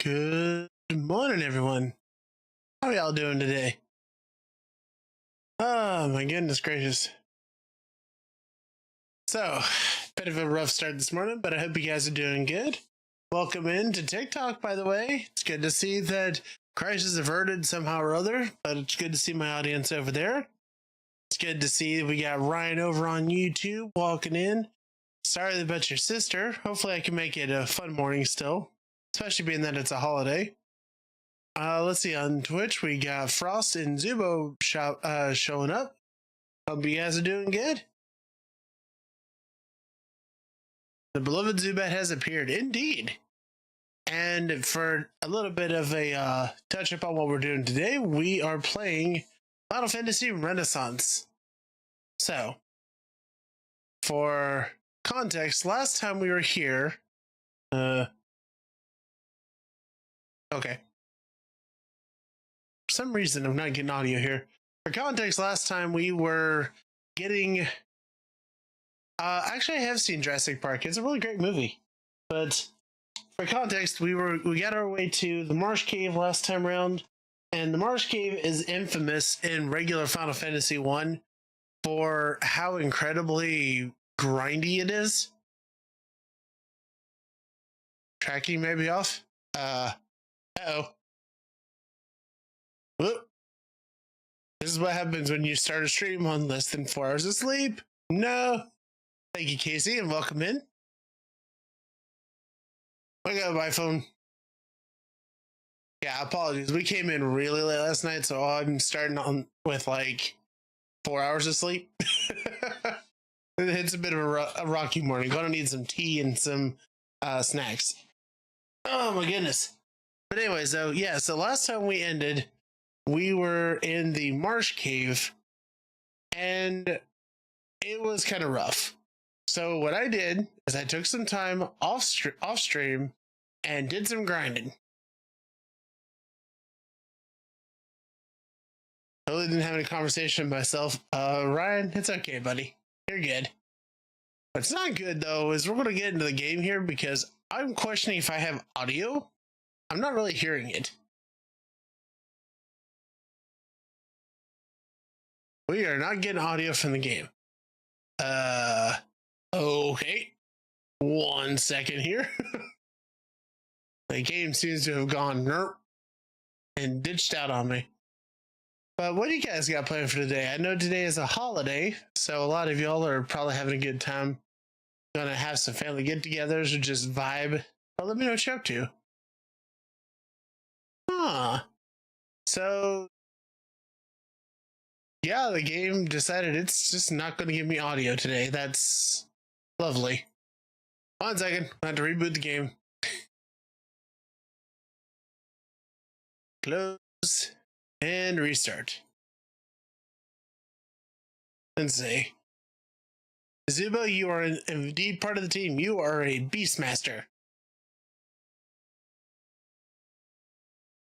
Good morning, everyone. How are y'all doing today? Oh, my goodness gracious. So, bit of a rough start this morning, but I hope you guys are doing good. Welcome into TikTok, by the way. It's good to see that crisis averted somehow or other, but it's good to see my audience over there. It's good to see we got Ryan over on YouTube walking in. Sorry about your sister. Hopefully I can make it a fun morning still, especially being that it's a holiday. Let's see, on Twitch, we got Frost and Zubo showing up. Hope you guys are doing good. The beloved Zubat has appeared, indeed. And for a little bit of a touch up on what we're doing today, we are playing Final Fantasy Renaissance. So, for context, last time we were here, okay. For some reason, I'm not getting audio here. For context, last time we were getting. Actually, I have seen Jurassic Park. It's a really great movie. But for context, we got our way to the Marsh Cave last time around, and the Marsh Cave is infamous in regular Final Fantasy 1 for how incredibly grindy it is. Tracking may be off. Uh-oh. Whoop. This is what happens when you start a stream on less than 4 hours of sleep. No. Thank you, Casey, and welcome in. I got my phone. Yeah, apologies. We came in really late last night, so I'm starting on with like 4 hours of sleep. It's a bit of a rocky morning. Gonna need some tea and some snacks. Oh my goodness. But anyway, so yeah, so last time we ended, we were in the Marsh Cave, and it was kind of rough. So what I did is I took some time off stream and did some grinding. Totally didn't have any conversation with myself. Ryan, it's okay, buddy. You're good. What's not good, though, is we're going to get into the game here because I'm questioning if I have audio. I'm not really hearing it. We are not getting audio from the game. Okay. 1 second here. The game seems to have gone nerp and ditched out on me. But what do you guys got planned for today? I know today is a holiday, so a lot of y'all are probably having a good time. Gonna have some family get-togethers or just vibe. But let me know what you're up to. So, yeah, the game decided it's just not going to give me audio today. That's lovely. 1 second. I have to reboot the game. Close and restart. Let's see. Zubo, you are indeed part of the team. You are a Beastmaster.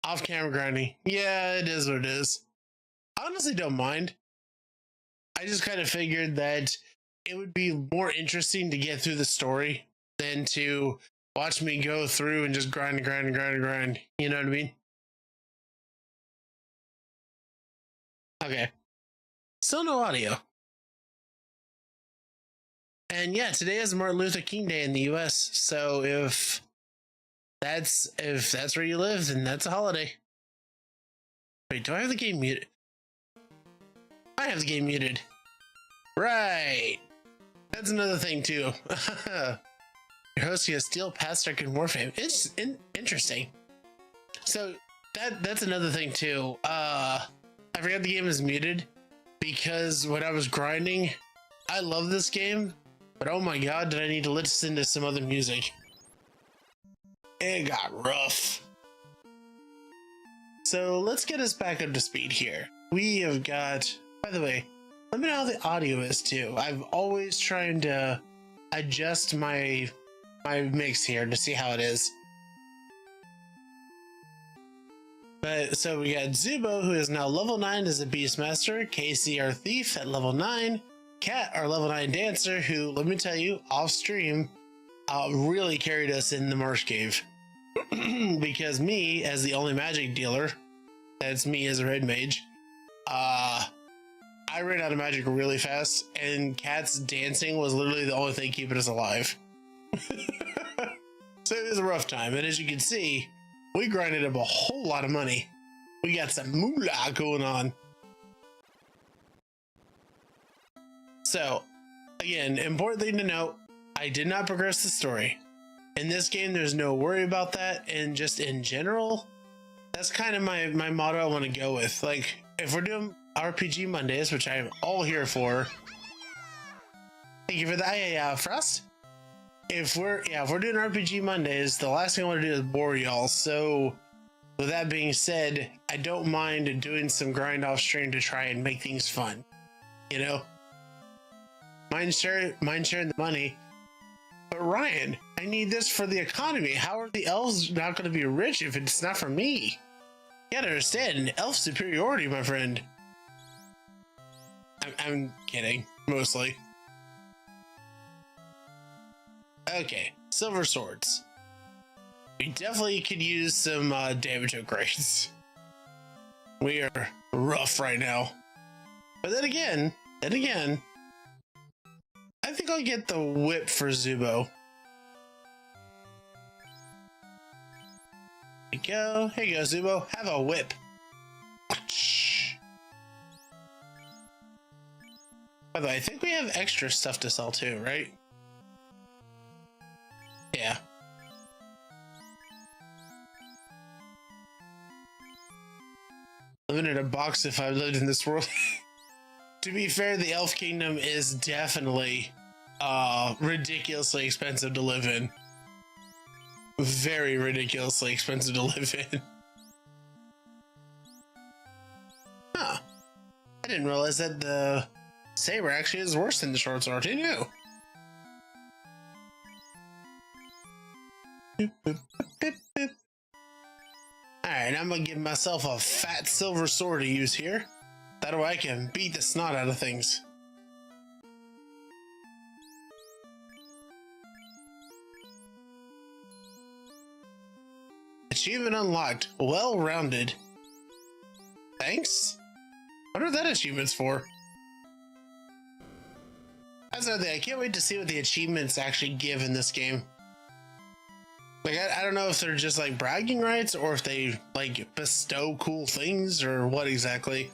Off-camera grinding. Yeah, it is what it is. I honestly don't mind. I just kind of figured that it would be more interesting to get through the story than to watch me go through and just grind. You know what I mean? Okay. Still no audio. And yeah, today is Martin Luther King Day in the US, so if that's where you live, then that's a holiday. Wait, do I have the game muted? I have the game muted. Right. That's another thing too. You're hosting a Steel Pastor in Warframe. It's interesting. So that's another thing too. I forgot the game is muted because when I was grinding, I love this game, but oh my god, did I need to listen to some other music. It got rough. So let's get us back up to speed here. We have got, by the way, let me know how the audio is too. I've always trying to adjust my mix here to see how it is. But so we got Zubo, who is now level 9 as a Beastmaster, Casey, our thief, at level 9, Cat, our level 9 dancer, who, let me tell you, off stream, really carried us in the Marsh Cave. because me, as the only magic dealer, that's me as a red mage, I ran out of magic really fast, and cats dancing was literally the only thing keeping us alive. So it was a rough time, and as you can see, we grinded up a whole lot of money. We got some moolah going on. So, again, important thing to note, I did not progress the story. In this game, there's no worry about that, and just in general, that's kind of my motto I want to go with. Like, if we're doing RPG Mondays, which I am all here for, thank you for that, Frost. If we're doing RPG Mondays, the last thing I want to do is bore y'all. So, with that being said, I don't mind doing some grind off stream to try and make things fun. You know, mind sharing the money. But Ryan, I need this for the economy. How are the elves not going to be rich if it's not for me? You gotta understand, elf superiority, my friend. I'm kidding, mostly. Okay, silver swords. We definitely could use some damage upgrades. We are rough right now. But then again, I think I'll get the whip for Zubo. Here you go. Here you go, Zubo. Have a whip. By the way, I think we have extra stuff to sell too, right? Yeah. Living in a box if I lived in this world. To be fair, the Elf Kingdom is definitely ridiculously expensive to live in. Very ridiculously expensive to live in. Huh. I didn't realize that the saber actually is worse than the short sword. Who knew? Alright, I'm gonna give myself a fat silver sword to use here. That way I can beat the snot out of things. Achievement unlocked. Well-rounded. Thanks? What are that achievements for? That's another thing. I can't wait to see what the achievements actually give in this game. Like, I don't know if they're just like bragging rights or if they like bestow cool things or what exactly.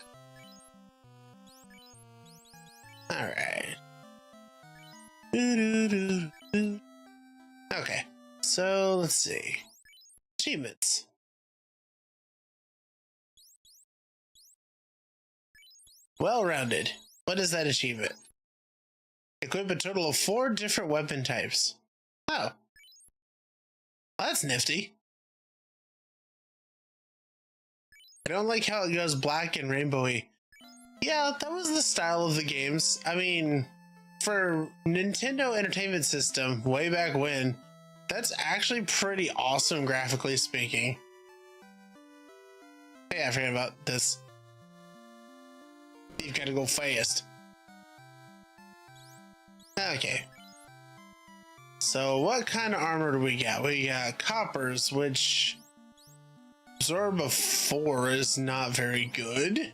All right. Okay, so let's see. Achievements. Well-rounded. What is that achievement? Equip a total of 4 different weapon types. Oh. Well, that's nifty. I don't like how it goes black and rainbowy. Yeah, that was the style of the games. I mean, for Nintendo Entertainment System, way back when, that's actually pretty awesome graphically speaking. Hey, I forgot about this. You've got to go fast. Okay. So what kind of armor do we got? We got coppers, which absorb of 4 is not very good.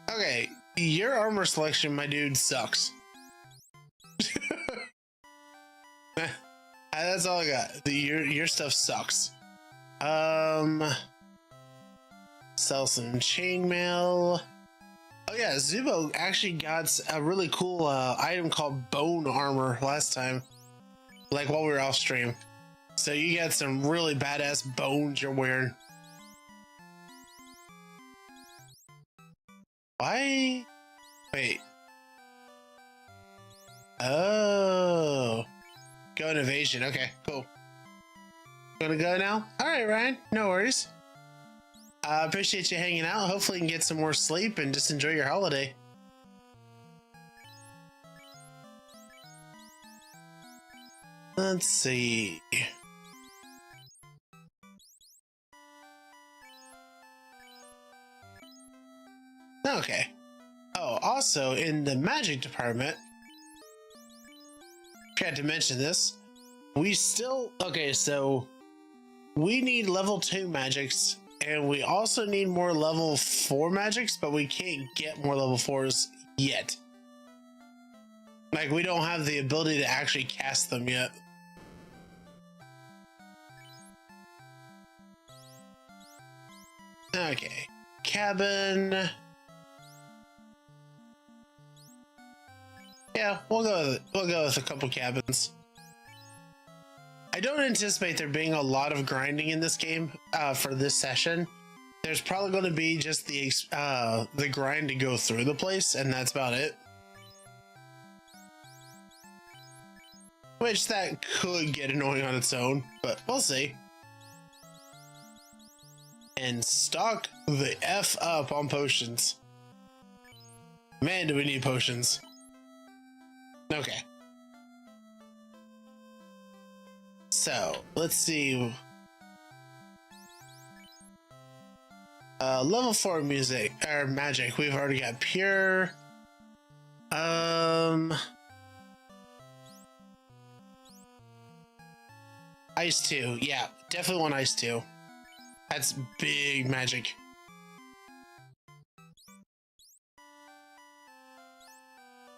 Okay, your armor selection, my dude, sucks. That's all I got. Your stuff sucks. Sell some chainmail. Oh yeah, Zubo actually got a really cool item called bone armor last time, like while we were off stream. So you got some really badass bones you're wearing. Why? Wait. Oh. Go in evasion. Okay, cool. Gonna go now? Alright, Ryan. No worries. I appreciate you hanging out. Hopefully you can get some more sleep and just enjoy your holiday. Let's see. Okay. Oh, also in the magic department, forgot to mention this, we still, okay, so we need level 2 magics, and we also need more level 4 magics, but we can't get more level 4s yet. Like, we don't have the ability to actually cast them yet. Okay, cabin. Yeah, we'll go with a couple cabins. I don't anticipate there being a lot of grinding in this game for this session. There's probably going to be just the grind to go through the place, and that's about it. Which that could get annoying on its own, but we'll see. And stock the F up on potions. Man, do we need potions. Okay. So, let's see. Level 4 music, or magic. We've already got pure. Ice 2. Yeah, definitely want Ice 2. That's big magic.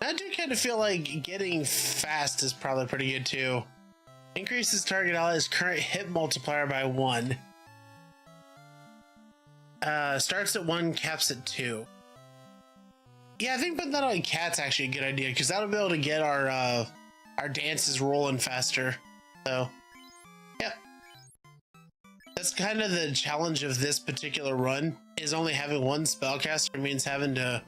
I do kind of feel like getting fast is probably pretty good too. Increases target ally's current hit multiplier by 1. Starts at 1, caps at 2. Yeah, I think putting that on cat's actually a good idea, because that'll be able to get our dances rolling faster. So, yep. That's kind of the challenge of this particular run, is only having one spellcaster means having to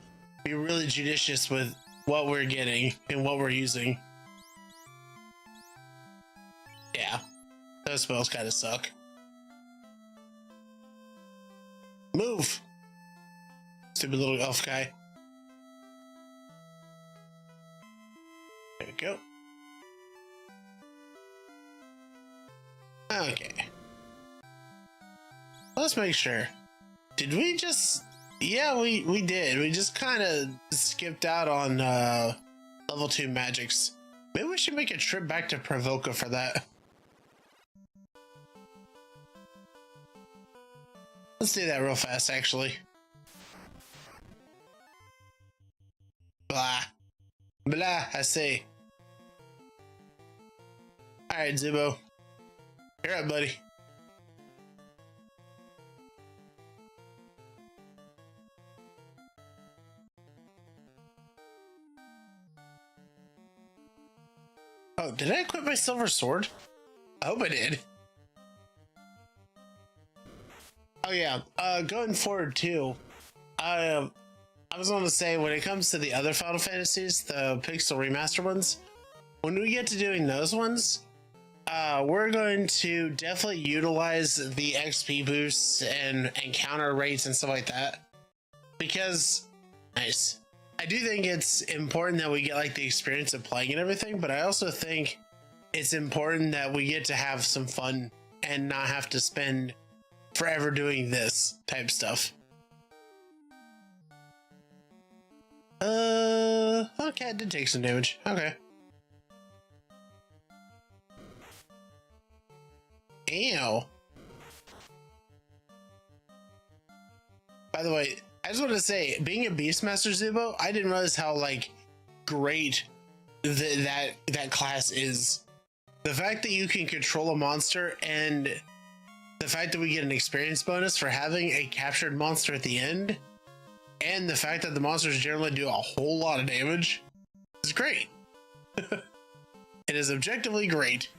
be really judicious with what we're getting and what we're using. Yeah, those spells kind of suck. Move! Stupid little elf guy. There we go. Okay. Let's make sure. Did we just... Yeah, we did. We just kind of skipped out on level 2 magics. Maybe we should make a trip back to Pravoka for that. Let's do that real fast, actually. Blah. Blah, I say. Alright, Zubo. You're up, buddy. Oh, did I equip my silver sword? I hope I did. Oh yeah, going forward too, I was going to say, when it comes to the other Final Fantasies, the Pixel Remaster ones, when we get to doing those ones, we're going to definitely utilize the XP boosts and counter rates and stuff like that, because, nice. I do think it's important that we get like the experience of playing and everything, but I also think it's important that we get to have some fun and not have to spend forever doing this type stuff. Okay, it did take some damage. Okay. Ew. By the way, I just want to say, being a Beastmaster Zubo, I didn't realize how like great that class is. The fact that you can control a monster, and the fact that we get an experience bonus for having a captured monster at the end, and the fact that the monsters generally do a whole lot of damage, is great. It is objectively great.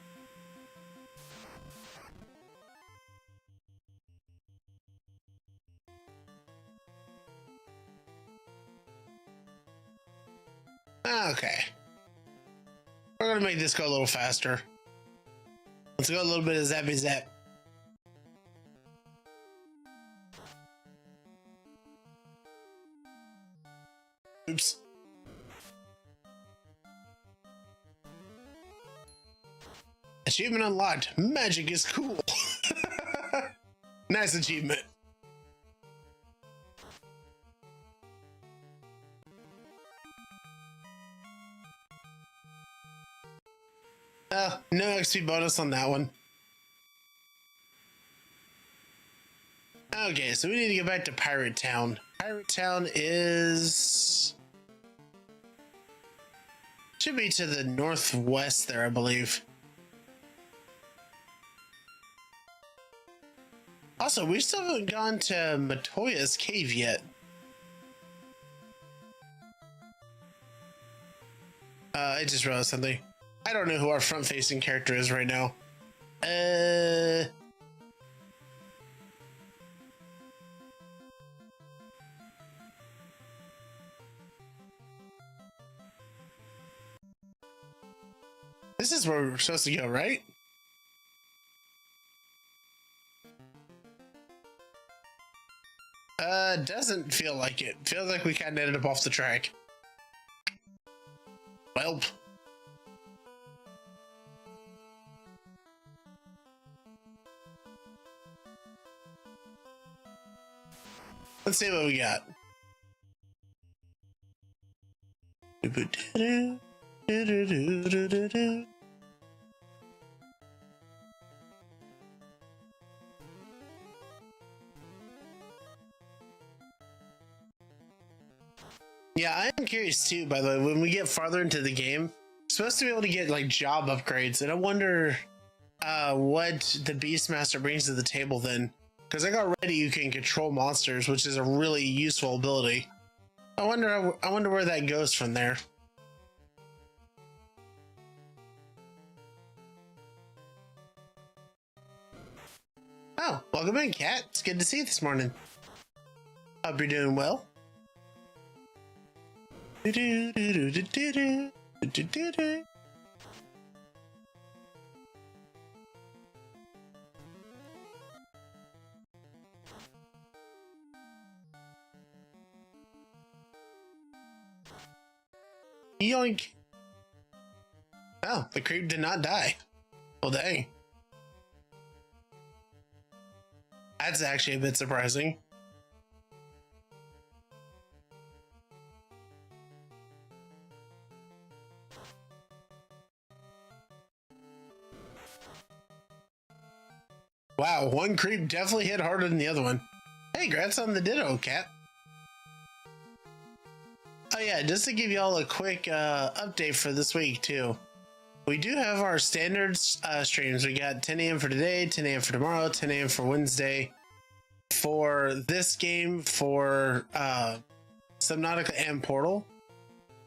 Okay. We're gonna make this go a little faster. Let's go a little bit of zappy zap. Oops. Achievement unlocked. Magic is cool. Nice achievement. No XP bonus on that one. Okay, so we need to get back to Pirate Town. Pirate Town is... should be to the northwest there, I believe. Also, we still haven't gone to Matoya's cave yet. I just realized something. I don't know who our front-facing character is right now. This is where we're supposed to go, right? Doesn't feel like it. Feels like we kind of ended up off the track. Welp. Let's see what we got. Yeah, I am curious too, by the way, when we get farther into the game, we're supposed to be able to get like job upgrades, and I wonder what the Beastmaster brings to the table then. Because like already you can control monsters, which is a really useful ability. I wonder where that goes from there. Oh, welcome in, Cat. It's good to see you this morning. Hope you're doing well. Yoink. Oh, the creep did not die. Well, dang. That's actually a bit surprising. Wow, one creep definitely hit harder than the other one. Hey, congrats on the ditto, Cat. Oh yeah, just to give y'all a quick update for this week too. We do have our standard streams. We got 10 a.m. for today, 10 a.m. for tomorrow, 10 a.m. for Wednesday. For this game, for Subnautica and Portal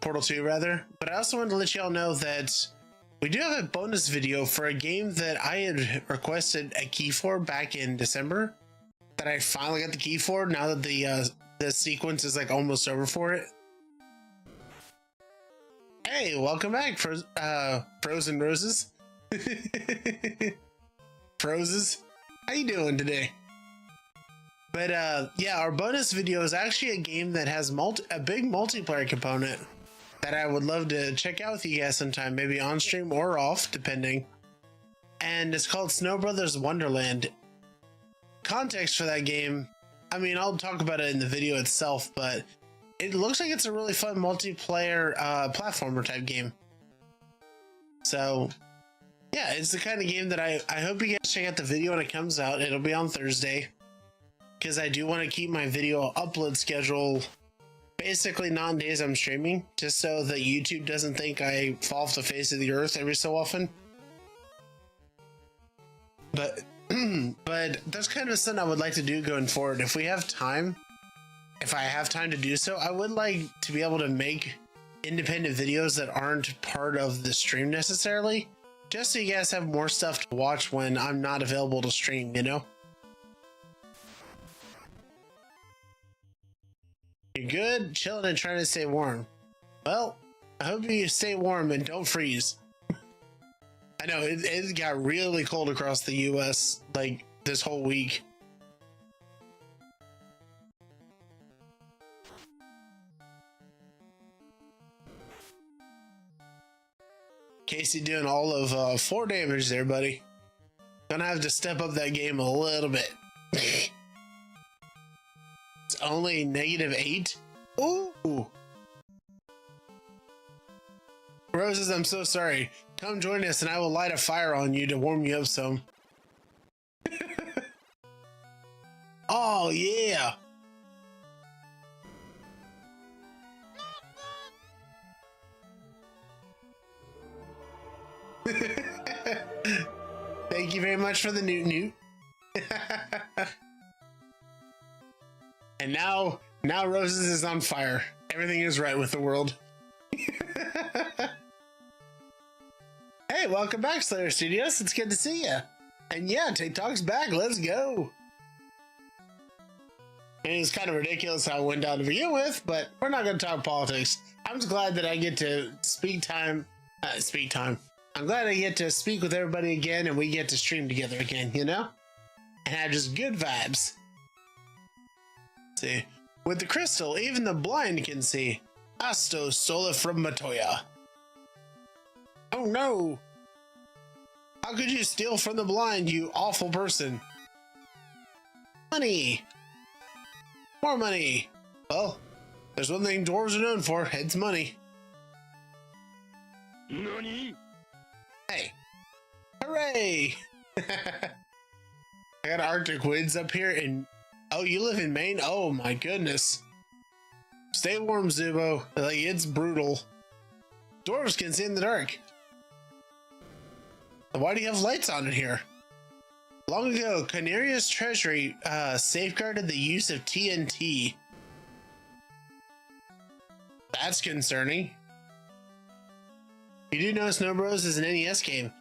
2 rather. But I also wanted to let y'all know that we do have a bonus video for a game that I had requested a key for back in December, that I finally got the key for now that the sequence is like almost over for it. Hey, welcome back, Frozen Roses. Frozes, how you doing today? But yeah, our bonus video is actually a game that has a big multiplayer component that I would love to check out with you guys sometime, maybe on stream or off, depending. And it's called Snow Brothers Wonderland. Context for that game, I mean, I'll talk about it in the video itself, but it looks like it's a really fun multiplayer platformer type game. So yeah, it's the kind of game that I hope you guys check out the video when it comes out. It'll be on Thursday, because I do want to keep my video upload schedule basically not on days I'm streaming, just so that YouTube doesn't think I fall off the face of the earth every so often. But but that's kind of something I would like to do going forward. If we have time, if I have time to do so, I would like to be able to make independent videos that aren't part of the stream necessarily, just so you guys have more stuff to watch when I'm not available to stream, you know? You're good, chilling, and trying to stay warm. Well, I hope you stay warm and don't freeze. I know it got really cold across the US like this whole week. Casey doing all of 4 damage there, buddy. Gonna have to step up that game a little bit. It's only -8. Ooh. Roses, I'm so sorry. Come join us and I will light a fire on you to warm you up some. Oh, yeah. Thank you very much for the newt. And now Roses is on fire. Everything is right with the world. Hey, welcome back, Slayer Studios. It's good to see you. And yeah, TikTok's back. Let's go. And it's kind of ridiculous how it went down to begin with, but we're not going to talk politics. I'm just glad that I get to speak time. I'm glad I get to speak with everybody again, and we get to stream together again, you know? And have just good vibes. See, with the crystal, even the blind can see. Asto stole it from Matoya. Oh no! How could you steal from the blind, you awful person? Money! More money! Well, there's one thing dwarves are known for, it's money. Nani? Hey! Hooray! I got Arctic winds up here and... Oh, you live in Maine? Oh my goodness. Stay warm, Zubo. Like, it's brutal. Dwarves can see in the dark. Why do you have lights on in here? Long ago, Canaria's treasury safeguarded the use of TNT. That's concerning. You do know Snow Bros is an NES game?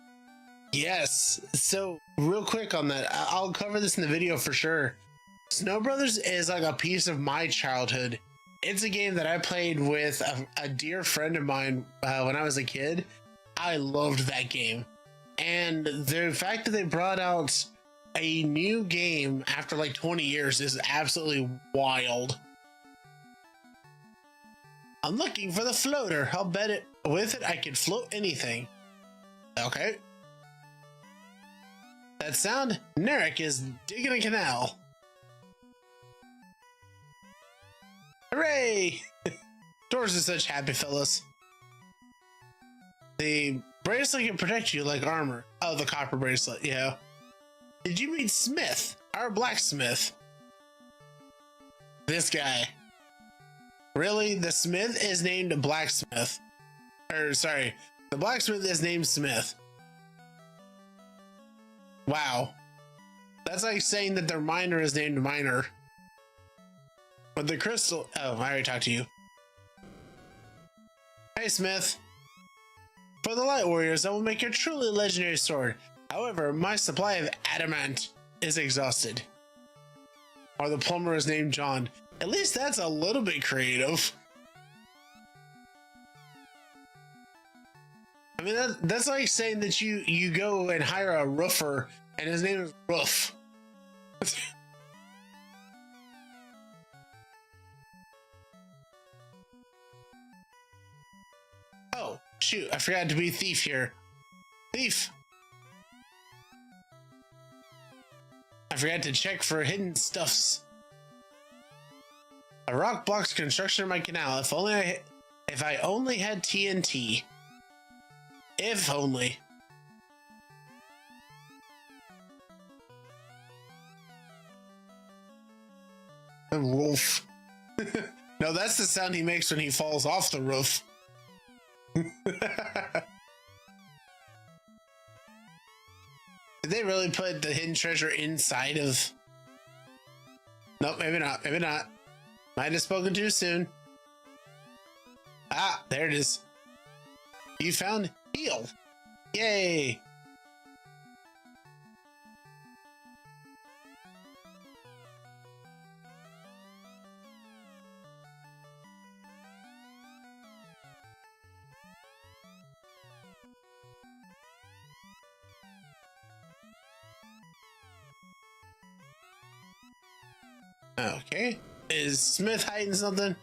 Yes. So, real quick on that, I'll cover this in the video for sure. Snow Brothers is like a piece of my childhood. It's a game that I played with a dear friend of mine when I was a kid. I loved that game. And the fact that they brought out a new game after like 20 years is absolutely wild. I'm looking for the floater. I'll bet it with it I can float anything. Okay. That sound? Narek is digging a canal. Hooray! Dwarves are such happy fellas. The bracelet can protect you like armor. Oh, the copper bracelet, yeah. Did you meet Smith, our blacksmith? This guy. Really? The Smith is named Blacksmith. Or, sorry, the blacksmith is named Smith. Wow. That's like saying that their miner is named Miner. But the crystal... Oh, I already talked to you. Hey, Smith. For the Light Warriors, I will make a truly legendary sword. However, my supply of adamant is exhausted. Or the plumber is named John. At least that's a little bit creative. I mean, that's like saying that you go and hire a roofer and his name is Roof. Oh, shoot, I forgot to be Thief here. Thief! I forgot to check for hidden stuffs. A rock blocks construction of my canal. If I only had TNT. If only. The roof. No, that's the sound he makes when he falls off the roof. Did they really put the hidden treasure inside of... Nope, maybe not. Maybe not. Might have spoken too soon. Ah, there it is. You found heal. Yay. Okay. Is Smith hiding something?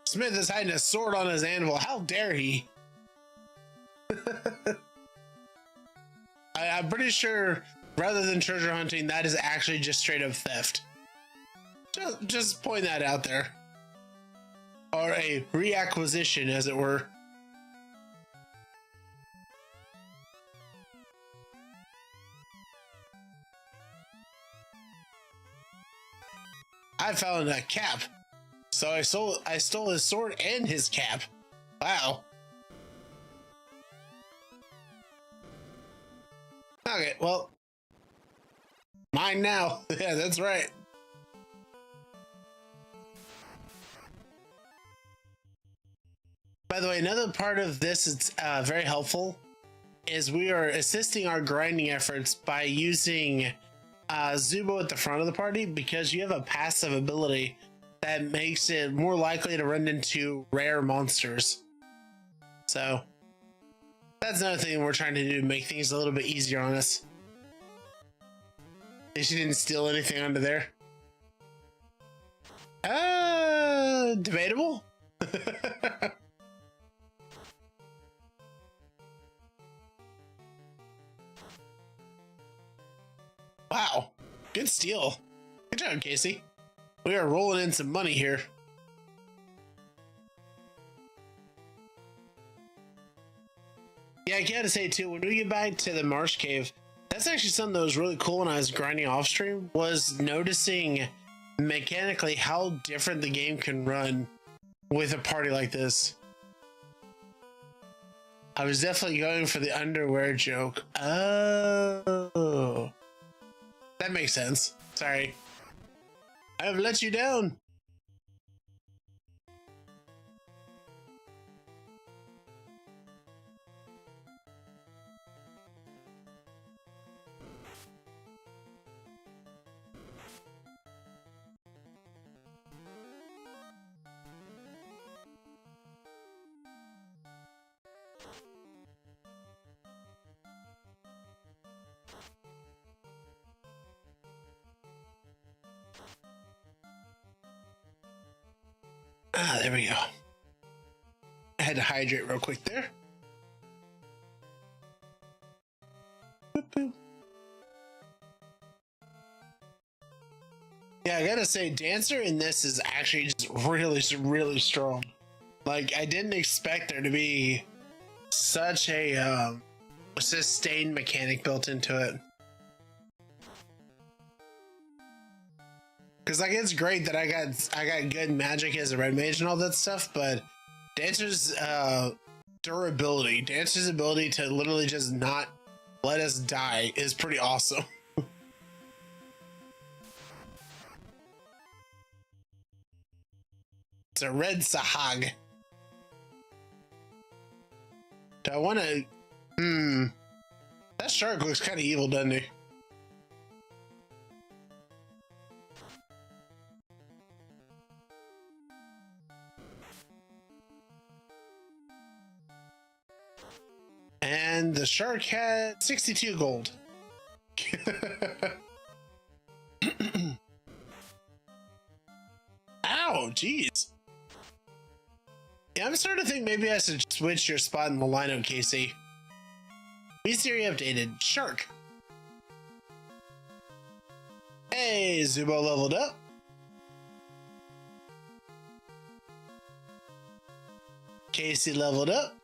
Smith is hiding a sword on his anvil. How dare he? I'm pretty sure rather than treasure hunting, that is actually just straight up theft. Just point that out there. Or a reacquisition, as it were. I found a cap. So I stole his sword and his cap. Wow. Okay, well. Mine now. Yeah, that's right. By the way, another part of this is very helpful is we are assisting our grinding efforts by using Zubo at the front of the party because you have a passive ability that makes it more likely to run into rare monsters. So that's another thing we're trying to do to make things a little bit easier on us. She didn't steal anything under there. Debatable. Wow, good steal. Good job, Casey. We are rolling in some money here. Yeah, I gotta say too, when we get back to the Marsh Cave, that's actually something that was really cool when I was grinding off stream, was noticing mechanically how different the game can run with a party like this. I was definitely going for the underwear joke. Oh. That makes sense. Sorry. I have let you down. Ah, there we go. I had to hydrate real quick there. Boop, boop. Yeah, I gotta say, Dancer in this is actually just really strong. Like, I didn't expect there to be such a sustained mechanic built into it. Because like it's great that I got good magic as a red mage and all that stuff, but Dancer's durability, Dancer's ability to literally just not let us die is pretty awesome. It's a red Sahag. Do I want to? That shark looks kind of evil, doesn't he? And the shark had 62 gold. Ow, jeez. Yeah, I'm starting to think maybe I should switch your spot in the lineup, Casey. Beast theory updated. Shark. Hey, Zubo leveled up. Casey leveled up.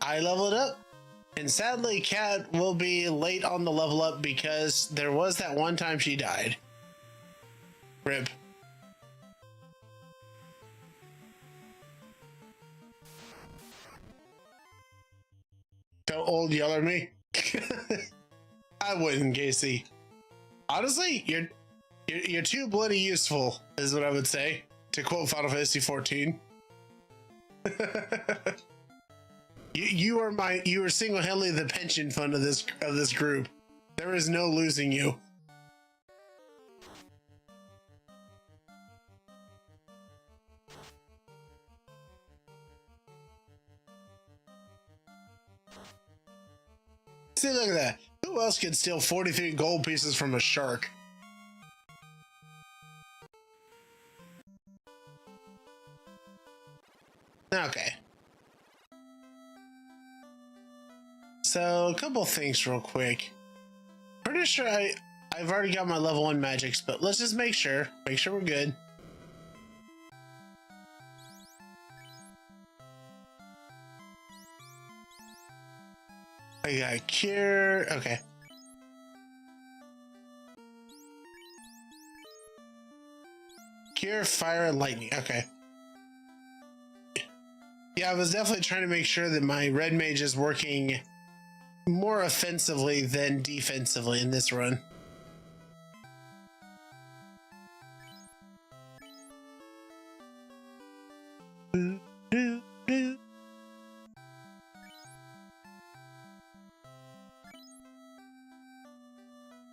I leveled up. And sadly, Kat will be late on the level up because there was that one time she died. Rip. Don't old yell at me. I wouldn't, Casey. Honestly, you're too bloody useful, is what I would say. To quote Final Fantasy 14. You are single-handedly the pension fund of this group. There is no losing you. See, look at that. Who else could steal 43 gold pieces from a shark? Okay. So, a couple things real quick. Pretty sure I've already got my level 1 magics, but let's just make sure we're good. I got cure. Okay. pure fire and lightning. Okay. Yeah, I was definitely trying to make sure that my red mage is working more offensively than defensively in this run.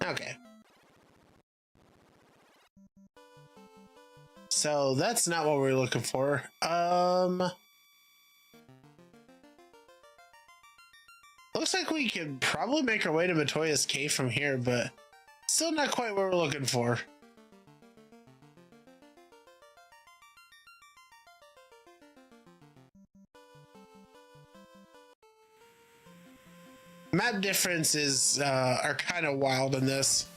Okay. So that's not what we're looking for. Looks like we could probably make our way to Matoya's Cave from here, but still not quite what we're looking for. Map differences are kind of wild in this.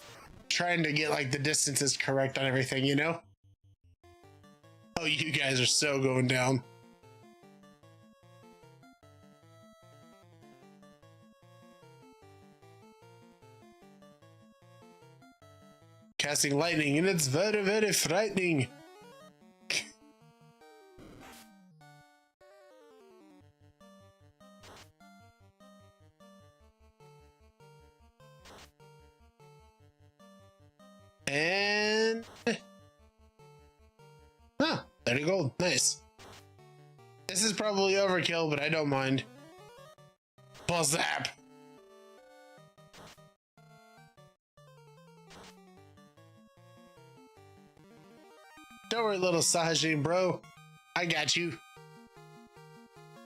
Trying to get like the distances correct on everything, you know? Oh, you guys are so going down. Casting lightning, and it's very, very frightening. And... oh, 30 gold. Nice. This is probably overkill, but I don't mind. Plus zap. Don't worry, little Sahajin, bro. I got you.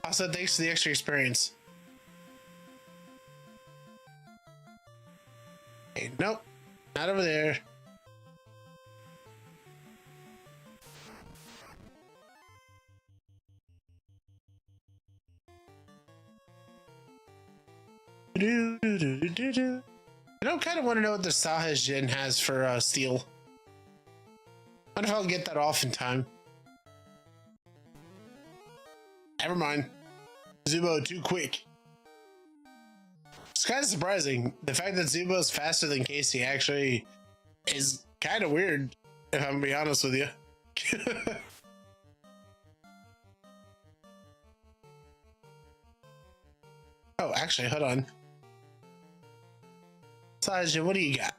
Also, thanks for the extra experience. Okay, nope. Not over there. I don't kind of want to know what the Sahajin has for steel. I wonder if I'll get that off in time. Never mind. Zubo too quick. It's kind of surprising. The fact that Zubo's faster than Casey actually is kind of weird, if I'm gonna be honest with you. Oh, actually, hold on. Sajin, what do you got?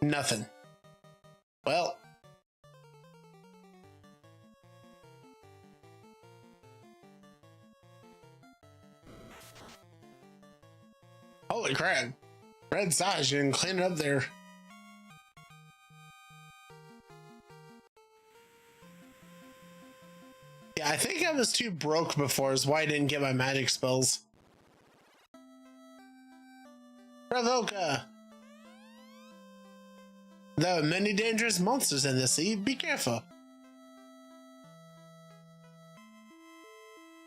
Nothing. Well. Holy crap. Red Sajin, clean it up there. Yeah, I think I was too broke before is why I didn't get my magic spells. Pravoka! There are many dangerous monsters in the sea, be careful.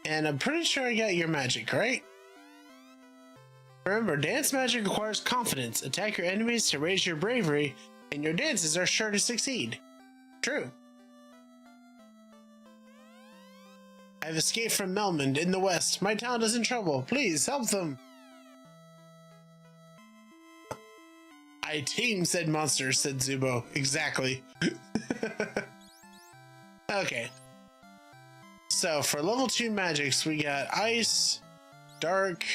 And I'm pretty sure I got your magic, right? Remember, dance magic requires confidence. Attack your enemies to raise your bravery, and your dances are sure to succeed. True. I've escaped from Melmond in the west. My town is in trouble. Please help them. I team, said monster, said Zubo. Exactly. Okay. So for level 2 magics, we got ice, dark,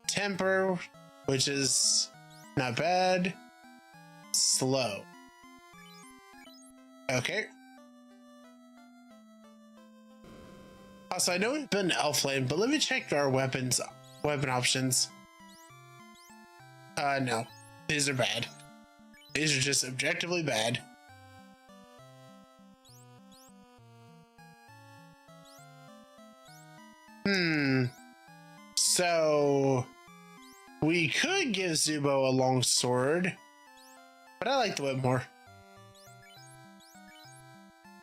temper, which is not bad, slow. Okay. Also, I know we've been Elflane, but let me check our weapon options. No. These are bad. These are just objectively bad. So we could give Zubo a long sword, but I like the whip more.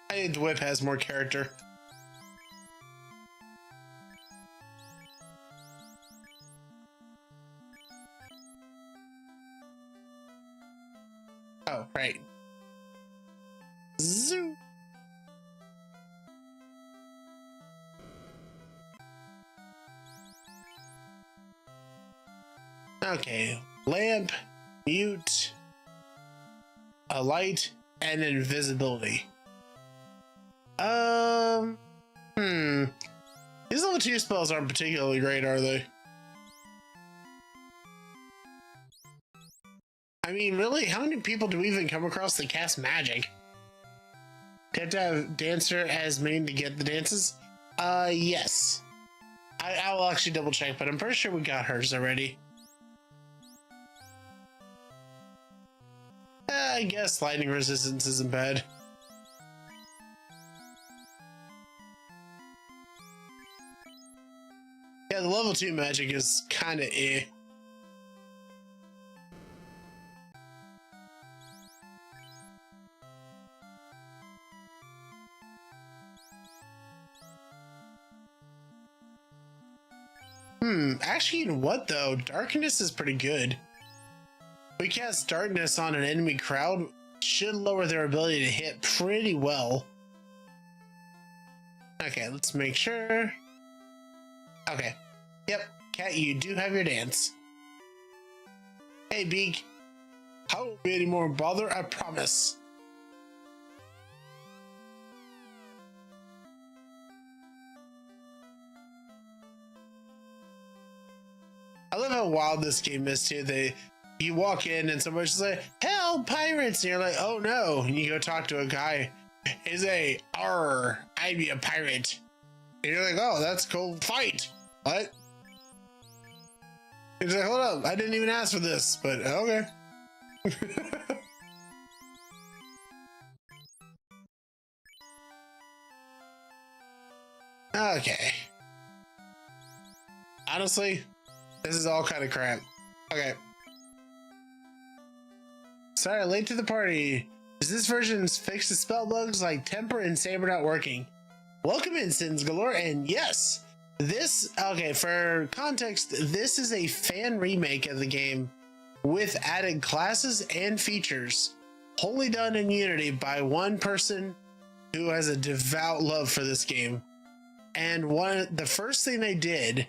I think the whip has more character. Oh, right. Zoo. Okay, lamp, mute, a light, and invisibility. These level 2 spells aren't particularly great, are they? I mean, really, how many people do we even come across that cast magic? Do you have to have Dancer as main to get the dances? Yes. I will actually double check, but I'm pretty sure we got hers already. I guess lightning resistance isn't bad. Yeah, the level 2 magic is kind of eh. Actually, you know what though? Darkness is pretty good. We cast darkness on an enemy crowd, should lower their ability to hit pretty well. Okay, let's make sure. Okay. Yep, Cat, you do have your dance. Hey, Beak. I won't be any more bother, I promise. I love how wild this game is too. You walk in and somebody's just like, "Help, pirates!" And you're like, "Oh no!" And you go talk to a guy. He's a, "Arr, I'd be a pirate." And you're like, "Oh, that's cool. Fight!" What? He's like, "Hold up, I didn't even ask for this, but okay." Okay. Honestly, this is all kind of crap. Okay. Sorry, late to the party. Does this version fix the spell bugs like Temper and Saber not working? Welcome in, Sins Galore, and yes, for context, this is a fan remake of the game with added classes and features, wholly done in Unity by one person who has a devout love for this game. And the first thing they did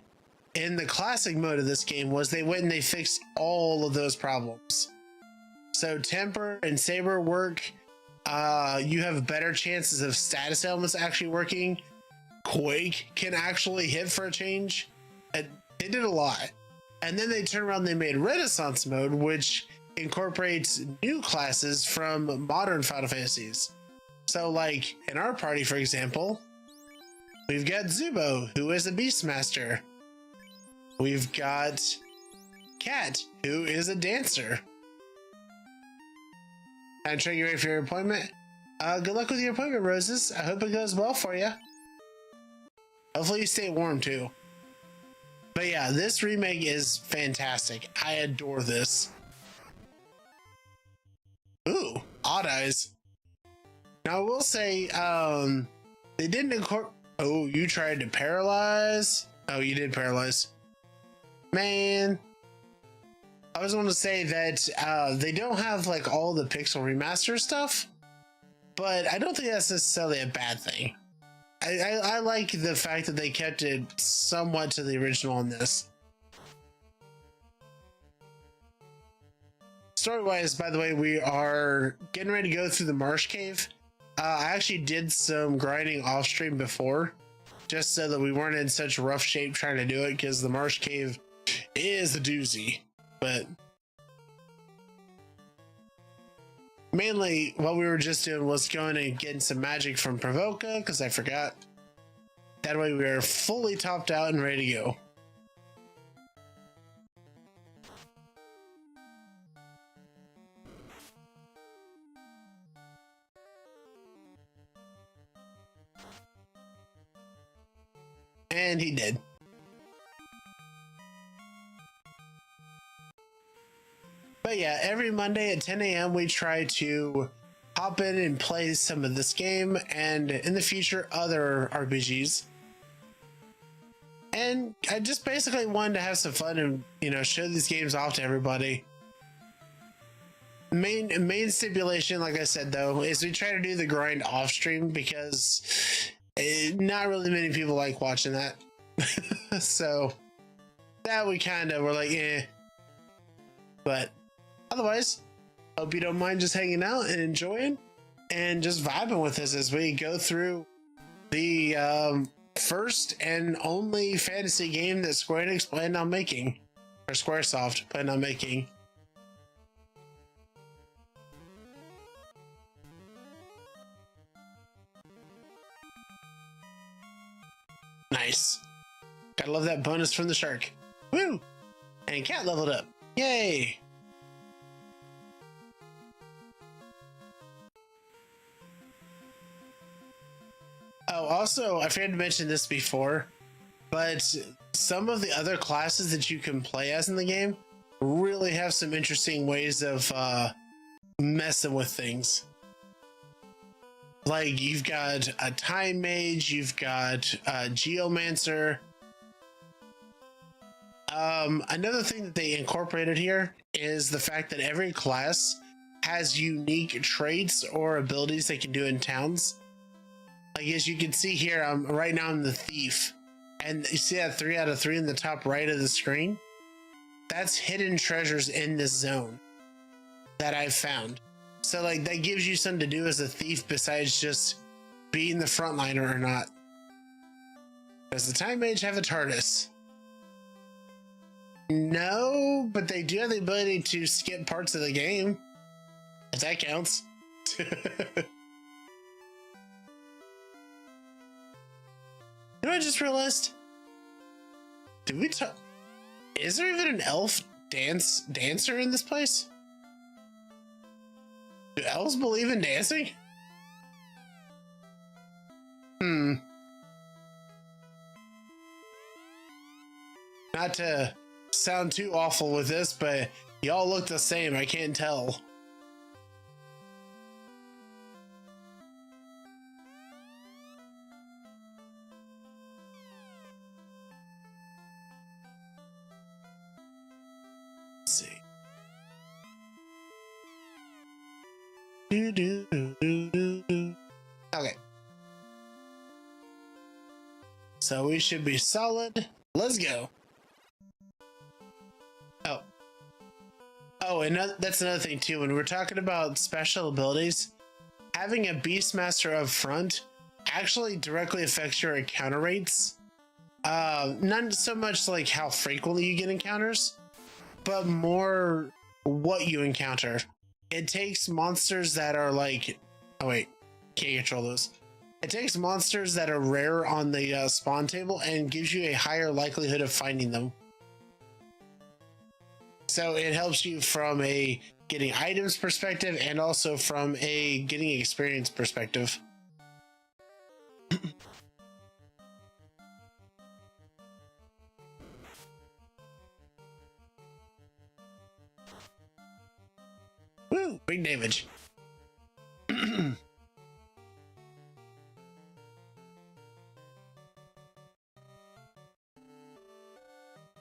in the classic mode of this game was they went and they fixed all of those problems. So Temper and Saber work. You have better chances of status elements actually working. Quake can actually hit for a change. They did a lot. And then they turned around and they made Renaissance mode, which incorporates new classes from modern Final Fantasies. So like in our party, for example, we've got Zubo, who is a Beastmaster. We've got Cat, who is a dancer. I'm trying to get ready for your appointment. Good luck with your appointment, Roses. I hope it goes well for you. Hopefully you stay warm too. But yeah, this remake is fantastic. I adore this. Ooh, Odd Eyes. Now I will say, they didn't incorporate. Oh, you tried to paralyze? Oh, you did paralyze. Man. I was going to say that they don't have like all the pixel remaster stuff, but I don't think that's necessarily a bad thing. I like the fact that they kept it somewhat to the original in this. Story-wise, by the way, we are getting ready to go through the Marsh Cave. I actually did some grinding off stream before, just so that we weren't in such rough shape trying to do it, because the Marsh Cave is a doozy. But mainly what we were just doing was going and getting some magic from Provoca, because I forgot. That way we are fully topped out and ready to go. And he did. But yeah, every Monday at 10 a.m. we try to hop in and play some of this game, and in the future other RPGs. And I just basically wanted to have some fun and, you know, show these games off to everybody. Main stipulation, like I said though, is we try to do the grind off stream, because not really many people like watching that. So that we kind of were like, eh. But otherwise, hope you don't mind just hanging out and enjoying and just vibing with us as we go through the first and only fantasy game that Square Enix planned on making, or Squaresoft planned on making. Nice. Gotta love that bonus from the shark. Woo! And Cat leveled up. Yay! Oh, also, I forgot to mention this before, but some of the other classes that you can play as in the game really have some interesting ways of messing with things. Like, you've got a time mage, you've got a geomancer. Another thing that they incorporated here is the fact that every class has unique traits or abilities they can do in towns. Like, as you can see here, right now I'm the thief, and you see that 3 out of 3 in the top right of the screen? That's hidden treasures in this zone that I've found. So, like, that gives you something to do as a thief besides just being the frontliner or not. Does the Time Mage have a TARDIS? No, but they do have the ability to skip parts of the game. If that counts. You know what I just realized? Did we talk? Is there even an elf dancer in this place? Do elves believe in dancing? Not to sound too awful with this, but y'all look the same. I can't tell. Let's see. Okay. So we should be solid. Let's go. Oh, and that's another thing too. When we're talking about special abilities, having a Beastmaster up front actually directly affects your encounter rates. Not so much like how frequently you get encounters, but more what you encounter. It takes monsters that are like, oh wait, can't control those. It takes monsters that are rare on the spawn table and gives you a higher likelihood of finding them. So it helps you from a getting items perspective and also from a getting experience perspective. Woo, big damage.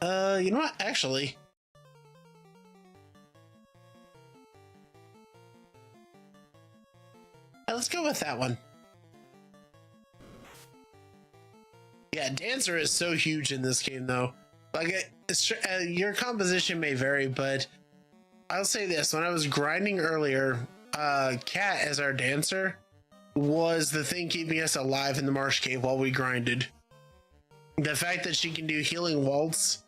You know what? Actually, let's go with that one. Yeah, Dancer is so huge in this game, though. Like, your composition may vary, but I'll say this: when I was grinding earlier, Cat as our Dancer was the thing keeping us alive in the Marsh Cave while we grinded. The fact that she can do Healing Waltz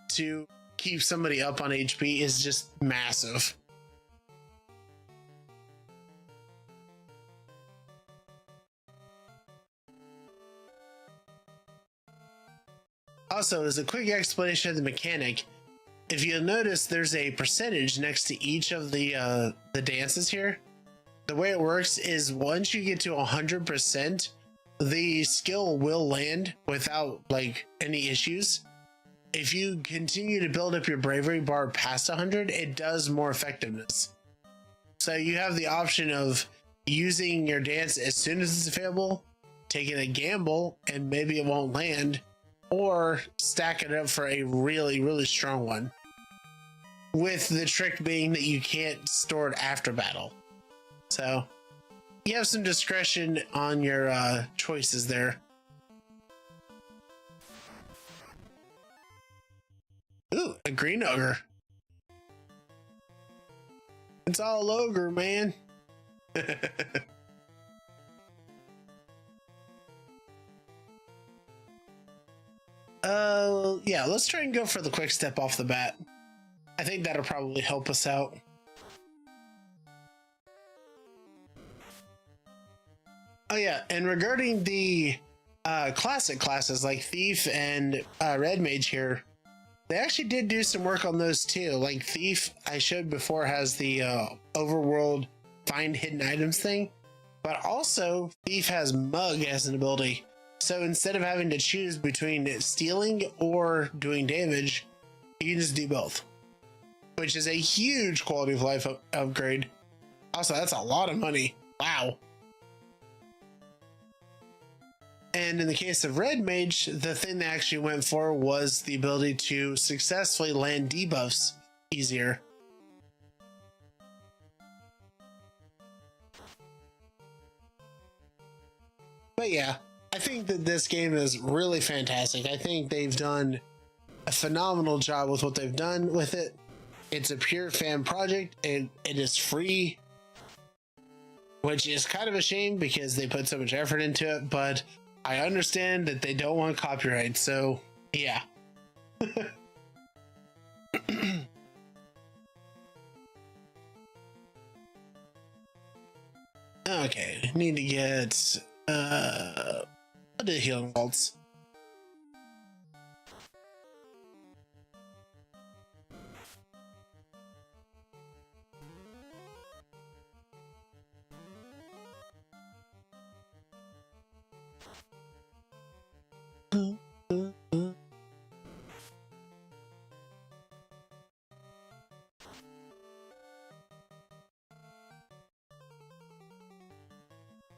to keep somebody up on HP is just massive. Also, as a quick explanation of the mechanic, if you'll notice, there's a percentage next to each of the dances here. The way it works is once you get to 100%, the skill will land without like any issues. If you continue to build up your bravery bar past 100, it does more effectiveness. So you have the option of using your dance as soon as it's available, taking a gamble and maybe it won't land, or stack it up for a really, really strong one. With the trick being that you can't store it after battle. So you have some discretion on your choices there. Ooh, a green ogre. It's all ogre, man. Yeah, let's try and go for the quick step off the bat. I think that'll probably help us out. Oh yeah, and regarding the classic classes like Thief and Red Mage here, they actually did do some work on those too. Like Thief, I showed before, has the overworld find hidden items thing, but also Thief has Mug as an ability. So instead of having to choose between stealing or doing damage, you can just do both, which is a huge quality of life upgrade. Also, that's a lot of money. Wow. And in the case of Red Mage, the thing they actually went for was the ability to successfully land debuffs easier. But yeah, I think that this game is really fantastic. I think they've done a phenomenal job with what they've done with it. It's a pure fan project, and it is free, which is kind of a shame because they put so much effort into it, but I understand that they don't want copyright, so yeah. Okay, need to get the healing vaults.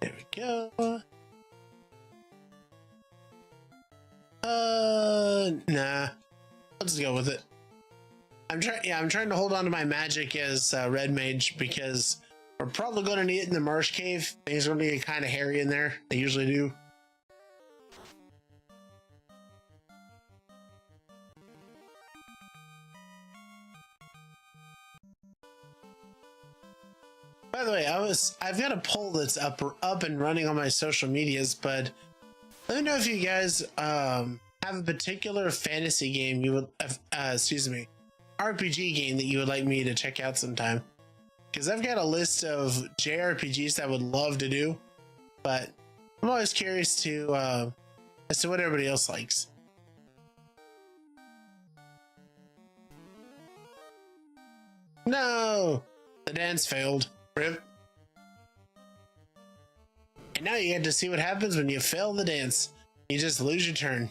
There we go. Nah. Let's go with it. I'm trying to hold on to my magic as Red Mage because we're probably going to need it in the Marsh Cave. Things are going to get kind of hairy in there. They usually do. By the way, I've got a poll that's up and running on my social medias, but let me know if you guys have a particular fantasy game you would RPG game that you would like me to check out sometime. Because I've got a list of JRPGs that I would love to do, but I'm always curious to as to what everybody else likes. No, the dance failed. Rip. And now you get to see what happens when you fail the dance. You just lose your turn.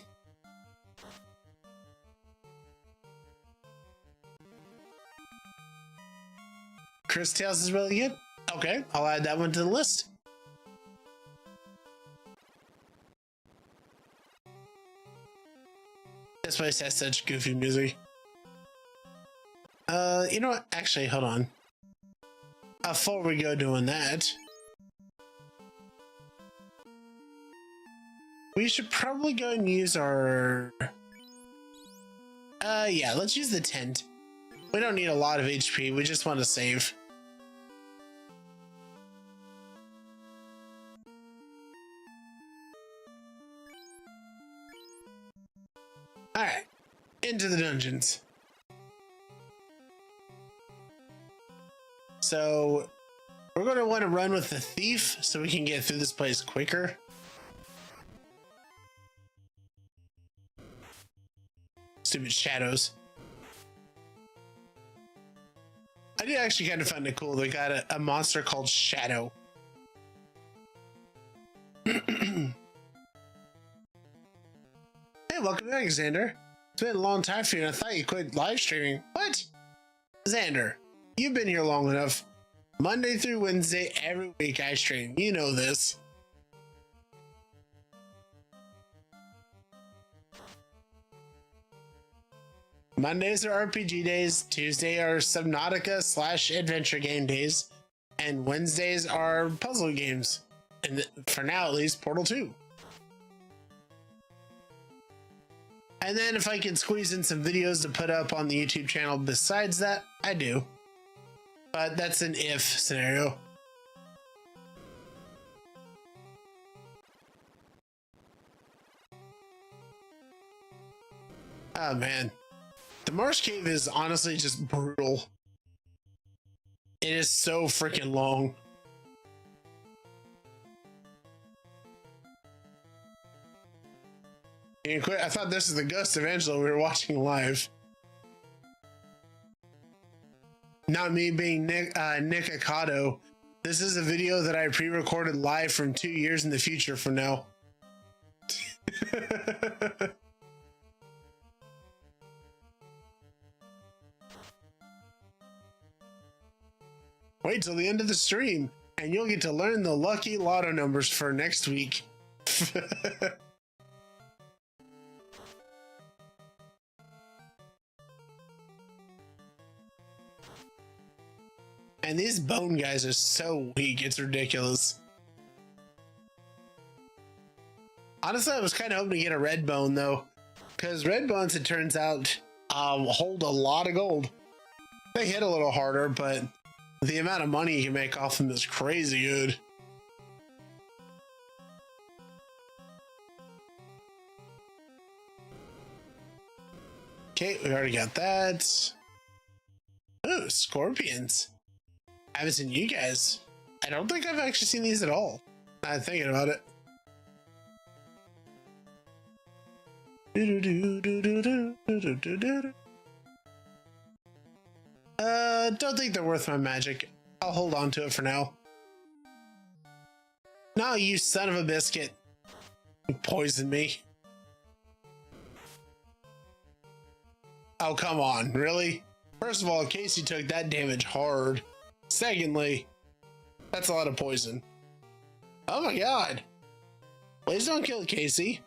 Chris Tales is really good. Okay, I'll add that one to the list. This place has such goofy music. You know what? Actually, hold on. Before we go doing that, we should probably go and use our... yeah, let's use the tent. We don't need a lot of HP, we just want to save. Alright, into the dungeons. So, we're going to want to run with the thief so we can get through this place quicker. Stupid shadows. I did actually kind of find it cool. They got a monster called Shadow. Hey, welcome back, Xander. It's been a long time for you, and I thought you quit live streaming. What? Xander, you've been here long enough. Monday through Wednesday, every week I stream. You know this. Mondays are RPG days, Tuesday are Subnautica / adventure game days, and Wednesdays are puzzle games. And for now, at least, Portal 2. And then if I can squeeze in some videos to put up on the YouTube channel besides that, I do. but that's an if scenario. Oh man, the Marsh Cave is honestly just brutal. It is so freaking long. I thought this is the Ghost of Angela we were watching live. Not me being Nick Akado. This is a video that I pre-recorded live from 2 years in the future from now. Wait till the end of the stream and you'll get to learn the lucky lotto numbers for next week. And these bone guys are so weak, it's ridiculous. Honestly, I was kind of hoping to get a red bone though, because red bones, it turns out, hold a lot of gold. They hit a little harder, but the amount of money you can make off them is crazy good. Okay, we already got that. Oh, scorpions. I haven't seen you guys. I don't think I've actually seen these at all. I'm thinking about it. Don't think they're worth my magic. I'll hold on to it for now. No, you son of a biscuit. You poisoned me. Oh, come on. Really? First of all, Casey took that damage hard. Secondly, that's a lot of poison. Oh my god. Please don't kill Casey.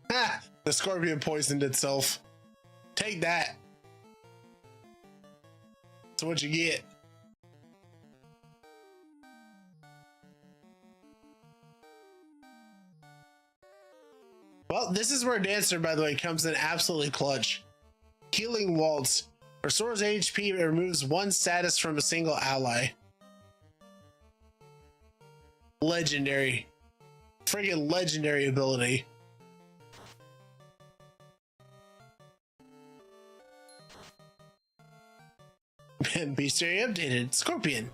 Ha! The scorpion poisoned itself. Take that. That's what you get. Well, this is where Dancer, by the way, comes in absolutely clutch. Healing Waltz. Restores HP and removes one status from a single ally. Legendary. Friggin' legendary ability. Bestiary updated. Scorpion.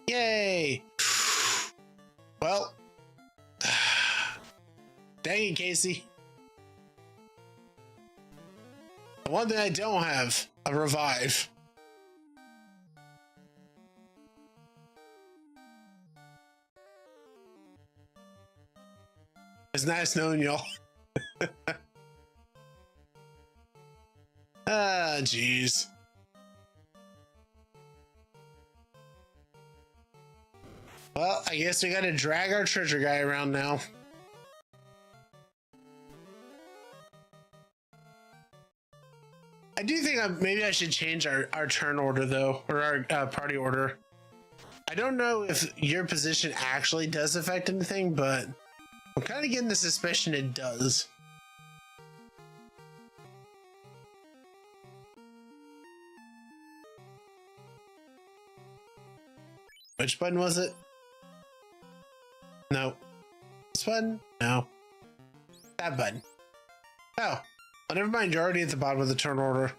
Yay! Well. Dang it, Casey. The one thing I don't have, a revive. It's nice knowing y'all. Ah, jeez. Well, I guess we gotta drag our treasure guy around now. I do think maybe I should change our turn order though, or our party order. I don't know if your position actually does affect anything, but I'm kind of getting the suspicion it does. Which button was it? No. This button? No. That button. Oh. Oh, never mind, you're already at the bottom of the turn order.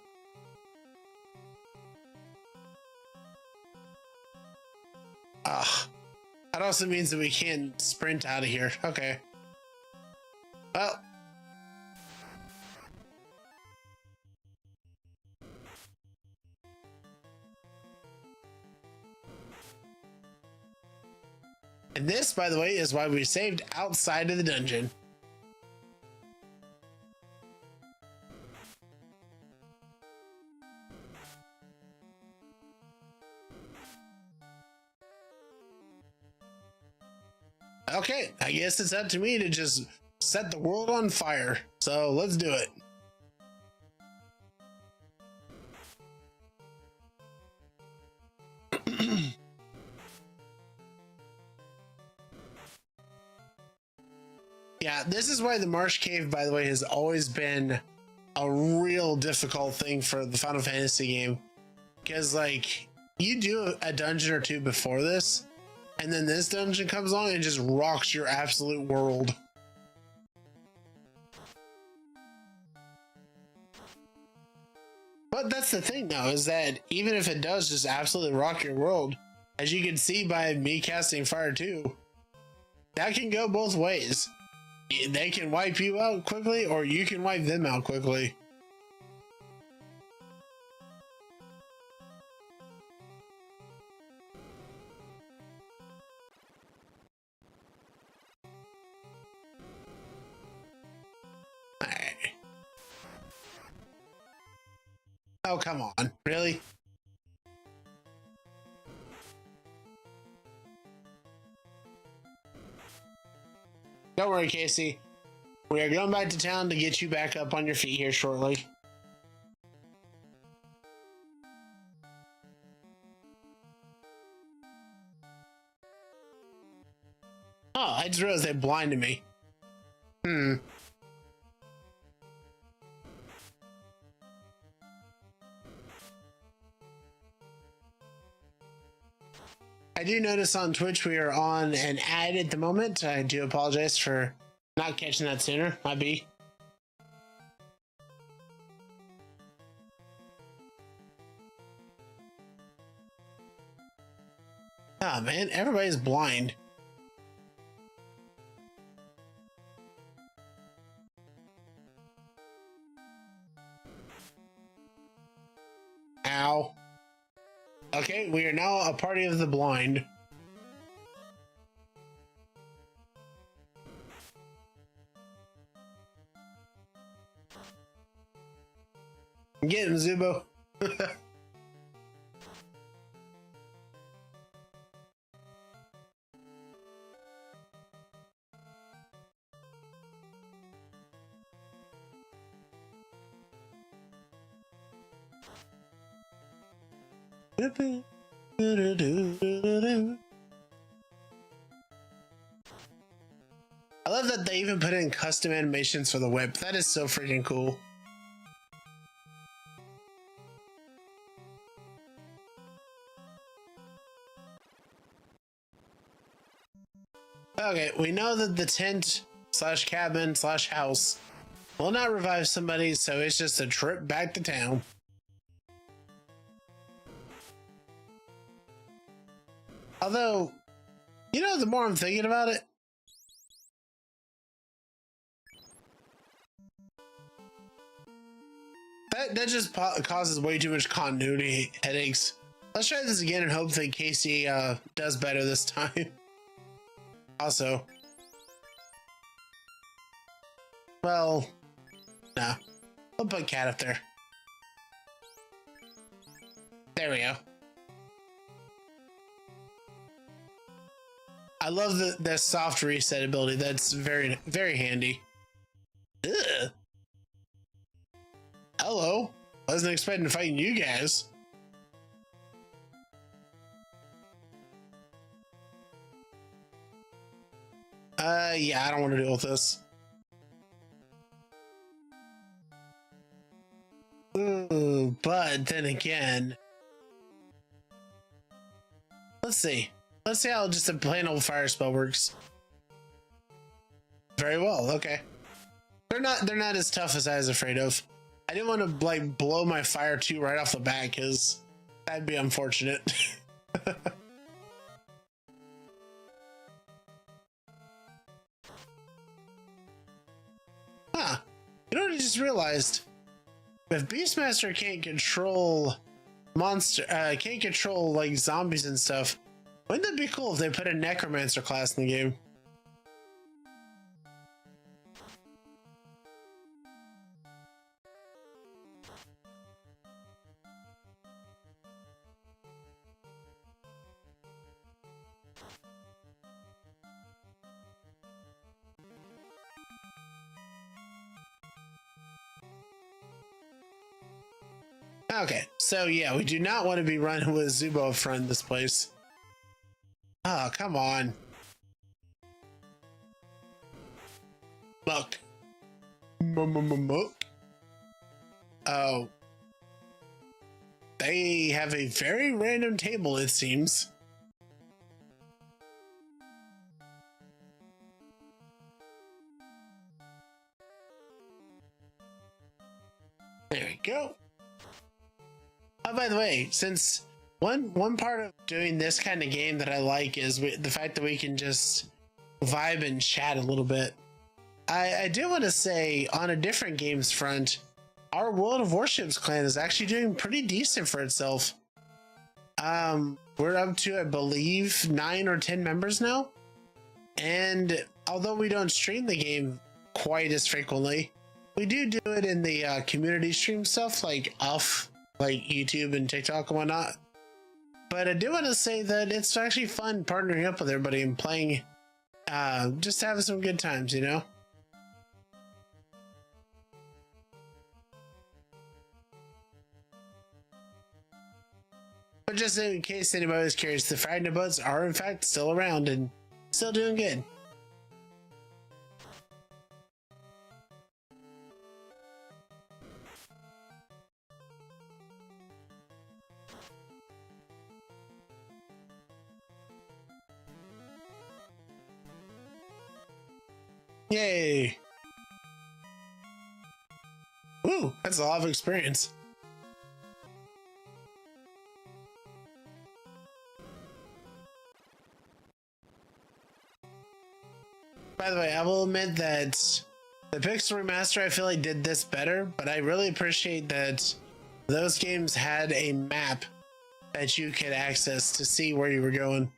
Ah. That also means that we can't sprint out of here. Okay. Well. And this, by the way, is why we saved outside of the dungeon. Okay, I guess it's up to me to just set the world on fire. So let's do it. Yeah, this is why the Marsh Cave, by the way, has always been a real difficult thing for the Final Fantasy game. Because, like, you do a dungeon or two before this, and then this dungeon comes along and just rocks your absolute world. But that's the thing, though, is that even if it does just absolutely rock your world, as you can see by me casting Fire 2, that can go both ways. They can wipe you out quickly, or you can wipe them out quickly. Oh, come on. Really? Don't worry, Casey. We are going back to town to get you back up on your feet here shortly. Oh, I just realized they blinded me. I do notice on Twitch we are on an ad at the moment. I do apologize for not catching that sooner. My B. Oh man, everybody's blind. Ow. Okay, we are now a party of the blind. Get him, Zubo. I love that they even put in custom animations for the whip. That is so freaking cool. Okay, we know that the tent slash cabin slash house will not revive somebody, so it's just a trip back to town. Although, you know, the more I'm thinking about it, that just causes way too much continuity headaches. Let's try this again and hope that Casey does better this time. Also, well, no, we'll put Cat up there. There we go. I love the soft reset ability. That's very, very handy. Ugh. Hello. Wasn't expecting to fight you guys. Yeah, I don't want to deal with this. Ooh, but then again, let's see. Let's see how just a plain old fire spell works. Very well, okay. They're not as tough as I was afraid of. I didn't want to like blow my Fire 2 right off the bat because that'd be unfortunate. Huh. You know what I just realized? If Beastmaster can't control can't control like zombies and stuff, wouldn't that be cool if they put a Necromancer class in the game? Okay, so yeah, we do not want to be running with Zubo friend this place. Oh, come on. Oh, they have a very random table, it seems. There we go. Oh, by the way, since one part of doing this kind of game that I like is the fact that we can just vibe and chat a little bit. I do want to say, on a different games front, our World of Warships clan is actually doing pretty decent for itself. We're up to, I believe, 9 or 10 members now. And although we don't stream the game quite as frequently, we do it in the community stream stuff, like off like YouTube and TikTok and whatnot. But I do want to say that it's actually fun partnering up with everybody and playing, just having some good times, you know? But just in case anybody was curious, the Fragment boats are in fact still around and still doing good. Yay! Woo, that's a lot of experience. By the way, I will admit that the Pixel Remaster, I feel like, did this better, but I really appreciate that those games had a map that you could access to see where you were going.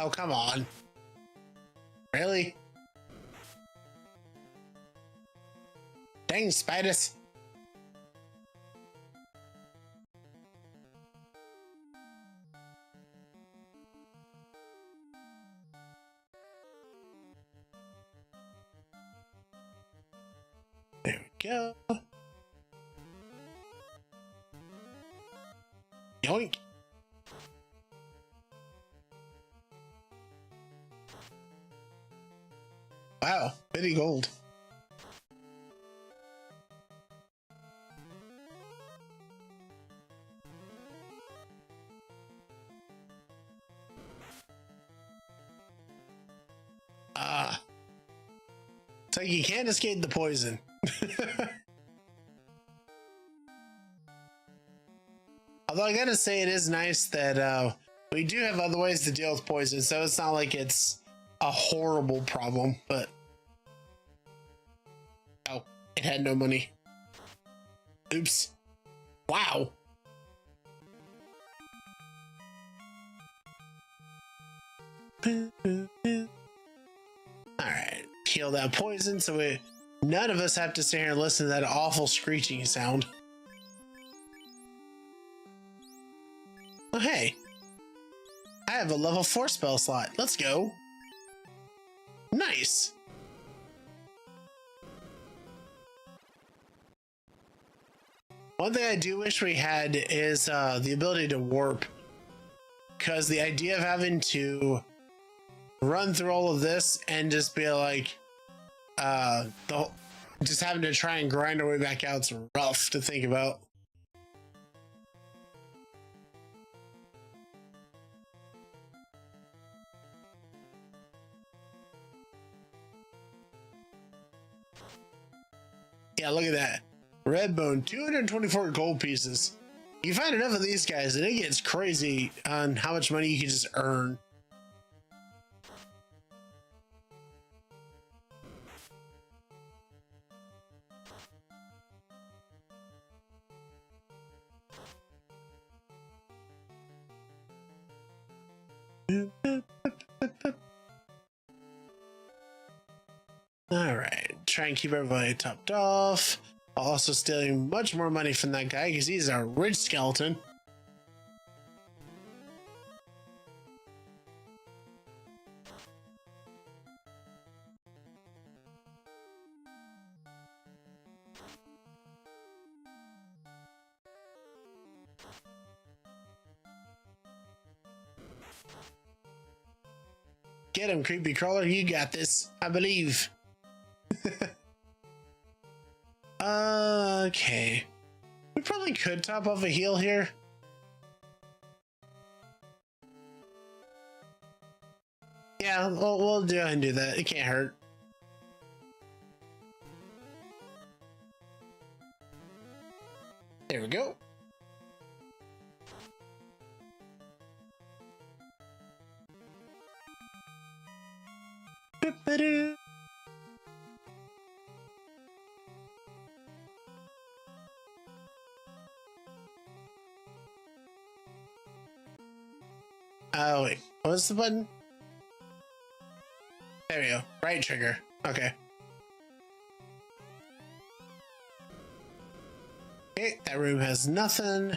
Oh, come on. Really? Dang, spiders. There we go. Yoink. Wow, bitty gold. Ah. So you can't escape the poison. Although I gotta say, it is nice that we do have other ways to deal with poison, so it's not like it's a horrible problem, but... Oh, it had no money. Oops. Wow. Alright, kill that poison so none of us have to sit here and listen to that awful screeching sound. Oh, hey. I have a level 4 spell slot. Let's go. Nice. One thing I do wish we had is the ability to warp. Because the idea of having to run through all of this and just be like, just having to try and grind our way back out is rough to think about. Yeah, look at that. Red bone, 224 gold pieces. You find enough of these guys and it gets crazy on how much money you can just earn. Alright, try and keep everybody topped off. Also stealing much more money from that guy because he's a rich skeleton. Get him, creepy crawler. You got this. I believe. Okay. We probably could top off a heal here. Yeah, we'll do and do that. It can't hurt. There we go. Oh, wait. What's the button? There we go. Right trigger. Okay. Okay, that room has nothing.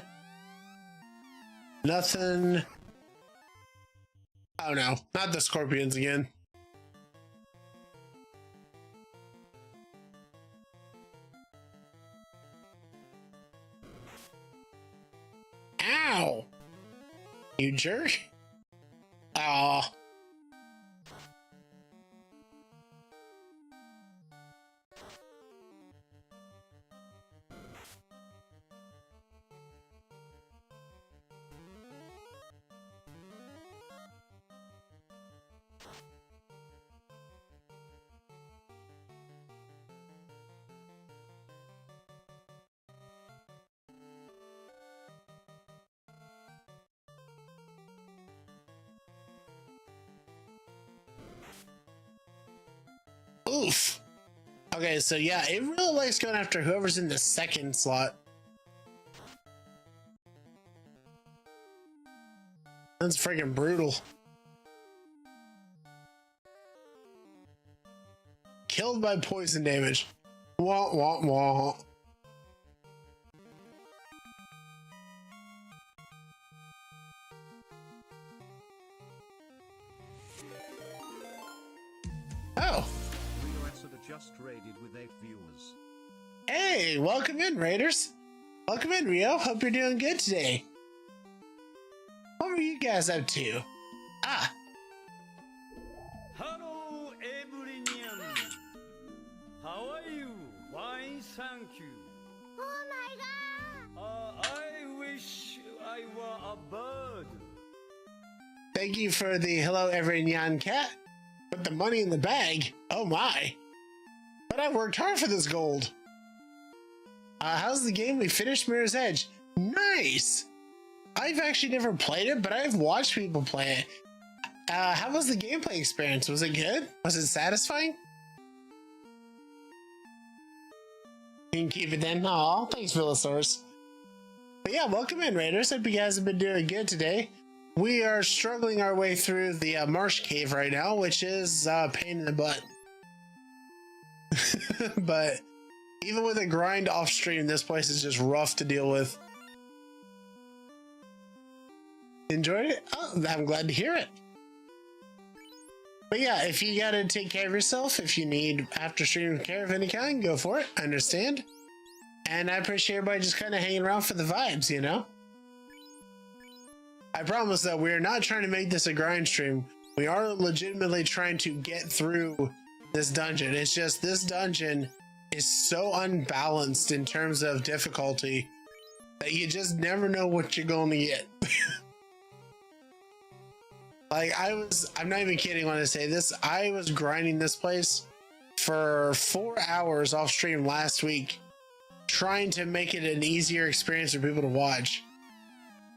Nothing. Oh no, not the scorpions again. Ow! You jerk. Aw. Oof. Okay, so yeah, it really likes going after whoever's in the second slot. That's freaking brutal. Killed by poison damage. Wah, wah, wah. Oh. Just raided with 8 viewers. Hey, welcome in, Raiders. Welcome in, Rio. Hope you're doing good today. What were you guys up to? Ah. Hello, everyone. How are you? Fine, thank you. Oh my god! I wish I were a bird. Thank you for the hello, every Nyan cat. Put the money in the bag. Oh my. But I worked hard for this gold. How's the game? We finished Mirror's Edge. Nice. I've actually never played it, but I've watched people play it. How was the gameplay experience? Was it good? Was it satisfying? You can keep it then. Aw, thanks, Villosaurus. But yeah, welcome in, Raiders. Hope you guys have been doing good today. We are struggling our way through the Marsh Cave right now, which is a pain in the butt. But even with a grind off stream, this place is just rough to deal with. Enjoyed it? Oh, I'm glad to hear it. But yeah, if you gotta take care of yourself, if you need after stream care of any kind, go for it. I understand. And I appreciate everybody just kind of hanging around for the vibes, you know? I promise that we're not trying to make this a grind stream. We are legitimately trying to get through this dungeon. It's just this dungeon is so unbalanced in terms of difficulty that you just never know what you're going to get. Like I'm not even kidding when I say this. I was grinding this place for 4 hours off stream last week, trying to make it an easier experience for people to watch.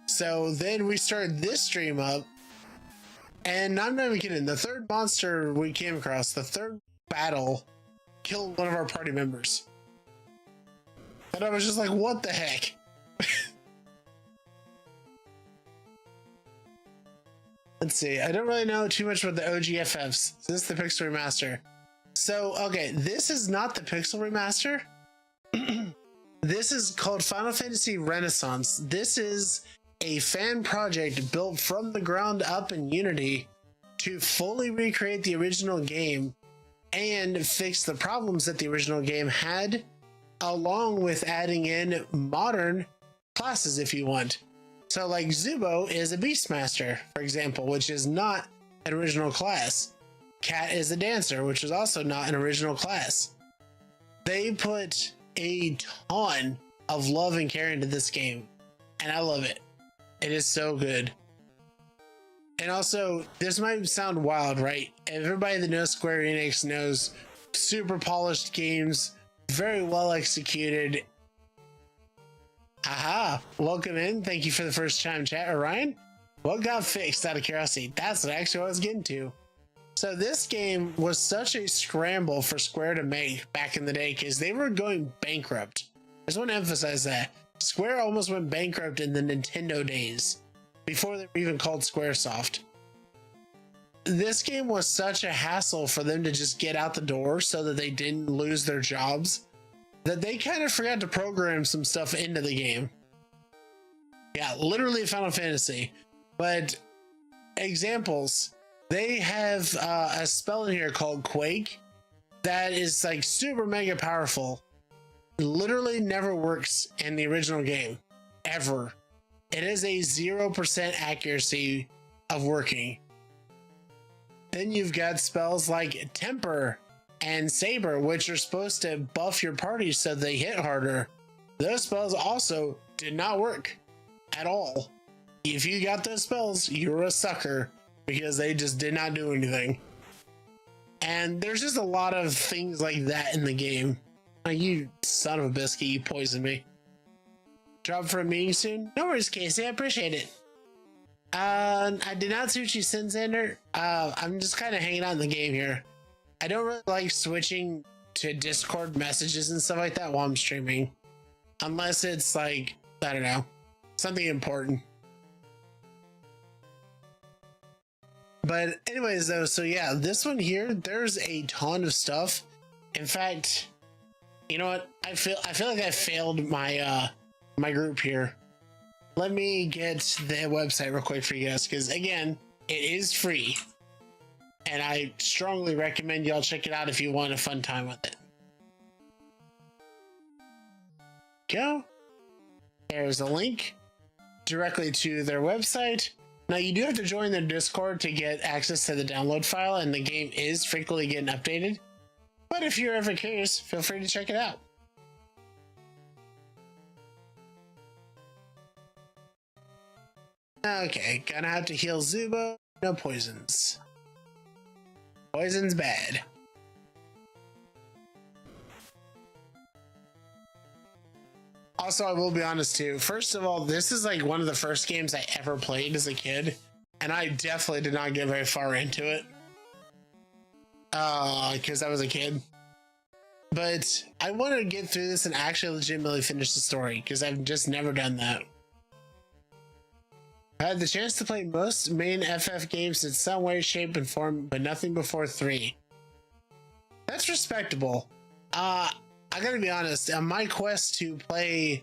So then we started this stream up, and I'm not even kidding. The third monster we came across, the third battle, killed one of our party members. And I was just like, what the heck? Let's see. I don't really know too much about the OGFFs. This is the Pixel Remaster. So, okay, this is not the Pixel Remaster. This is called Final Fantasy Renaissance. This is a fan project built from the ground up in Unity to fully recreate the original game and fix the problems that the original game had, along with adding in modern classes if you want. So like Zubo is a Beastmaster, for example, which is not an original class. Cat is a dancer, which is also not an original class. They put a ton of love and care into this game, and I love it. It is so good. And also, this might sound wild, right? Everybody that knows Square Enix knows super polished games, very well executed. Aha, welcome in. Thank you for the first time chat, Orion. What got fixed out of curiosity? That's actually what I was getting to. So this game was such a scramble for Square to make back in the day because they were going bankrupt. I just want to emphasize that. Square almost went bankrupt in the Nintendo days, before they were even called Squaresoft. This game was such a hassle for them to just get out the door so that they didn't lose their jobs, that they kind of forgot to program some stuff into the game. Yeah, literally Final Fantasy. But examples, they have a spell in here called Quake that is like super mega powerful. Literally never works in the original game, ever. It is a 0% accuracy of working. Then you've got spells like Temper and Saber, which are supposed to buff your party so they hit harder. Those spells also did not work at all. If you got those spells, you were a sucker because they just did not do anything. And there's just a lot of things like that in the game. Oh, you son of a biscuit, you poisoned me. Drop for a meeting soon? No worries, Casey, I appreciate it. I did not Sushi Sinsander. I'm just kind of hanging out in the game here. I don't really like switching to Discord messages and stuff like that while I'm streaming. Unless it's like, I don't know, something important. But anyways though, so yeah, this one here, there's a ton of stuff. In fact, you know what? I feel like I failed my my group here. Let me get the website real quick for you guys, because again, it is free. And I strongly recommend y'all check it out if you want a fun time with it. Go. There's a link directly to their website. Now you do have to join their Discord to get access to the download file, and the game is frequently getting updated. But if you're ever curious, feel free to check it out. Okay, gonna have to heal Zubo. No poisons. Poison's bad. Also, I will be honest too. First of all, this is like one of the first games I ever played as a kid, and I definitely did not get very far into it. Because I was a kid. But I wanted to get through this and actually legitimately finish the story, because I've just never done that. I had the chance to play most main FF games in some way, shape, and form, but nothing before 3. That's respectable. I gotta be honest, on my quest to play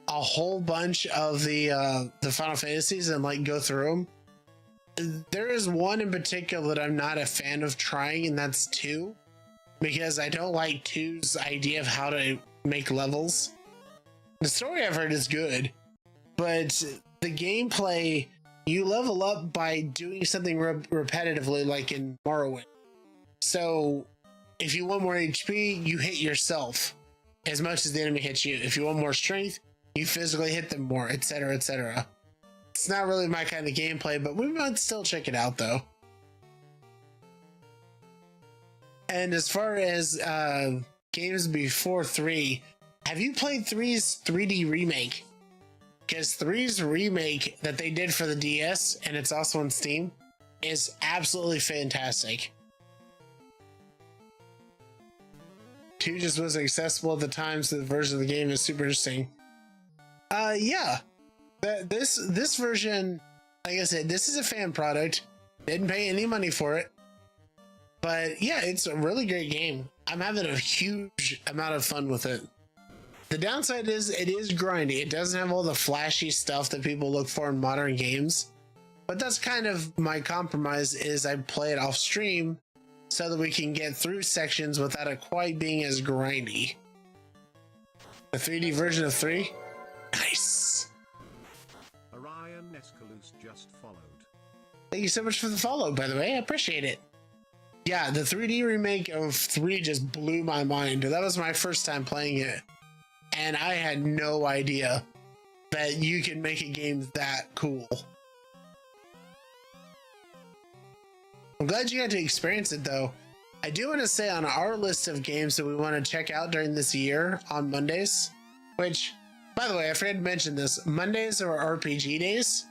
a whole bunch of the Final Fantasies and like go through them, there is one in particular that I'm not a fan of trying, and that's 2, because I don't like 2's idea of how to make levels. The story I've heard is good, but the gameplay, you level up by doing something repetitively, like in Morrowind. So if you want more HP, you hit yourself as much as the enemy hits you. If you want more strength, you physically hit them more, etc., etc. It's not really my kind of gameplay, but we might still check it out though. And as far as games before 3, have you played 3's 3D remake? Because 3's remake that they did for the DS, and it's also on Steam, is absolutely fantastic. 2 just wasn't accessible at the time, so the version of the game is super interesting. Yeah. This version, like I said, this is a fan product. Didn't pay any money for it. But yeah, it's a really great game. I'm having a huge amount of fun with it. The downside is it is grindy. It doesn't have all the flashy stuff that people look for in modern games. But that's kind of my compromise, is I play it off stream so that we can get through sections without it quite being as grindy. The 3D version of 3? Nice. Orion Escalus just followed. Thank you so much for the follow, by the way. I appreciate it. Yeah, the 3D remake of 3 just blew my mind. That was my first time playing it. And I had no idea that you can make a game that cool. I'm glad you got to experience it, though. I do want to say on our list of games that we want to check out during this year on Mondays, which, by the way, I forgot to mention this. Mondays are RPG days.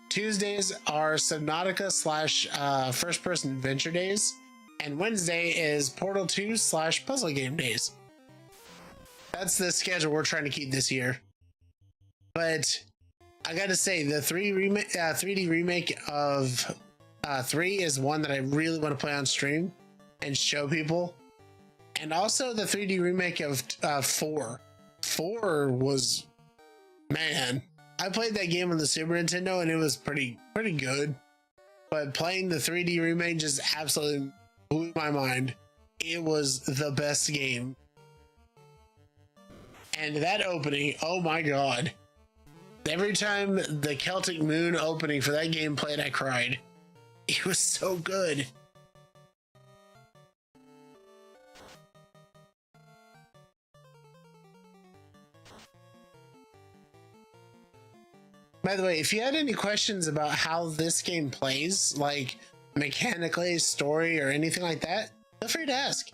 Tuesdays are Subnautica / first person adventure days. And Wednesday is Portal 2 / puzzle game days. That's the schedule we're trying to keep this year. But I gotta say, the 3D remake of 3 is one that I really want to play on stream and show people. And also the 3D remake of 4. 4 was, man, I played that game on the Super Nintendo and it was pretty good. But playing the 3D remake just absolutely blew my mind. It was the best game. And that opening, oh my god. Every time the Celtic Moon opening for that game played, I cried. It was so good. By the way, if you had any questions about how this game plays, like mechanically, story, or anything like that, feel free to ask.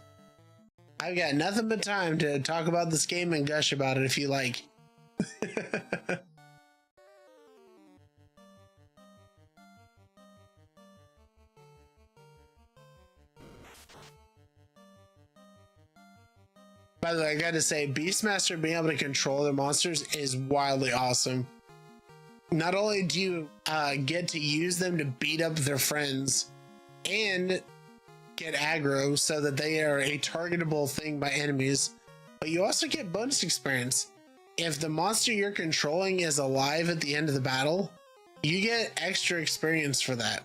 I've got nothing but time to talk about this game and gush about it if you like. By the way, I gotta say, Beastmaster being able to control their monsters is wildly awesome. Not only do you get to use them to beat up their friends and get aggro so that they are a targetable thing by enemies, but you also get bonus experience. If the monster you're controlling is alive at the end of the battle, you get extra experience for that.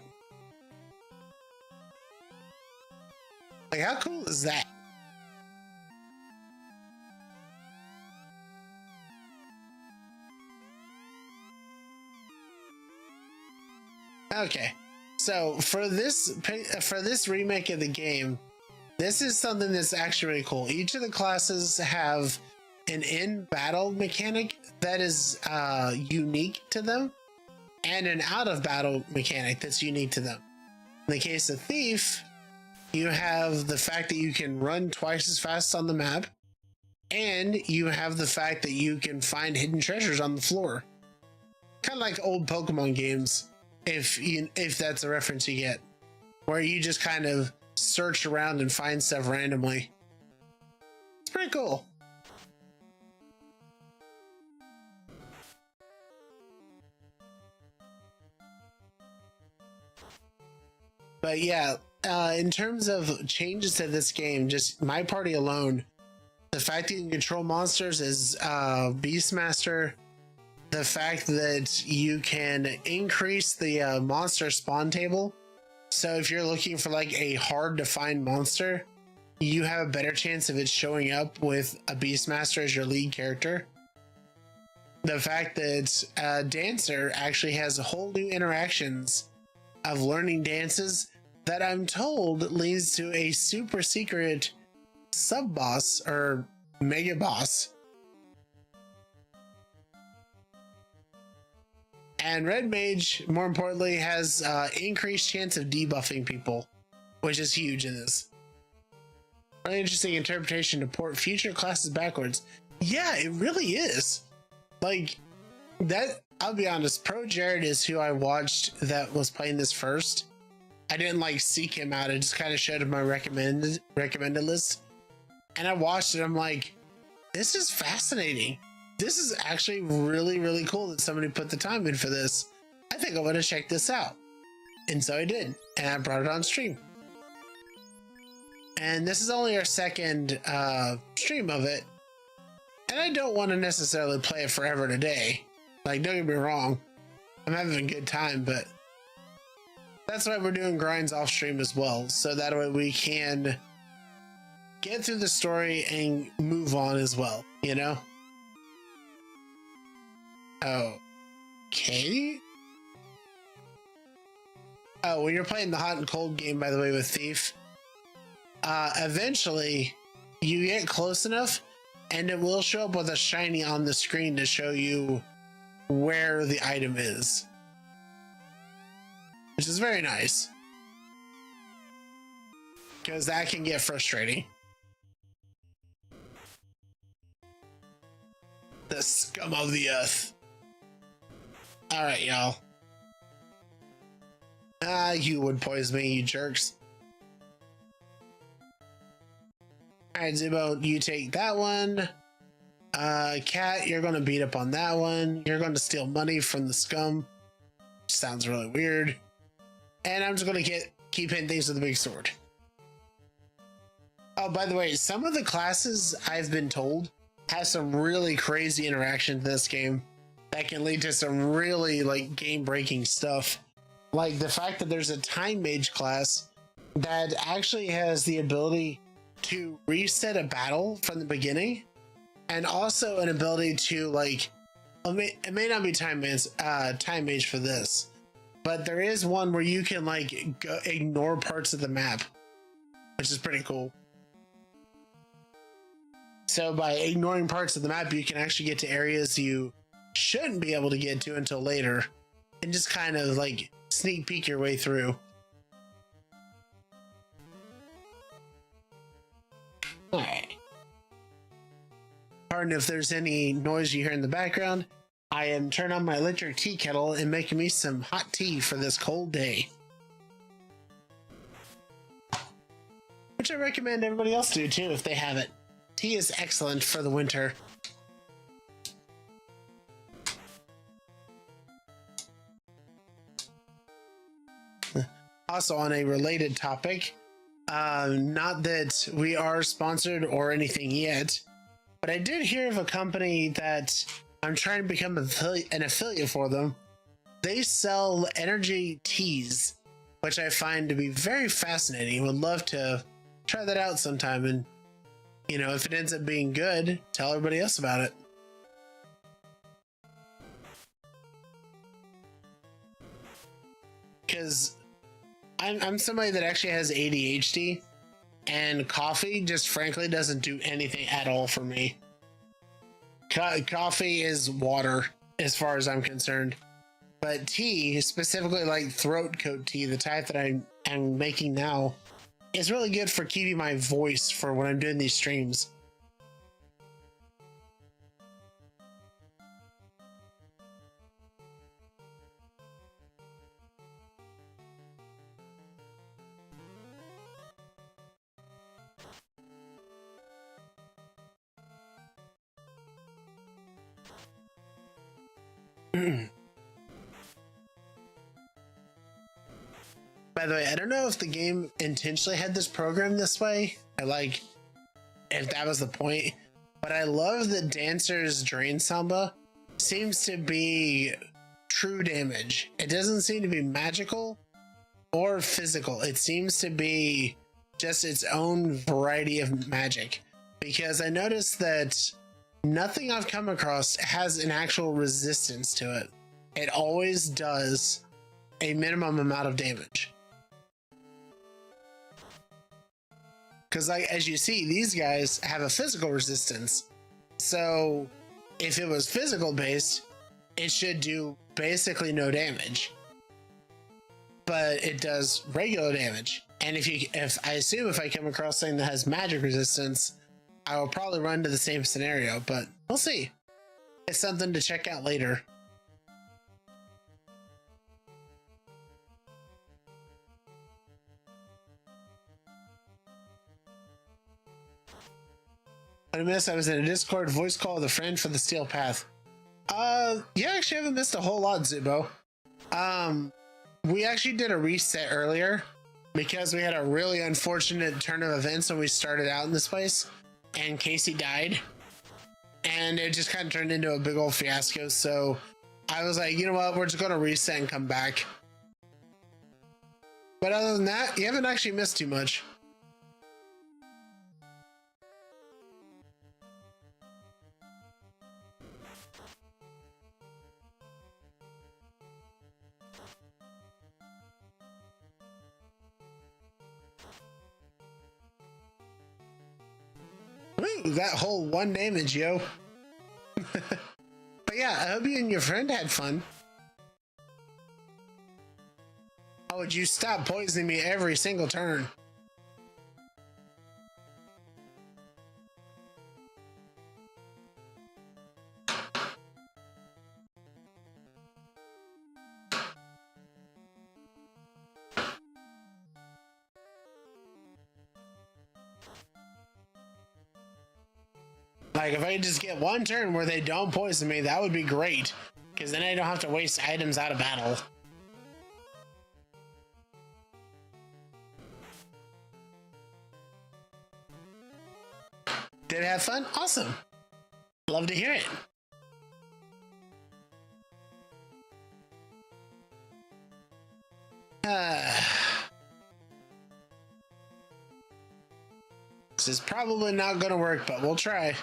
Like, how cool is that? Okay, so for this remake of the game, this is something that's actually really cool. Each of the classes have an in-battle mechanic that is unique to them, and an out-of-battle mechanic that's unique to them. In the case of Thief, you have the fact that you can run twice as fast on the map, and you have the fact that you can find hidden treasures on the floor. Kind of like old Pokemon games. If that's a reference you get, where you just kind of search around and find stuff randomly. It's pretty cool. But yeah, in terms of changes to this game, just my party alone, the fact that you can control monsters is Beastmaster. The fact that you can increase the monster spawn table. So if you're looking for like a hard to find monster, you have a better chance of it showing up with a Beastmaster as your lead character. The fact that Dancer actually has whole new interactions of learning dances that I'm told leads to a super secret sub boss or mega boss. And Red Mage, more importantly, has increased chance of debuffing people, which is huge in this. Really interesting interpretation to port future classes backwards. Yeah, it really is. Like, that, I'll be honest, Pro Jared is who I watched that was playing this first. I didn't like seek him out, I just kind of showed him my recommended list. And I watched it, I'm like, this is fascinating. This is actually really cool that somebody put the time in for this. I think I want to check this out. And so I did, and I brought it on stream. And this is only our second stream of it. And I don't want to necessarily play it forever today. Like, don't get me wrong, I'm having a good time, but that's why we're doing grinds off stream as well. So that way we can get through the story and move on as well, you know? Okay. Oh, when you're playing the hot and cold game, by the way, with Thief, eventually you get close enough and it will show up with a shiny on the screen to show you where the item is, which is very nice because that can get frustrating. The scum of the earth. All right, y'all. You would poison me, you jerks. All right, Zubo, you take that one. Cat, you're gonna beat up on that one. You're gonna steal money from the scum. Sounds really weird. And I'm just gonna keep hitting things with a big sword. Oh, by the way, some of the classes I've been told have some really crazy interaction in this game that can lead to some really like game-breaking stuff. Like the fact that there's a time mage class that actually has the ability to reset a battle from the beginning, and also an ability to like, it may not be time mage for this, but there is one where you can like ignore parts of the map, which is pretty cool. So by ignoring parts of the map, you can actually get to areas you shouldn't be able to get to until later, and just kind of like sneak peek your way through. All right. Pardon if there's any noise you hear in the background. I am turning on my electric tea kettle and making me some hot tea for this cold day, which I recommend everybody else do too if they have it. Tea is excellent for the winter. Also, on a related topic, not that we are sponsored or anything yet, but I did hear of a company that I'm trying to become an affiliate for them. They sell energy teas, which I find to be very fascinating. Would love to try that out sometime, and you know, if it ends up being good, tell everybody else about it. Because I'm somebody that actually has ADHD, and coffee just frankly doesn't do anything at all for me. Coffee is water as far as I'm concerned, but tea, specifically like throat coat tea, the type that I'm making now, is really good for keeping my voice for when I'm doing these streams. By the way, I don't know if the game intentionally had this program this way, or like if that was the point, but I love that Dancer's Drain Samba seems to be true damage. It doesn't seem to be magical or physical. It seems to be just its own variety of magic, because I noticed that nothing I've come across has an actual resistance to it. It always does a minimum amount of damage. Because like, as you see, these guys have a physical resistance. So if it was physical based, it should do basically no damage. But it does regular damage. And if I come across something that has magic resistance, I will probably run to the same scenario, but we'll see. It's something to check out later. I missed. I was in a Discord voice call with a friend for the Steel Path. Yeah, actually, I haven't missed a whole lot, Zubo. We actually did a reset earlier because we had a really unfortunate turn of events when we started out in this place, and Casey died, and it just kind of turned into a big old fiasco. So I was like, you know what, we're just going to reset and come back. But other than that, you haven't actually missed too much. Woo, that whole one damage, yo. But yeah, I hope you and your friend had fun. How would you stop poisoning me every single turn? Like, if I could just get one turn where they don't poison me, that would be great. Because then I don't have to waste items out of battle. Did it have fun? Awesome. Love to hear it. This is probably not going to work, but we'll try.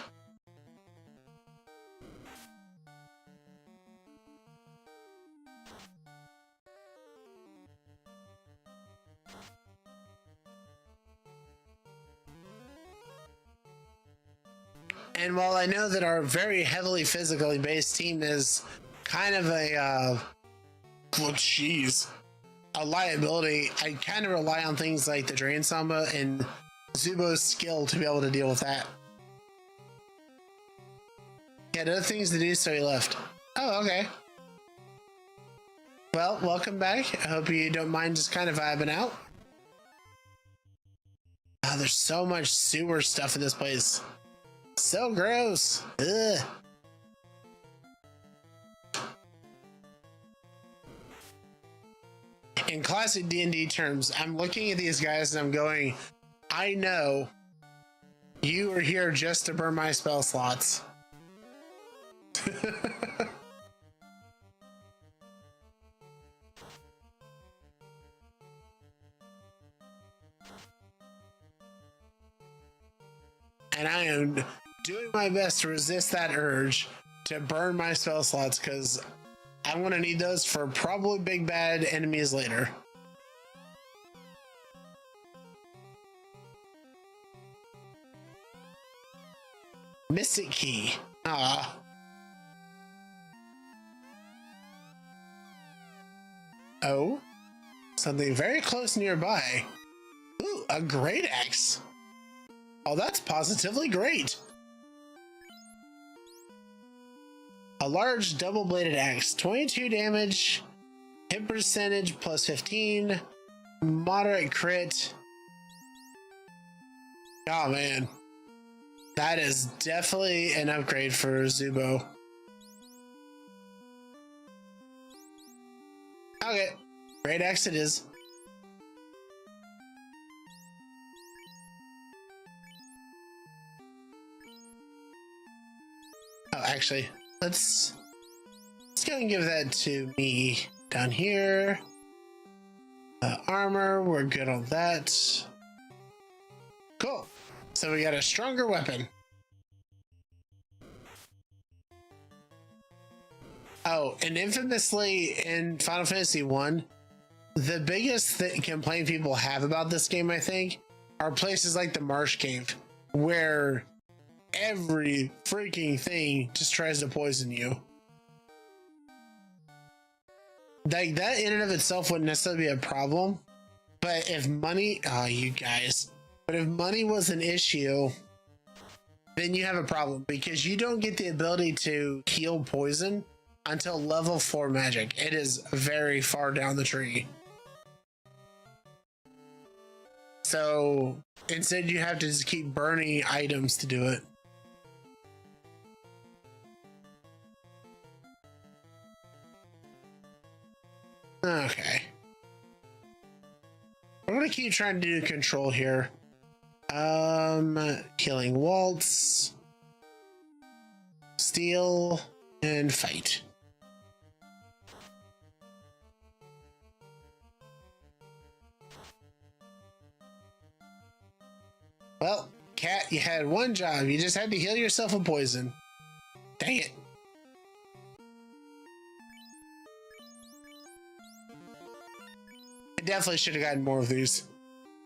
And while I know that our very heavily physically based team is kind of a, well, geez, a liability, I kind of rely on things like the Drain Samba and Zubo's skill to be able to deal with that. He had other things to do, so he left. Oh, okay. Well, welcome back. I hope you don't mind just kind of vibing out. Oh, there's so much sewer stuff in this place. So gross. Ugh. In classic D&D terms, I'm looking at these guys and I'm going, I know you are here just to burn my spell slots. And I am doing my best to resist that urge to burn my spell slots because I'm going to need those for probably big bad enemies later. Mystic Key. Ah. Oh. Something very close nearby. Ooh, a great axe. Oh, that's positively great. A large double-bladed axe, 22 damage, hit percentage plus 15, moderate crit. Oh man, that is definitely an upgrade for Zubo. Okay, great axe it is. Oh, actually, let's go and give that to me down here. Armor, we're good on that. Cool. So we got a stronger weapon. Oh, and infamously in Final Fantasy 1, the biggest complaint people have about this game, I think, are places like the Marsh Cave, where every freaking thing just tries to poison you. Like, that in and of itself wouldn't necessarily be a problem, but if money, oh, you guys, but if money was an issue, then you have a problem because you don't get the ability to heal poison until level 4 magic. It is very far down the tree. So instead you have to just keep burning items to do it. Okay. We're gonna keep trying to do control here. Killing Waltz, steal, and fight. Well, Cat, you had one job. You just had to heal yourself of poison. Dang it. I definitely should have gotten more of these.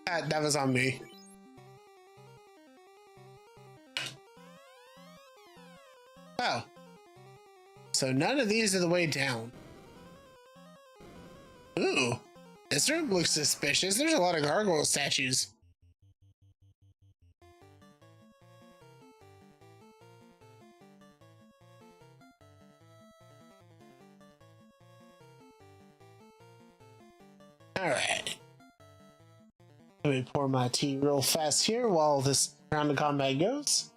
That was on me. Oh. So none of these are the way down. Ooh. This room looks suspicious. There's a lot of gargoyle statues. Alright. Let me pour my tea real fast here while this round of combat goes.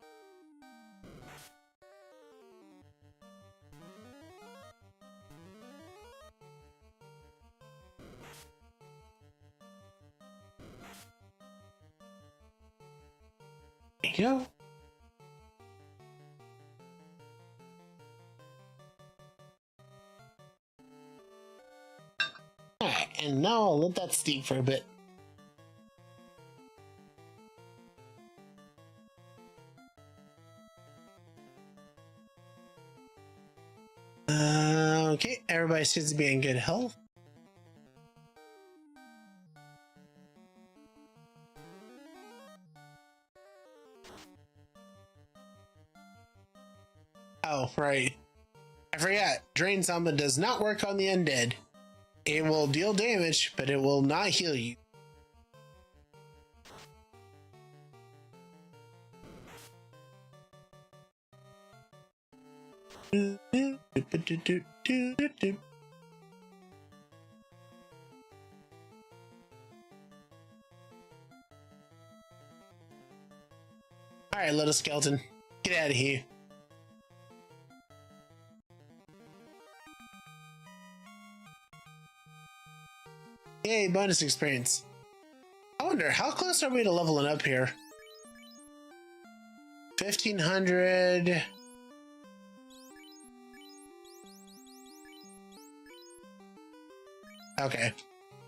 There you go. Alright, and now I'll let that steep for a bit. Okay, everybody seems to be in good health. Oh, right. I forgot. Drain Summon does not work on the undead. It will deal damage, but it will not heal you. Alright, little skeleton. Get out of here. Yay, bonus experience. I wonder, how close are we to leveling up here? 1500. Okay.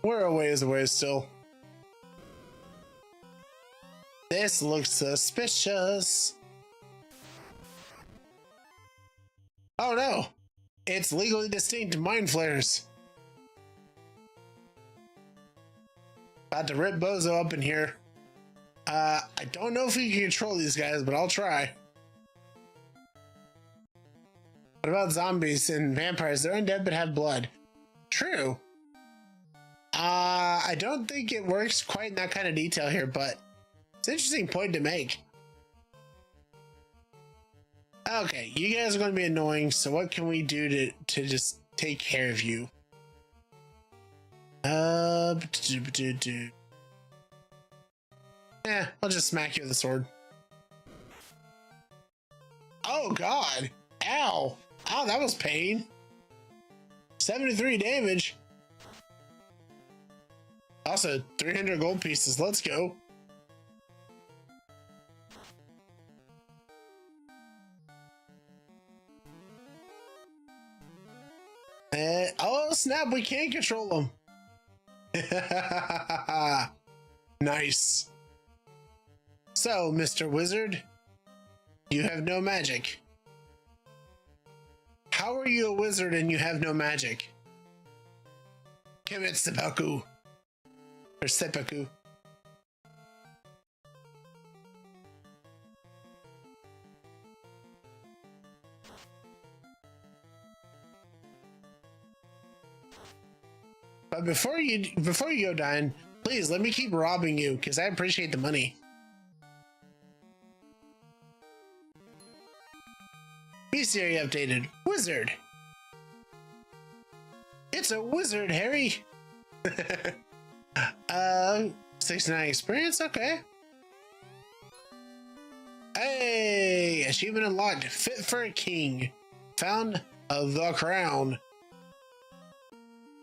We're a ways away still. This looks suspicious. Oh no! It's legally distinct mind flares. About to rip Bozo up in here. I don't know if we can control these guys, but I'll try. What about zombies and vampires? They're undead but have blood. True. I don't think it works quite in that kind of detail here, but it's an interesting point to make. Okay, you guys are going to be annoying, so what can we do to just take care of you? Yeah, I'll just smack you with the sword. Oh god! Ow! Ow, that was pain. 73 damage. Also, 300 gold pieces. Let's go. Oh snap, we can't control them. Nice. So, Mr. Wizard, you have no magic. How are you a wizard and you have no magic? Kimet seppuku. Or seppuku. But before you go, Diane, please let me keep robbing you because I appreciate the money. Bestiary updated. Wizard. It's a wizard, Harry. 69 experience. Okay. Hey, achievement unlocked. Fit for a king. Found the crown.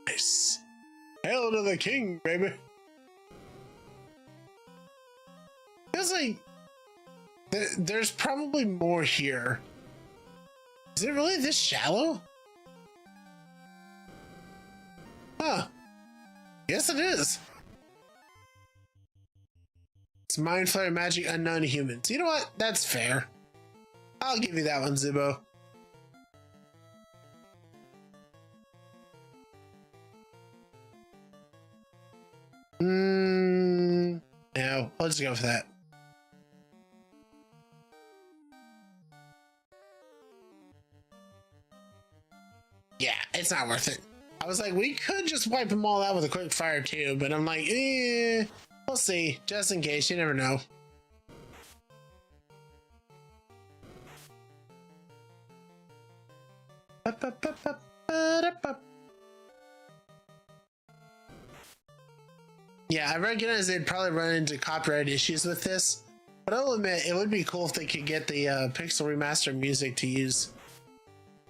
Nice. Hail to the king, baby. Feels like there's probably more here. Is it really this shallow? Huh. Yes, it is. It's mind flare magic unknown to humans. You know what? That's fair. I'll give you that one, Zubo. No, I'll just go for that. Yeah, it's not worth it. I was like, we could just wipe them all out with a quick fire too, but I'm like, we'll see. Just in case, you never know. Yeah, I recognize they'd probably run into copyright issues with this, but I'll admit it would be cool if they could get the Pixel Remaster music to use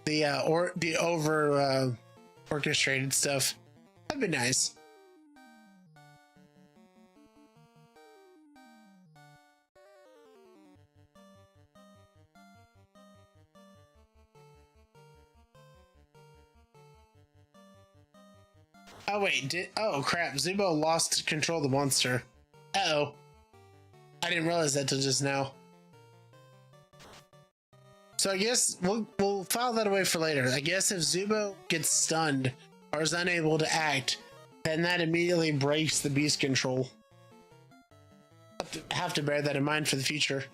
the orchestrated stuff. That'd be nice. Oh wait, oh crap, Zubo lost control of the monster. Uh-oh. I didn't realize that till just now. So I guess we'll file that away for later. I guess if Zubo gets stunned or is unable to act, then that immediately breaks the beast control. Have to bear that in mind for the future.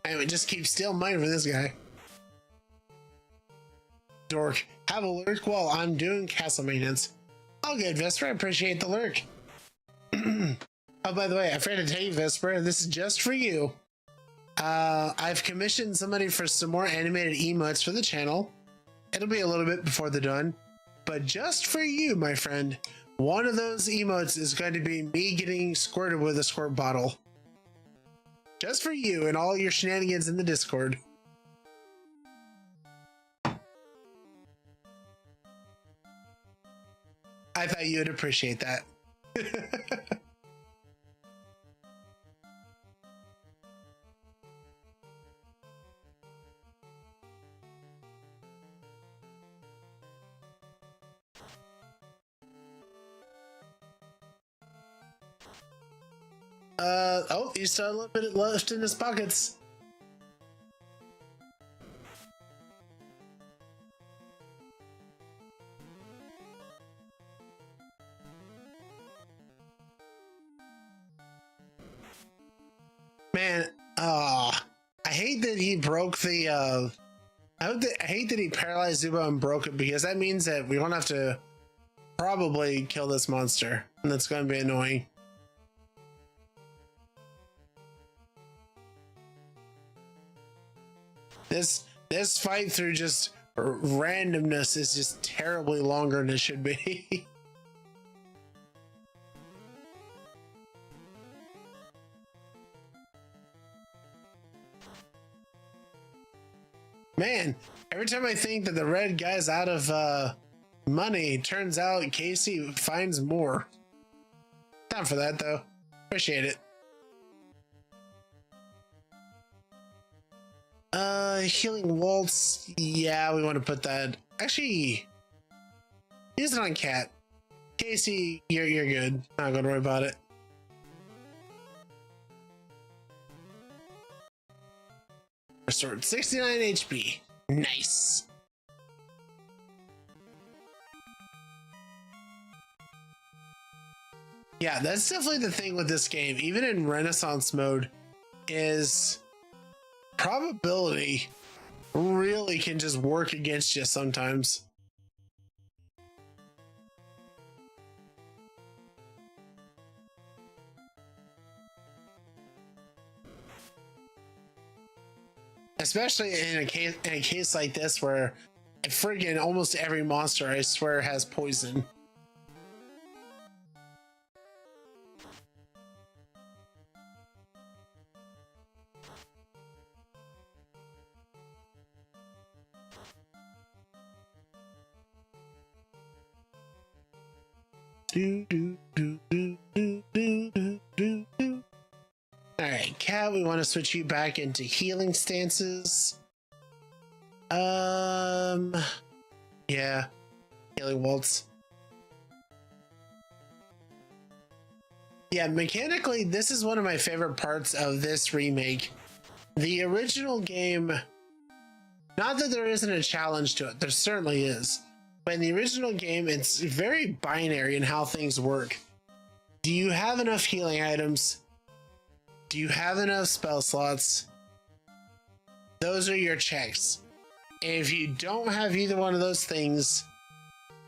Anyway, just keep still money for this guy. Dork, have a lurk while I'm doing castle maintenance. All good, Vesper. I appreciate the lurk. Oh, by the way, I forgot to tell you, Vesper, this is just for you. I've commissioned somebody for some more animated emotes for the channel. It'll be a little bit before they're done, but just for you, my friend, one of those emotes is going to be me getting squirted with a squirt bottle. Just for you and all your shenanigans in the Discord. I thought you would appreciate that. Oh, he's still a little bit left in his pockets. Man, I hate that he broke the, I hate that he paralyzed Zubo and broke it, because that means that we won't have to probably kill this monster, and that's going to be annoying. This fight through just randomness is just terribly longer than it should be. Man, every time I think that the red guy's out of money, turns out Casey finds more. Time for that though. Appreciate it. Healing waltz. Yeah, we want to put that. Actually, use it on Cat. Casey, you're good. Not gonna worry about it. Restored 69 HP. Nice. Yeah, that's definitely the thing with this game, even in Renaissance mode, is probability really can just work against you sometimes. Especially in a case like this where friggin' almost every monster, I swear, has poison. Alright, Cat, we want to switch you back into healing stances. Yeah, healing waltz. Yeah, mechanically, this is one of my favorite parts of this remake. The original game Not that there isn't a challenge to it, there certainly is. But in the original game, it's very binary in how things work. Do you have enough healing items? Do you have enough spell slots? Those are your checks. And if you don't have either one of those things,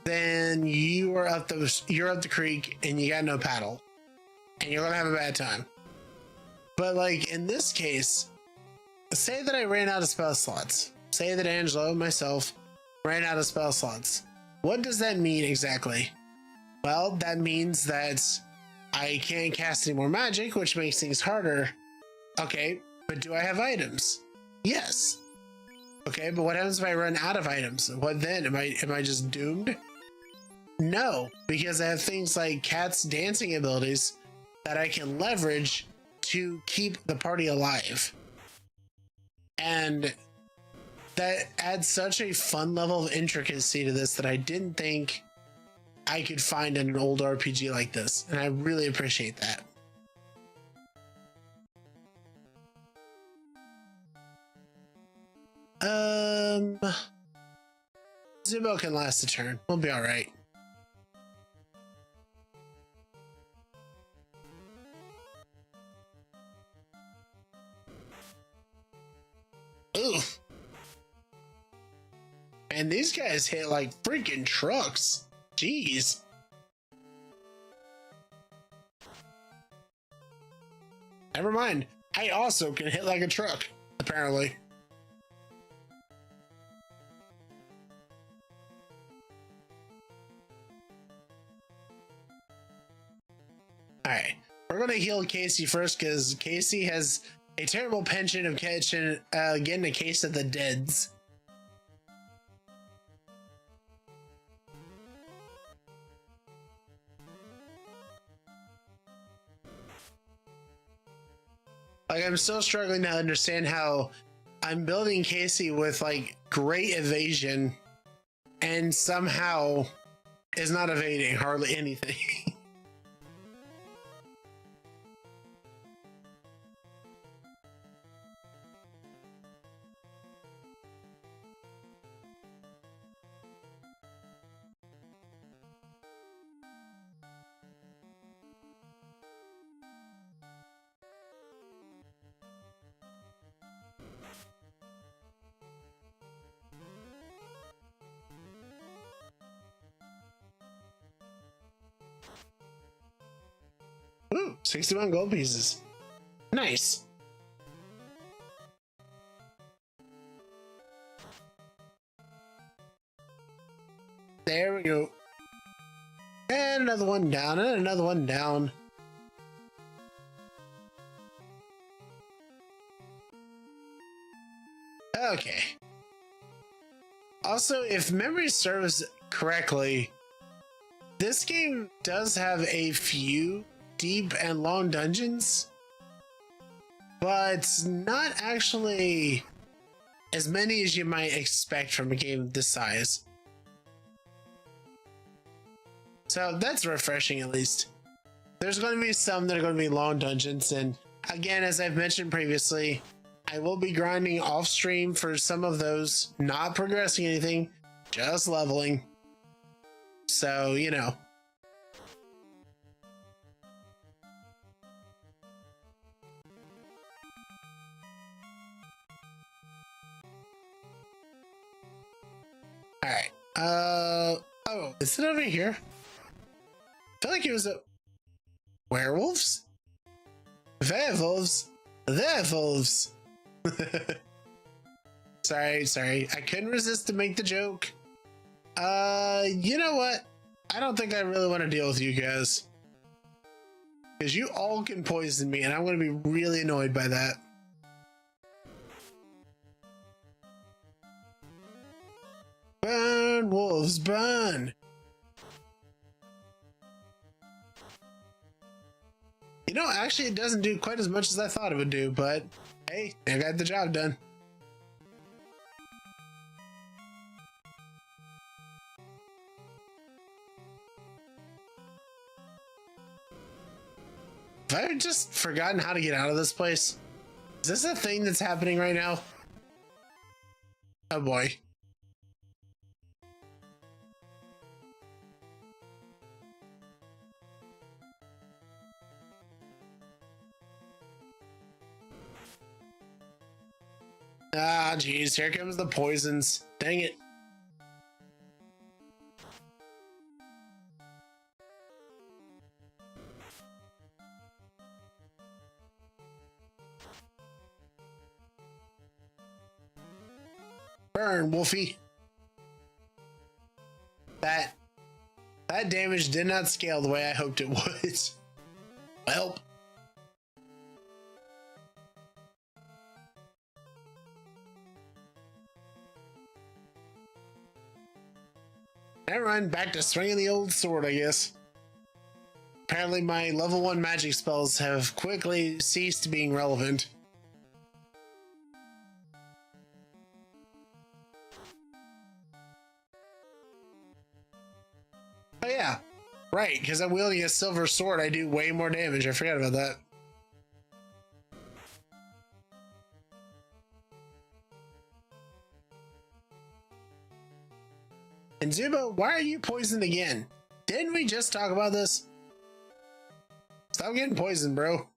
then you're up the creek and you got no paddle. And you're gonna have a bad time. But like in this case, say that I ran out of spell slots. Say that Angelo, myself, ran out of spell slots. What does that mean exactly? Well, that means that I can't cast any more magic, which makes things harder. Okay, but do I have items? Yes. Okay, but what happens if I run out of items? What then? Am I just doomed? No, because I have things like Cat's dancing abilities that I can leverage to keep the party alive. And that adds such a fun level of intricacy to this that I didn't think I could find in an old RPG like this. And I really appreciate that. Zubo can last a turn. We'll be all right. Ooh. And these guys hit like freaking trucks. Jeez. Never mind. I also can hit like a truck, apparently. Alright. We're going to heal Casey first because Casey has a terrible penchant of getting a case of the deads. Like, I'm still struggling to understand how I'm building Casey with like great evasion and somehow is not evading hardly anything. Ooh, 61 gold pieces. Nice. There we go. And another one down, and another one down. Okay. Also, if memory serves correctly, this game does have a few deep and long dungeons, but not actually as many as you might expect from a game this size. So that's refreshing, at least. There's going to be some that are going to be long dungeons, and again, as I've mentioned previously, I will be grinding off stream for some of those, not progressing anything, just leveling. So, you know. Alright. Oh, is it over here? I feel like it was a werewolves? Werewolves? Werewolves. Sorry. I couldn't resist to make the joke. You know what? I don't think I really want to deal with you guys. Because you all can poison me, and I'm going to be really annoyed by that. Burn, wolves, burn! You know, actually, it doesn't do quite as much as I thought it would do, but hey, I got the job done. Have I just forgotten how to get out of this place? Is this a thing that's happening right now? Oh boy. Ah, geez, here comes the poisons. Dang it. Burn, Wolfie. That damage did not scale the way I hoped it would. Well. Never mind, back to swinging the old sword, I guess. Apparently my level 1 magic spells have quickly ceased being relevant. Oh yeah, right, because I'm wielding a silver sword, I do way more damage. I forgot about that. And Zubo, why are you poisoned again? Didn't we just talk about this? Stop getting poisoned, bro.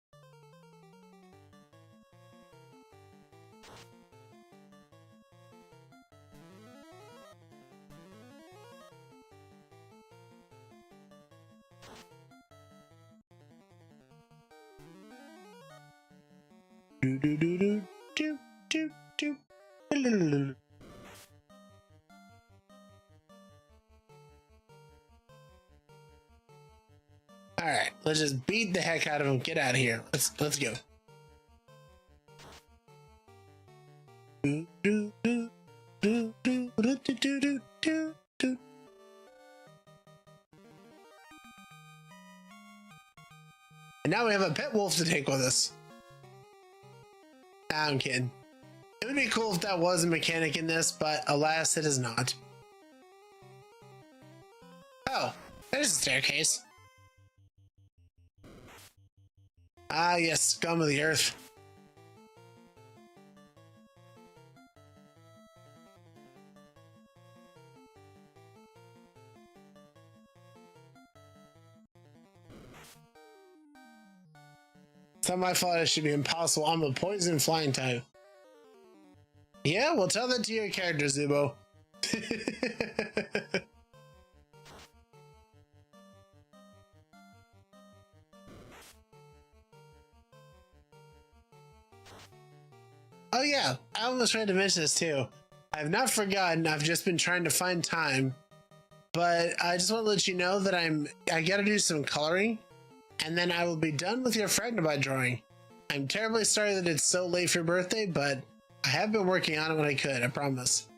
Do do do do do do do. All right, let's just beat the heck out of him. Get out of here. Let's go. Do do do do do do do do do do. And now we have a pet wolf to take with us. Nah, I'm kidding. It would be cool if that was a mechanic in this, but alas, it is not. Oh, there's a staircase. Ah, yes, scum of the earth. It's not my fault. It should be impossible. I'm a poison flying type. Yeah, well, tell that to your character, Zubo. Oh yeah, I almost tried to mention this too. I have not forgotten. I've just been trying to find time, but I just want to let you know that I got to do some coloring, and then I will be done with your Fragnabot drawing. I'm terribly sorry that it's so late for your birthday, but I have been working on it when I could. I promise.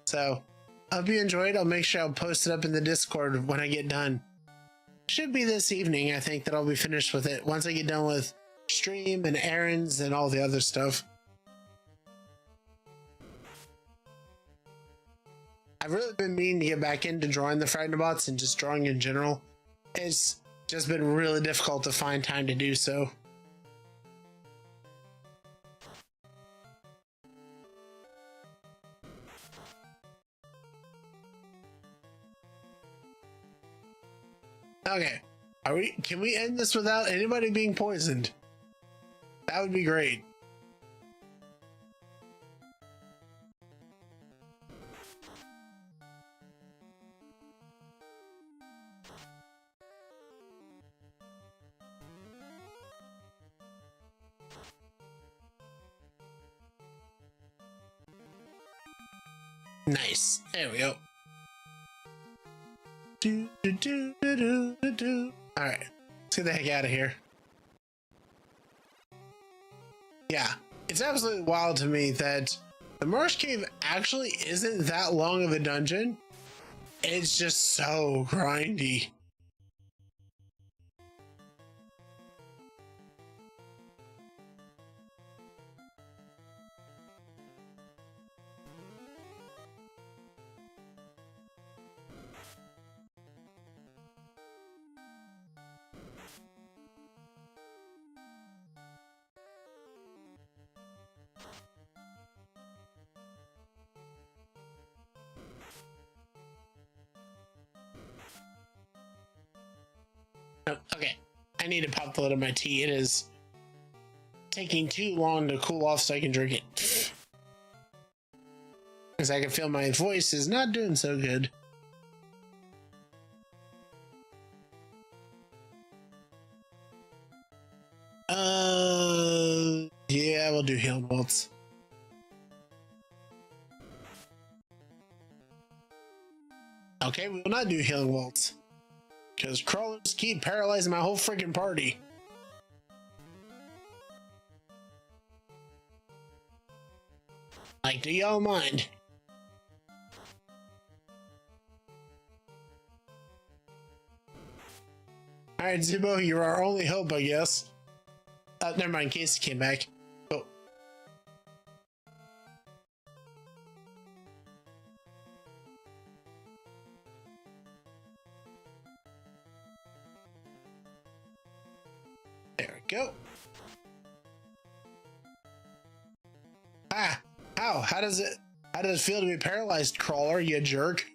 So, I hope you enjoyed. I'll make sure I'll post it up in the Discord when I get done. Should be this evening. I think that I'll be finished with it once I get done with stream and errands and all the other stuff. I've really been meaning to get back into drawing the Fragnabots and just drawing in general. It's just been really difficult to find time to do so. Okay, can we end this without anybody being poisoned? That would be great. Nice. There we go. Do, do, do, do, do, do, do. All right, let's get the heck out of here. Yeah, it's absolutely wild to me that the Marsh Cave actually isn't that long of a dungeon. It's just so grindy. Oh, okay. I need to pop the lid of my tea. It is taking too long to cool off so I can drink it. Because I can feel my voice is not doing so good. Yeah, we'll do Healing Waltz. Okay, we will not do Healing Waltz. Because crawlers keep paralyzing my whole freaking party. Like, do y'all mind? Alright, Zubo, you're our only hope, I guess. Never mind, Casey came back. Oh. There we go. Ah! How? How does it feel to be paralyzed, crawler, you jerk?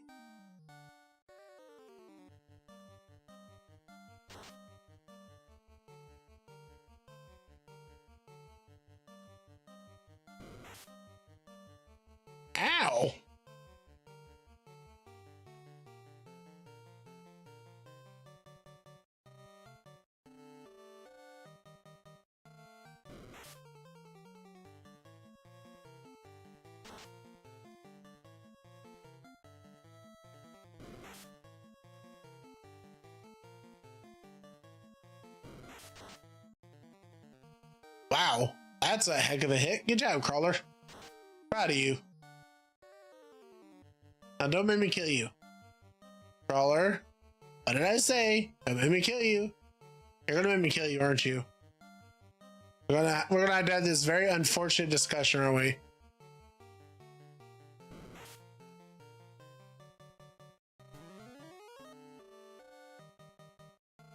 Ow! Wow, that's a heck of a hit. Good job, crawler. Proud of you. Now don't make me kill you. Crawler, what did I say? Don't make me kill you. You're gonna make me kill you, aren't you? We're gonna have to have this very unfortunate discussion, aren't we?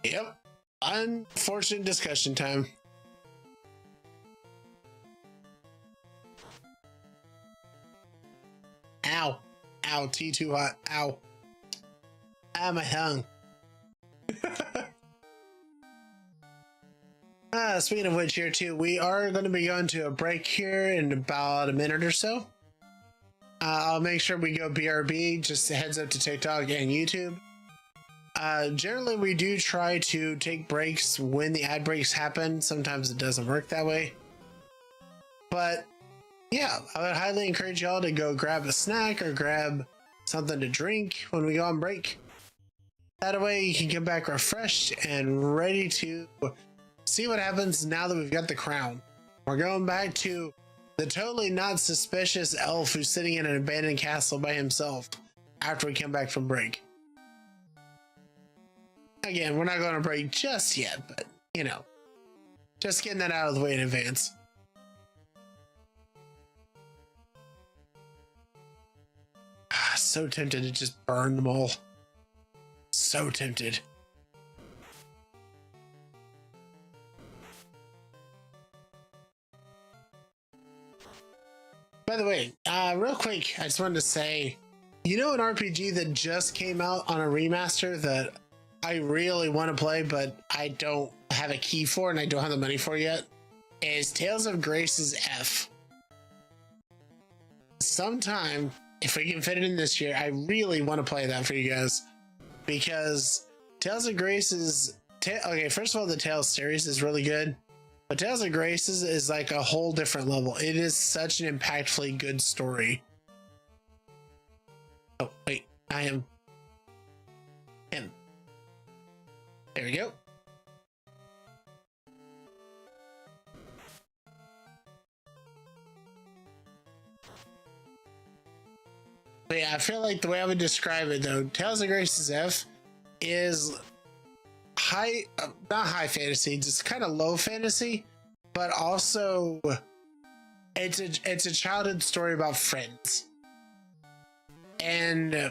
Yep. Unfortunate discussion time. Ow. Ow, tea too hot. Ow. Ah, my tongue. Speaking of which here too, we are going to be going to a break here in about a minute or so. I'll make sure we go BRB, just a heads up to TikTok and YouTube. Generally we do try to take breaks when the ad breaks happen. Sometimes it doesn't work that way. But yeah, I would highly encourage y'all to go grab a snack or grab something to drink when we go on break. That way you can come back refreshed and ready to see what happens now that we've got the crown. We're going back to the totally not suspicious elf who's sitting in an abandoned castle by himself after we come back from break. Again, we're not going to break just yet, but you know, just getting that out of the way in advance. So tempted to just burn them all. So tempted. By the way, real quick, I just wanted to say, you know, an RPG that just came out on a remaster that I really want to play, but I don't have a key for and I don't have the money for yet, is Tales of Grace's F. Sometime, if we can fit it in this year, I really want to play that for you guys, because Tales of Grace is okay. First of all, the Tales series is really good, but Tales of Grace is like a whole different level. It is such an impactfully good story. Oh wait, I am him. There we go. But yeah, I feel like the way I would describe it though, Tales of Grace's F is high, not high fantasy, just kind of low fantasy, but also it's a childhood story about friends and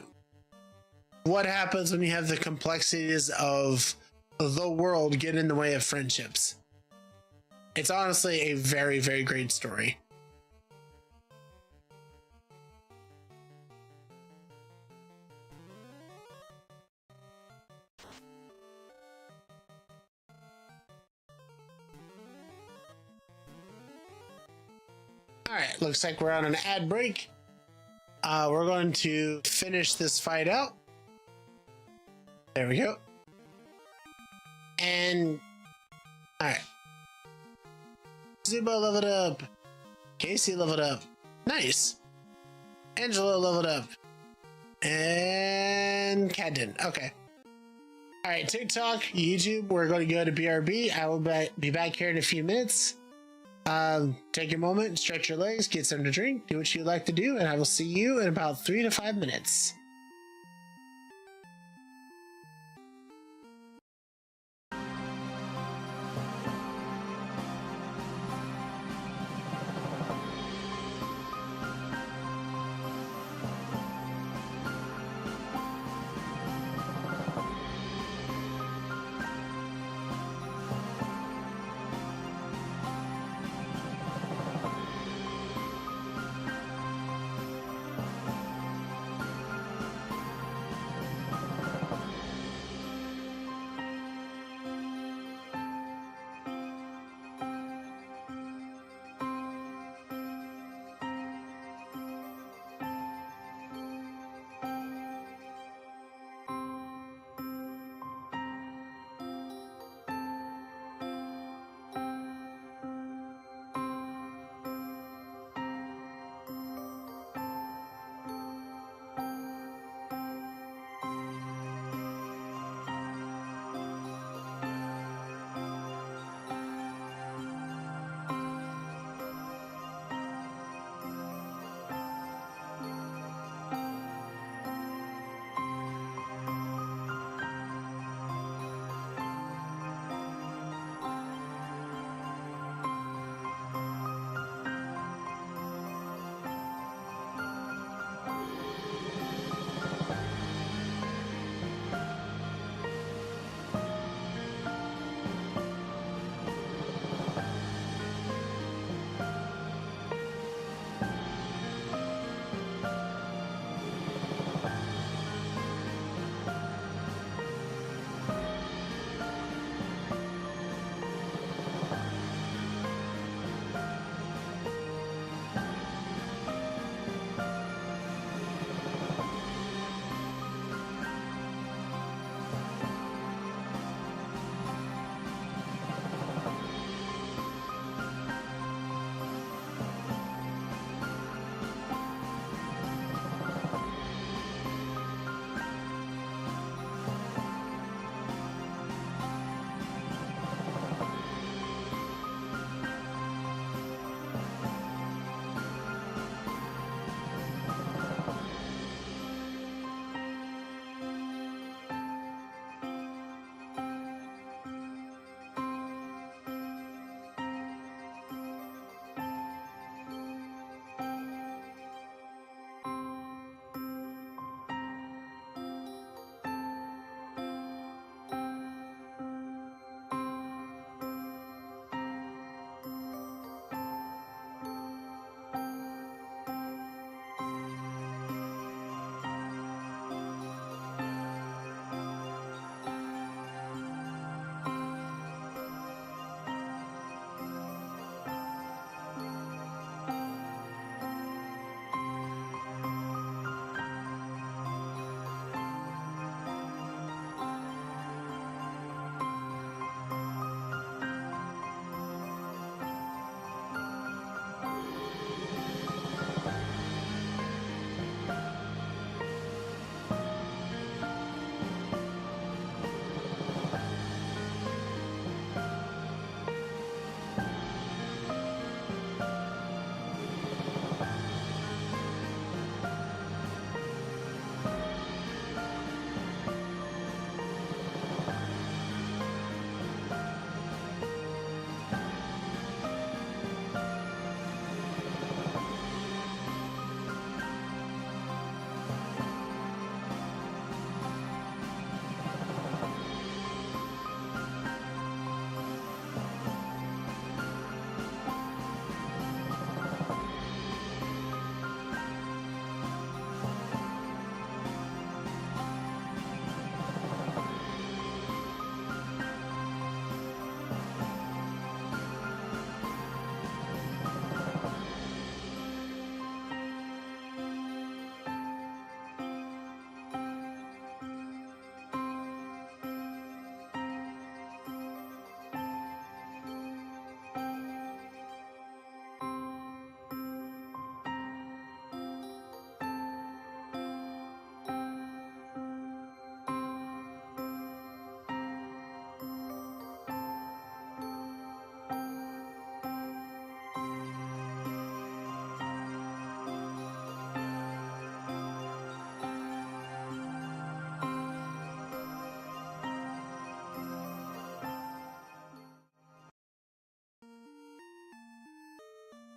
what happens when you have the complexities of the world get in the way of friendships. It's honestly a very, very great story. All right, looks like we're on an ad break. We're going to finish this fight out. There we go. And all right, Zubo leveled up. Casey leveled up. Nice. Angela leveled up. And Cat didn't. Okay. All right, TikTok, YouTube, we're going to go to BRB. I will be back here in a few minutes. Take a moment, stretch your legs, get something to drink, do what you like to do, and I will see you in about 3 to 5 minutes.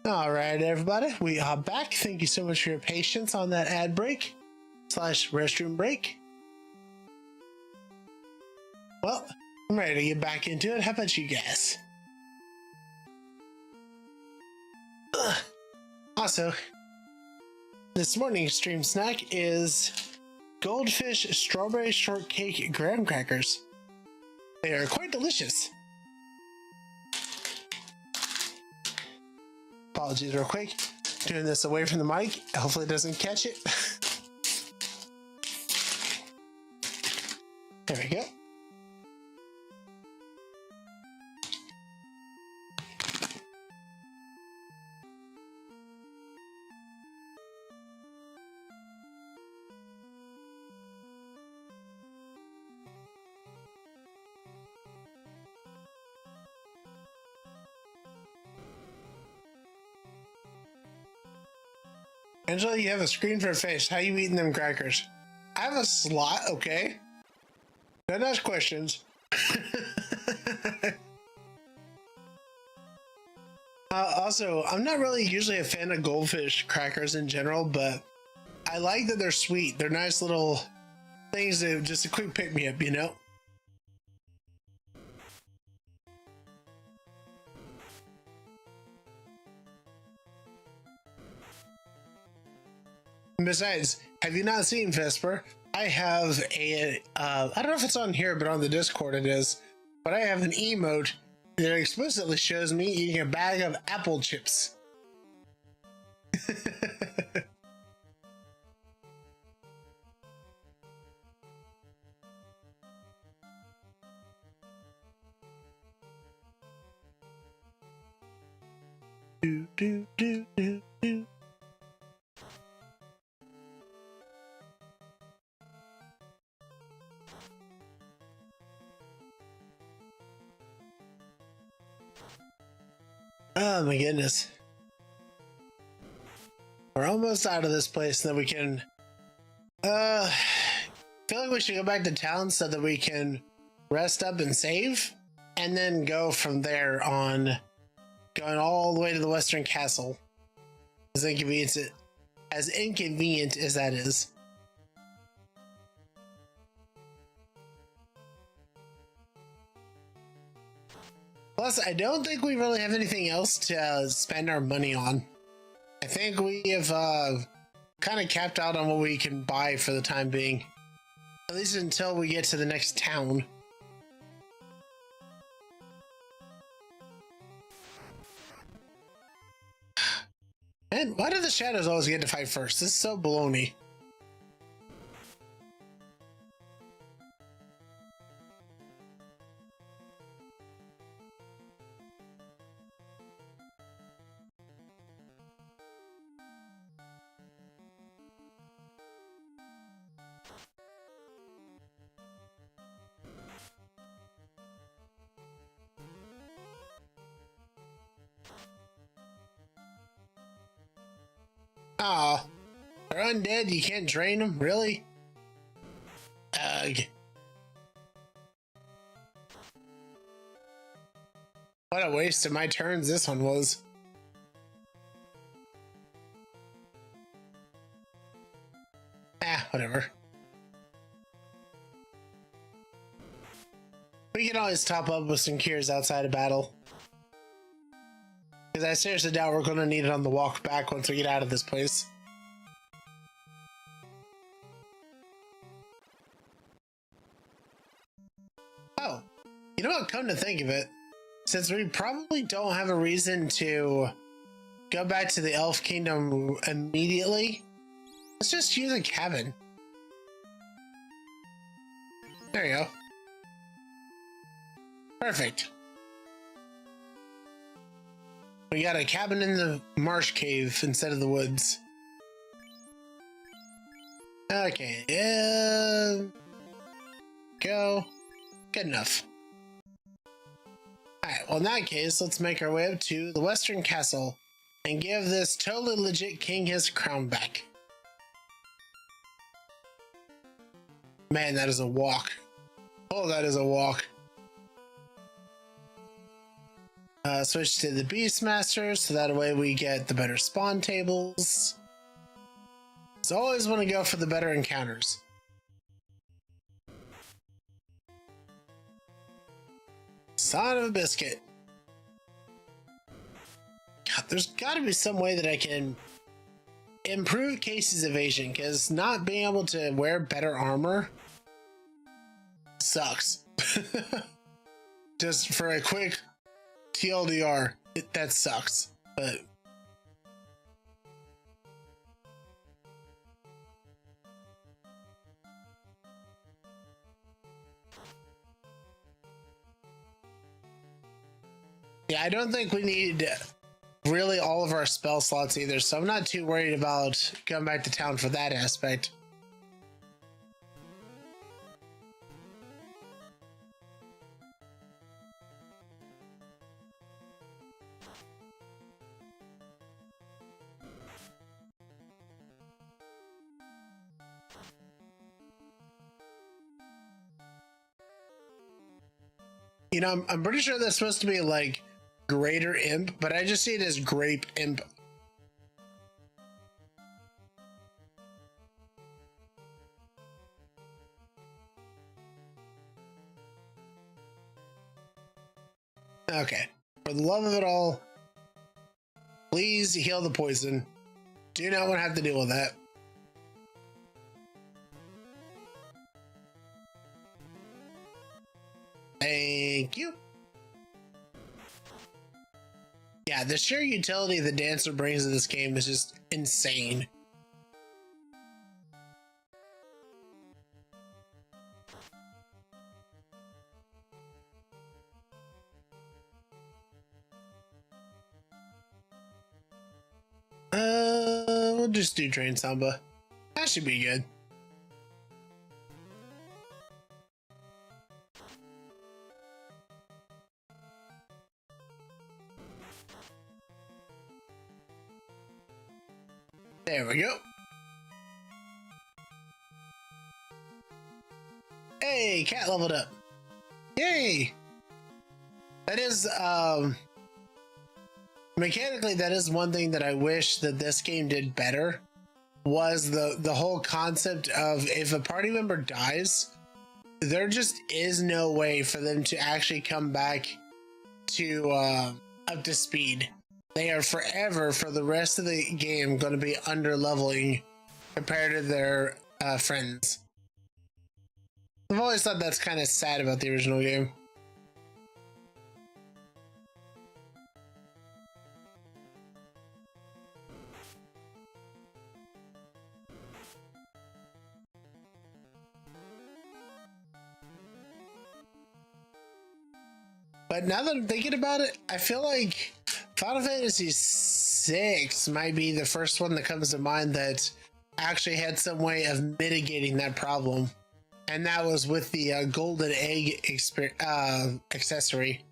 All right, everybody, we are back. Thank you so much for your patience on that ad break / restroom break. Well, I'm ready to get back into it. How about you guys? Also, this morning's stream snack is Goldfish Strawberry Shortcake Graham Crackers. They are quite delicious. Apologies real quick. Doing this away from the mic. Hopefully it doesn't catch it. There we go. Angela, you have a screen for a face. How you eating them crackers? I have a slot, okay? Don't ask questions. Also, I'm not really usually a fan of goldfish crackers in general, but I like that they're sweet. They're nice little things that just a quick pick me up, you know? Besides, have you not seen Vesper? I have a, I don't know if it's on here, but on the Discord it is. But I have an emote that explicitly shows me eating a bag of apple chips. do, do, do, do, do. Oh my goodness. We're almost out of this place, and then we can feel like we should go back to town so that we can rest up and save, and then go from there on, going all the way to the Western Castle. As inconvenient as that is. Plus, I don't think we really have anything else to spend our money on. I think we have kind of capped out on what we can buy for the time being. At least until we get to the next town. Man, why do the shadows always get to fight first? This is so baloney. Aw, they're undead, you can't drain them? Really? Ugh. What a waste of my turns this one was. Ah, whatever. We can always top up with some cures outside of battle. Because I seriously doubt we're going to need it on the walk back once we get out of this place. Oh, you know what? Come to think of it, since we probably don't have a reason to go back to the Elf Kingdom immediately, let's just use a cabin. There you go. Perfect. We got a cabin in the marsh cave instead of the woods. Okay, go. Good enough. Alright, well in that case, let's make our way up to the Western Castle and give this totally legit king his crown back. Man, that is a walk. Oh, that is a walk. Switch to the Beastmaster, so that way we get the better spawn tables. So always want to go for the better encounters. Son of a biscuit. God, there's got to be some way that I can improve Casey's evasion, because not being able to wear better armor sucks. Just for a quick TLDR, that sucks. But yeah, I don't think we need really all of our spell slots either, so I'm not too worried about going back to town for that aspect. You know, I'm pretty sure that's supposed to be like Greater Imp, but I just see it as Grape Imp. Okay. For the love of it all, please heal the poison. Do not want to have to deal with that. Thank you. Yeah, the sheer utility the Dancer brings to this game is just insane. We'll just do Drain Samba. That should be good. There we go. Hey, cat leveled up. Yay! That is, mechanically, that is one thing that I wish that this game did better, was the whole concept of if a party member dies, there just is no way for them to actually come back to, up to speed. They are forever, for the rest of the game, going to be under leveling compared to their friends. I've always thought that's kind of sad about the original game. But now that I'm thinking about it, I feel like Final Fantasy VI might be the first one that comes to mind that actually had some way of mitigating that problem. And that was with the golden egg accessory.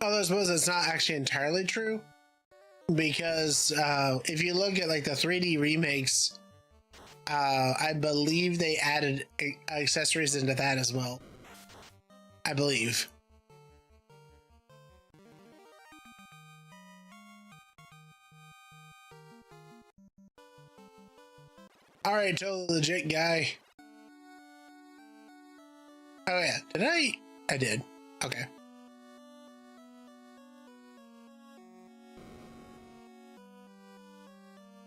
Although I suppose it's not actually entirely true, because if you look at like the 3D remakes, I believe they added accessories into that as well. I believe. Alright, totally legit guy. Oh yeah, did I? I did. Okay.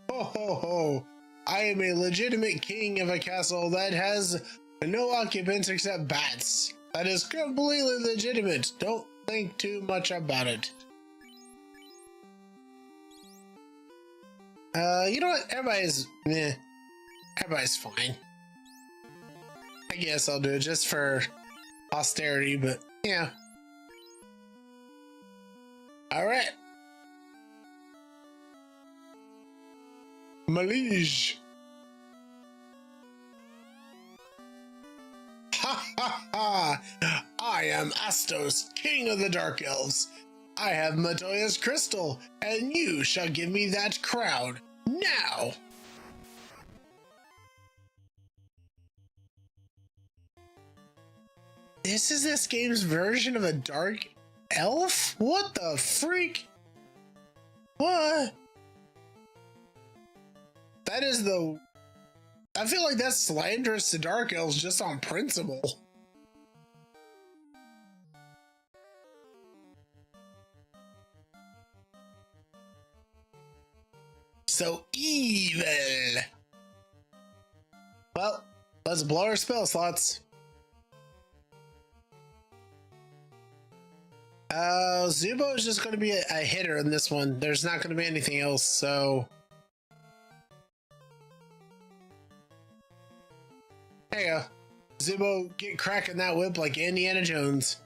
Ho ho ho! I am a legitimate king of a castle that has no occupants except bats. That is completely legitimate. Don't think too much about it. You know what? Everybody's fine. I guess I'll do it just for posterity, but yeah. Alright. Malige. I am Astos, king of the Dark Elves. I have Matoya's crystal, and you shall give me that crown now. This is this game's version of a dark elf? What the freak? What? That is the... I feel like that's slanderous to dark elves just on principle. So evil. Well, let's blow our spell slots. Zubo is just going to be a hitter in this one. There's not going to be anything else, so... There you go. Zubo, get cracking that whip like Indiana Jones.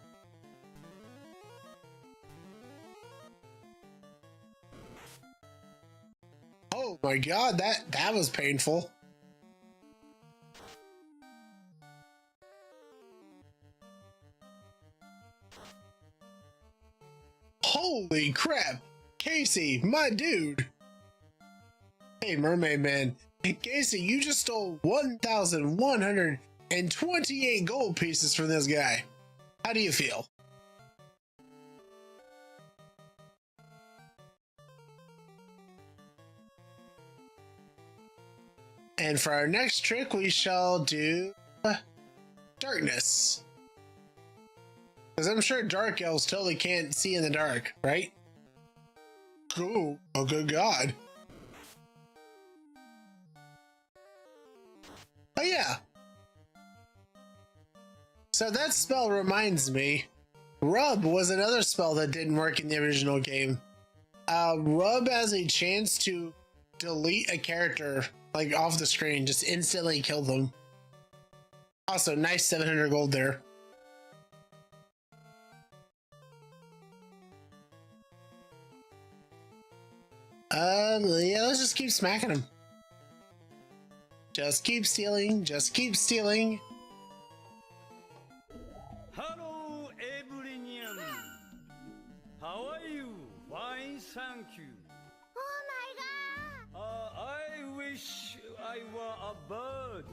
Oh my god, that was painful. Holy crap! Casey, my dude! Hey, Mermaid Man. Casey, you just stole 1,128 gold pieces from this guy. How do you feel? And for our next trick, we shall do darkness. Because I'm sure dark elves totally can't see in the dark, right? Cool. Oh, good God. Oh, yeah. So that spell reminds me. Rub was another spell that didn't work in the original game. Rub has a chance to delete a character like off the screen, just instantly kill them. Also, nice 700 gold there. Yeah, let's just keep smacking him. Just keep stealing, just keep stealing. Hello, everyone. How are you? Fine, thank you. Oh my god! I wish I were a bird.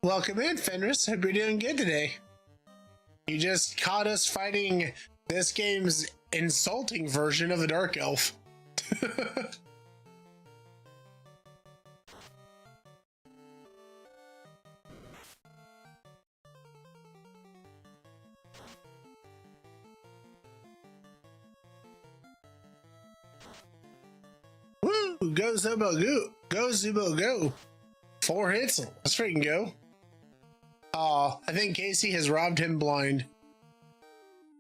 Welcome in, Fenris. Hope you're doing good today. You just caught us fighting this game's insulting version of a dark elf. Woo! Go Zubo, go! Go Zubo, go! 4 hits. Let's freaking go. Aw, I think Casey has robbed him blind.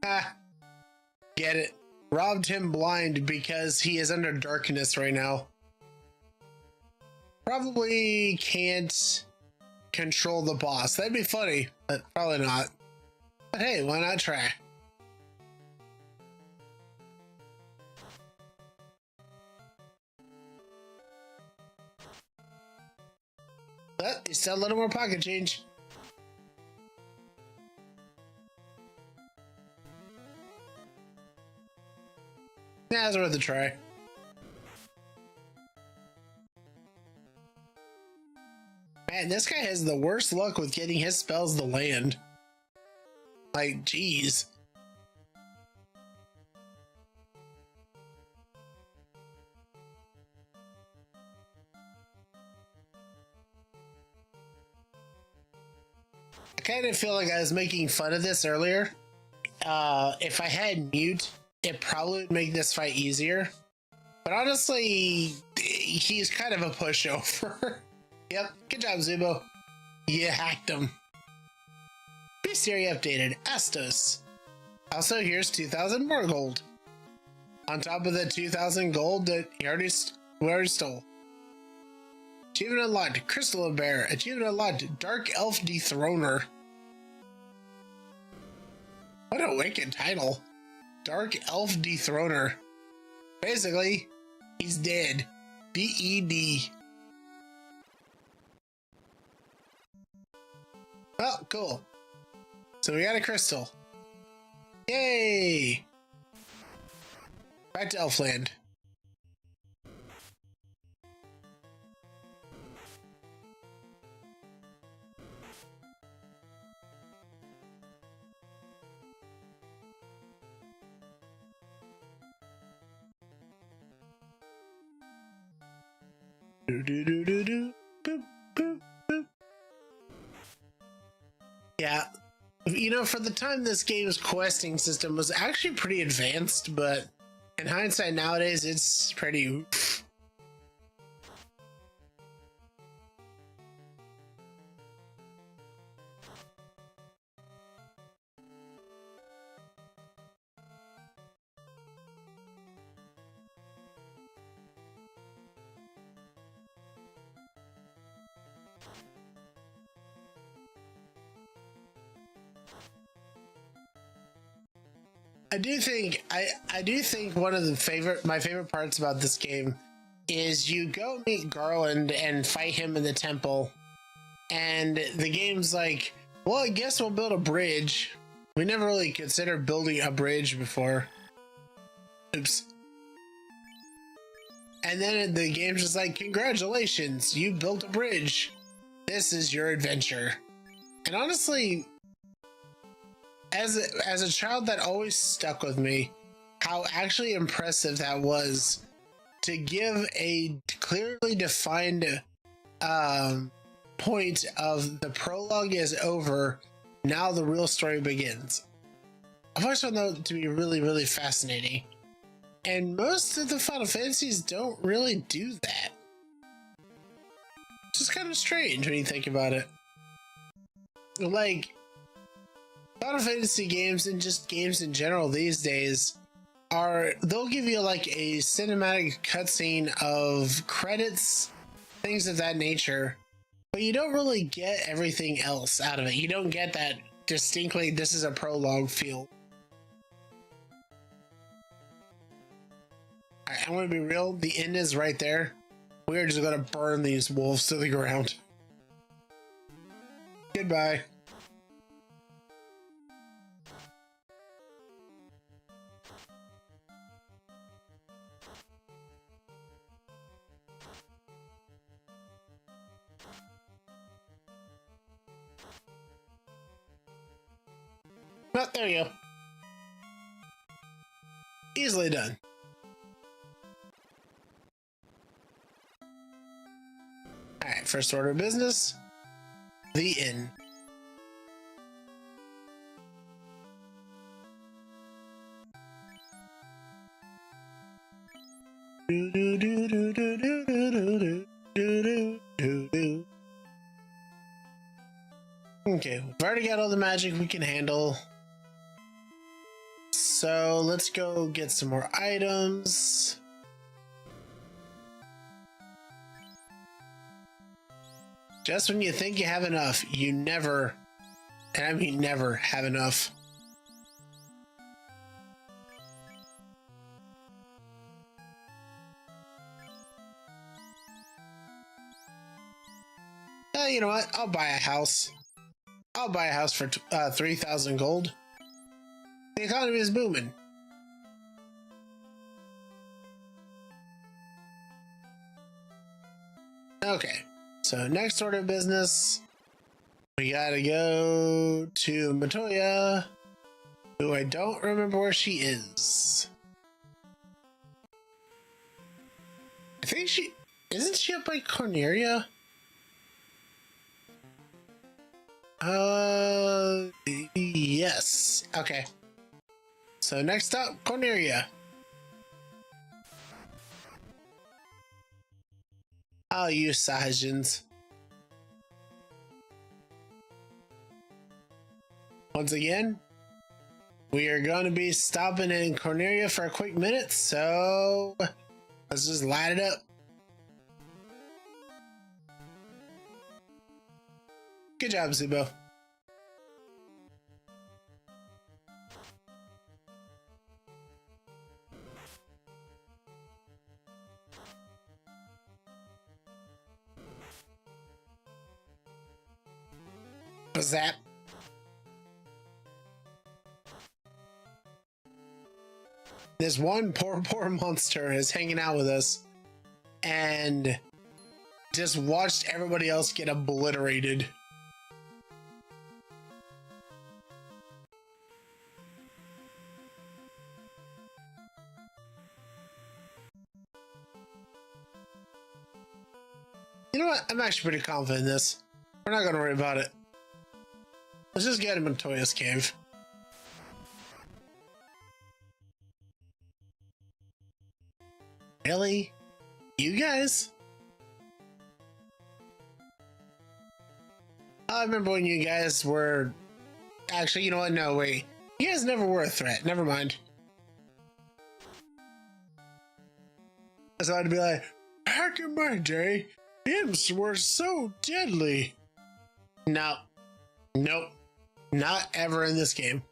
Ha! Get it. Robbed him blind because he is under darkness right now. Probably can't control the boss. That'd be funny, but probably not. But hey, why not try? But you still a little more pocket change. Yeah, it's worth a try. Man, this guy has the worst luck with getting his spells to land. Like, jeez. I kind of feel like I was making fun of this earlier. If I had mute, it probably would make this fight easier. But honestly, he's kind of a pushover. Yep, good job, Zubo. You hacked him. Bestiary updated. Astos. Also, here's 2,000 more gold. On top of the 2,000 gold that we already stole. Achievement unlocked. Crystal Bear. Achievement unlocked. Dark Elf Dethroner. What a wicked title. Dark Elf Dethroner. Basically, he's dead. D-E-D. Well, cool. So we got a crystal. Yay! Back to Elfland. Do do do do do. Boop boop boop. Yeah. You know, for the time, this game's questing system was actually pretty advanced, but in hindsight nowadays, it's pretty oof. I do think one of my favorite parts about this game is you go meet Garland and fight him in the temple, and the game's like, well, I guess we'll build a bridge. We never really considered building a bridge before. Oops. And then the game's just like, congratulations, you built a bridge. This is your adventure. And honestly, as a child, that always stuck with me, how actually impressive that was to give a clearly defined point of the prologue is over, now the real story begins. I've always found that to be really, really fascinating. And most of the Final Fantasies don't really do that. It's just kind of strange when you think about it. Like, Final Fantasy games and just games in general these days they'll give you like a cinematic cutscene of credits, things of that nature, but you don't really get everything else out of it. You don't get that distinctly, this is a prologue feel. Alright, I'm gonna be real, the end is right there. We're just gonna burn these wolves to the ground. Goodbye. Oh, there you go. Easily done. Alright, first order of business. The inn. Do do do do do do do do do do do. Okay, we've already got all the magic we can handle. So let's go get some more items. Just when you think you have enough, you never, and I mean never, have enough. You know what? I'll buy a house. I'll buy a house for 3,000 gold. The economy is booming. Okay, so next order of business, we gotta go to Matoya, who I don't remember where she is. I think isn't she up by Corneria? Yes. Okay. So next up, Corneria. I'll use Sahajins. Once again, we are going to be stopping in Corneria for a quick minute, so let's just light it up. Good job, Zubo. What's that? this one poor monster is hanging out with us and just watched everybody else get obliterated. You know what? I'm actually pretty confident in this. We're not gonna worry about it. Let's just get him in Toya's cave. Really? You guys? I remember when you guys were... Actually, you know what? No, wait. You guys never were a threat. Never mind. So I'd be like, back in my day, imps were so deadly. No. Nope. Not ever in this game.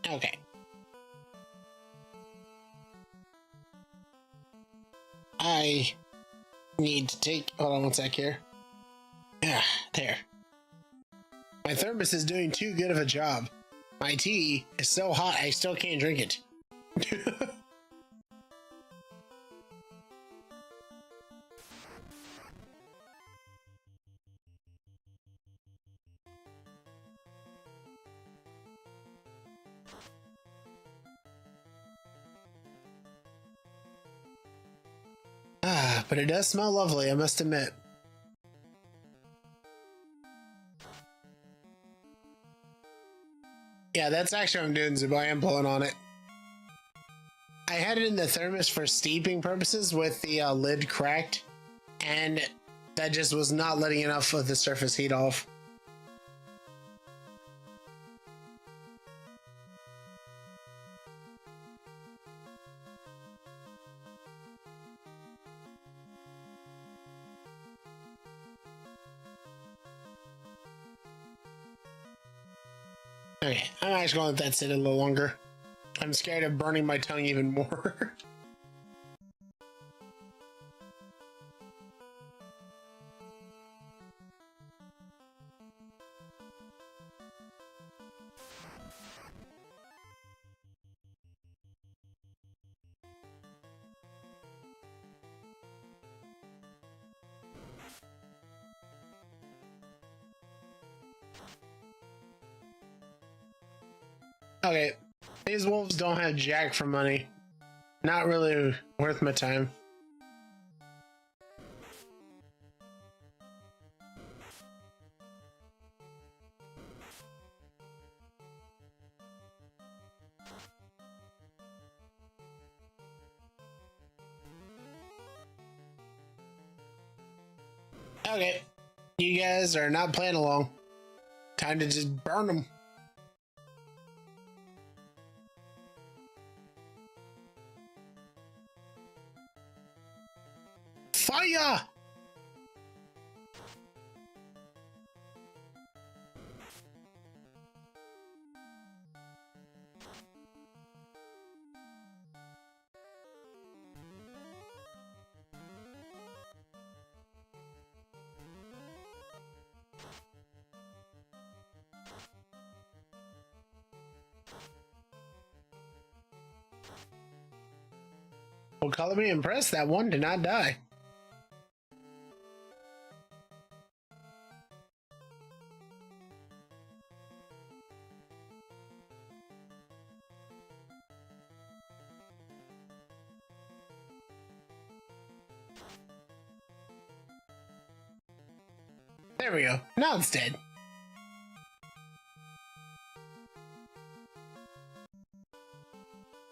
Okay. I need to take... Hold on one sec here. Yeah, there. My thermos is doing too good of a job. My tea is so hot I still can't drink it. But it does smell lovely, I must admit. Yeah, that's actually what I'm doing, Zubo. I am pulling on it. I had it in the thermos for steeping purposes with the lid cracked, and that just was not letting enough of the surface heat off. Okay, I'm actually gonna let that sit a little longer. I'm scared of burning my tongue even more. Okay, these wolves don't have jack for money. Not really worth my time. Okay, you guys are not playing along. Time to just burn them. Fire! Well, color me impressed. That one did not die. There we go. Now it's dead.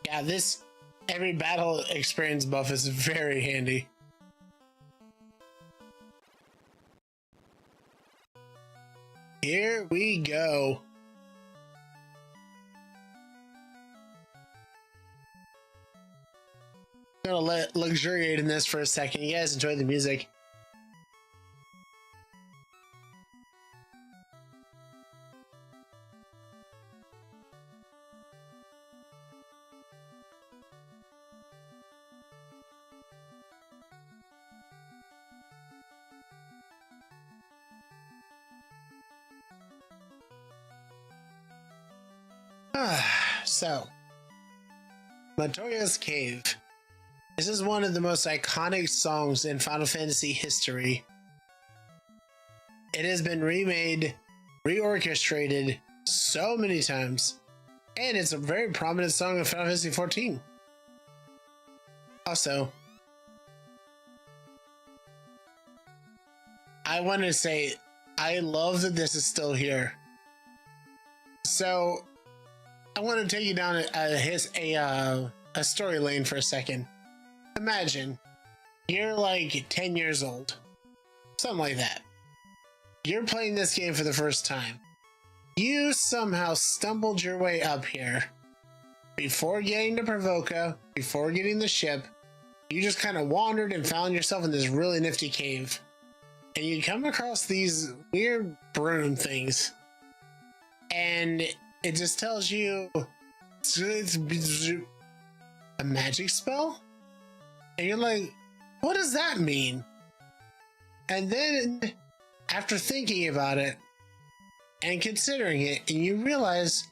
Yeah, this every battle experience buff is very handy. Here we go. I'm gonna let luxuriate in this for a second. You guys enjoy the music. So, Matoya's Cave. This is one of the most iconic songs in Final Fantasy history. It has been remade, reorchestrated so many times, and it's a very prominent song in Final Fantasy XIV. Also, I want to say I love that this is still here. So, I want to take you down a story lane for a second. Imagine you're like 10 years old, something like that. You're playing this game for the first time. You somehow stumbled your way up here. Before getting to Pravoka, before getting the ship, you just kind of wandered and found yourself in this really nifty cave. And you come across these weird broom things. And it just tells you it's a magic spell? And you're like, what does that mean? And then, after thinking about it and considering it, and you realize,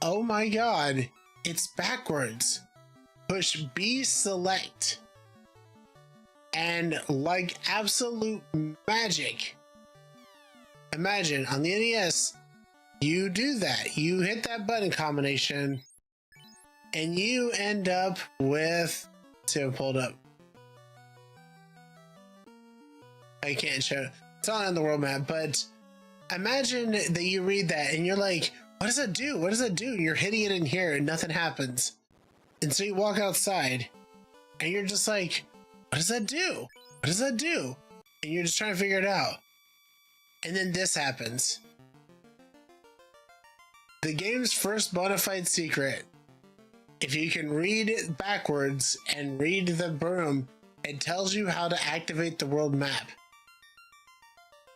oh my god, it's backwards. Push B select. And like absolute magic, imagine on the NES, you do that. You hit that button combination, and you end up with. Let's see if I pulled up. I can't show. It's not on the world map, but imagine that you read that and you're like, what does it do? What does it do? And you're hitting it in here and nothing happens. And so you walk outside and you're just like, what does that do? What does that do? And you're just trying to figure it out. And then this happens. The game's first bona fide secret. If you can read it backwards and read the broom, it tells you how to activate the world map.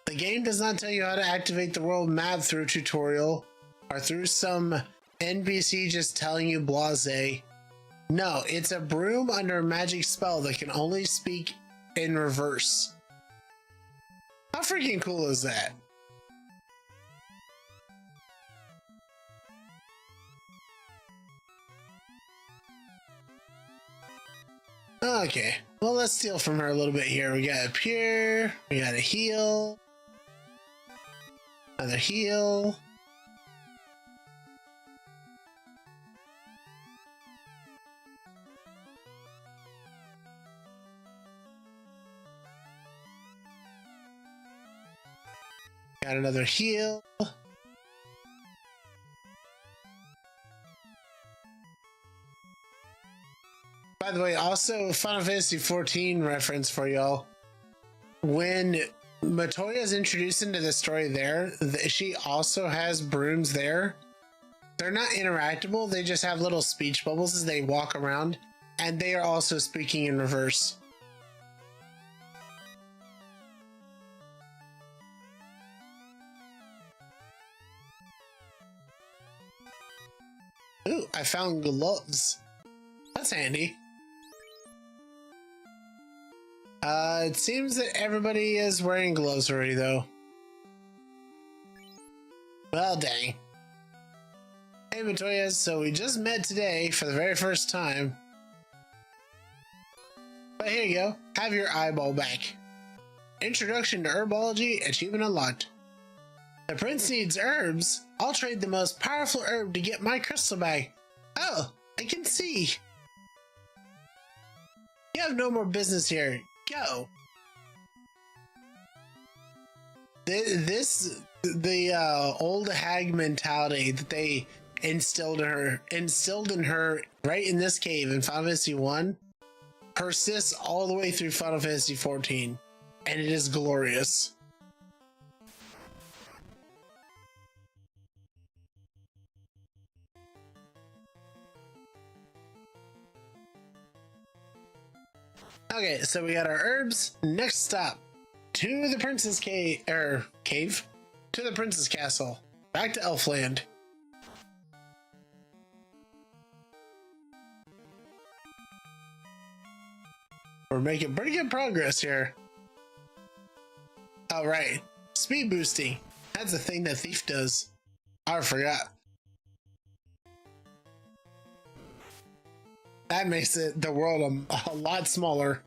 The game does not tell you how to activate the world map through a tutorial or through some NPC just telling you blase. No, it's a broom under a magic spell that can only speak in reverse. How freaking cool is that? Okay, well, let's steal from her a little bit here. We got a pure, we got a heal, another heal. Got another heal. By the way, also Final Fantasy XIV reference for y'all. When Matoya is introduced into the story there, she also has brooms there. They're not interactable, they just have little speech bubbles as they walk around, and they are also speaking in reverse. Ooh, I found gloves. That's handy. It seems that everybody is wearing gloves already, though. Well, dang. Hey, Matoya, so we just met today for the very first time. But here you go. Have your eyeball back. Introduction to Herbology, achievement unlocked. The prince needs herbs. I'll trade the most powerful herb to get my crystal back. Oh, I can see. You have no more business here. Go. The old hag mentality that they instilled in her right in this cave in Final Fantasy 1 persists all the way through Final Fantasy 14, and it is glorious. Okay, so we got our herbs. Next stop, to the princess cave, to the princess castle. Back to Elfland. We're making pretty good progress here. All right, speed boosting. That's a thing that Thief does. I forgot. That makes it the world a lot smaller.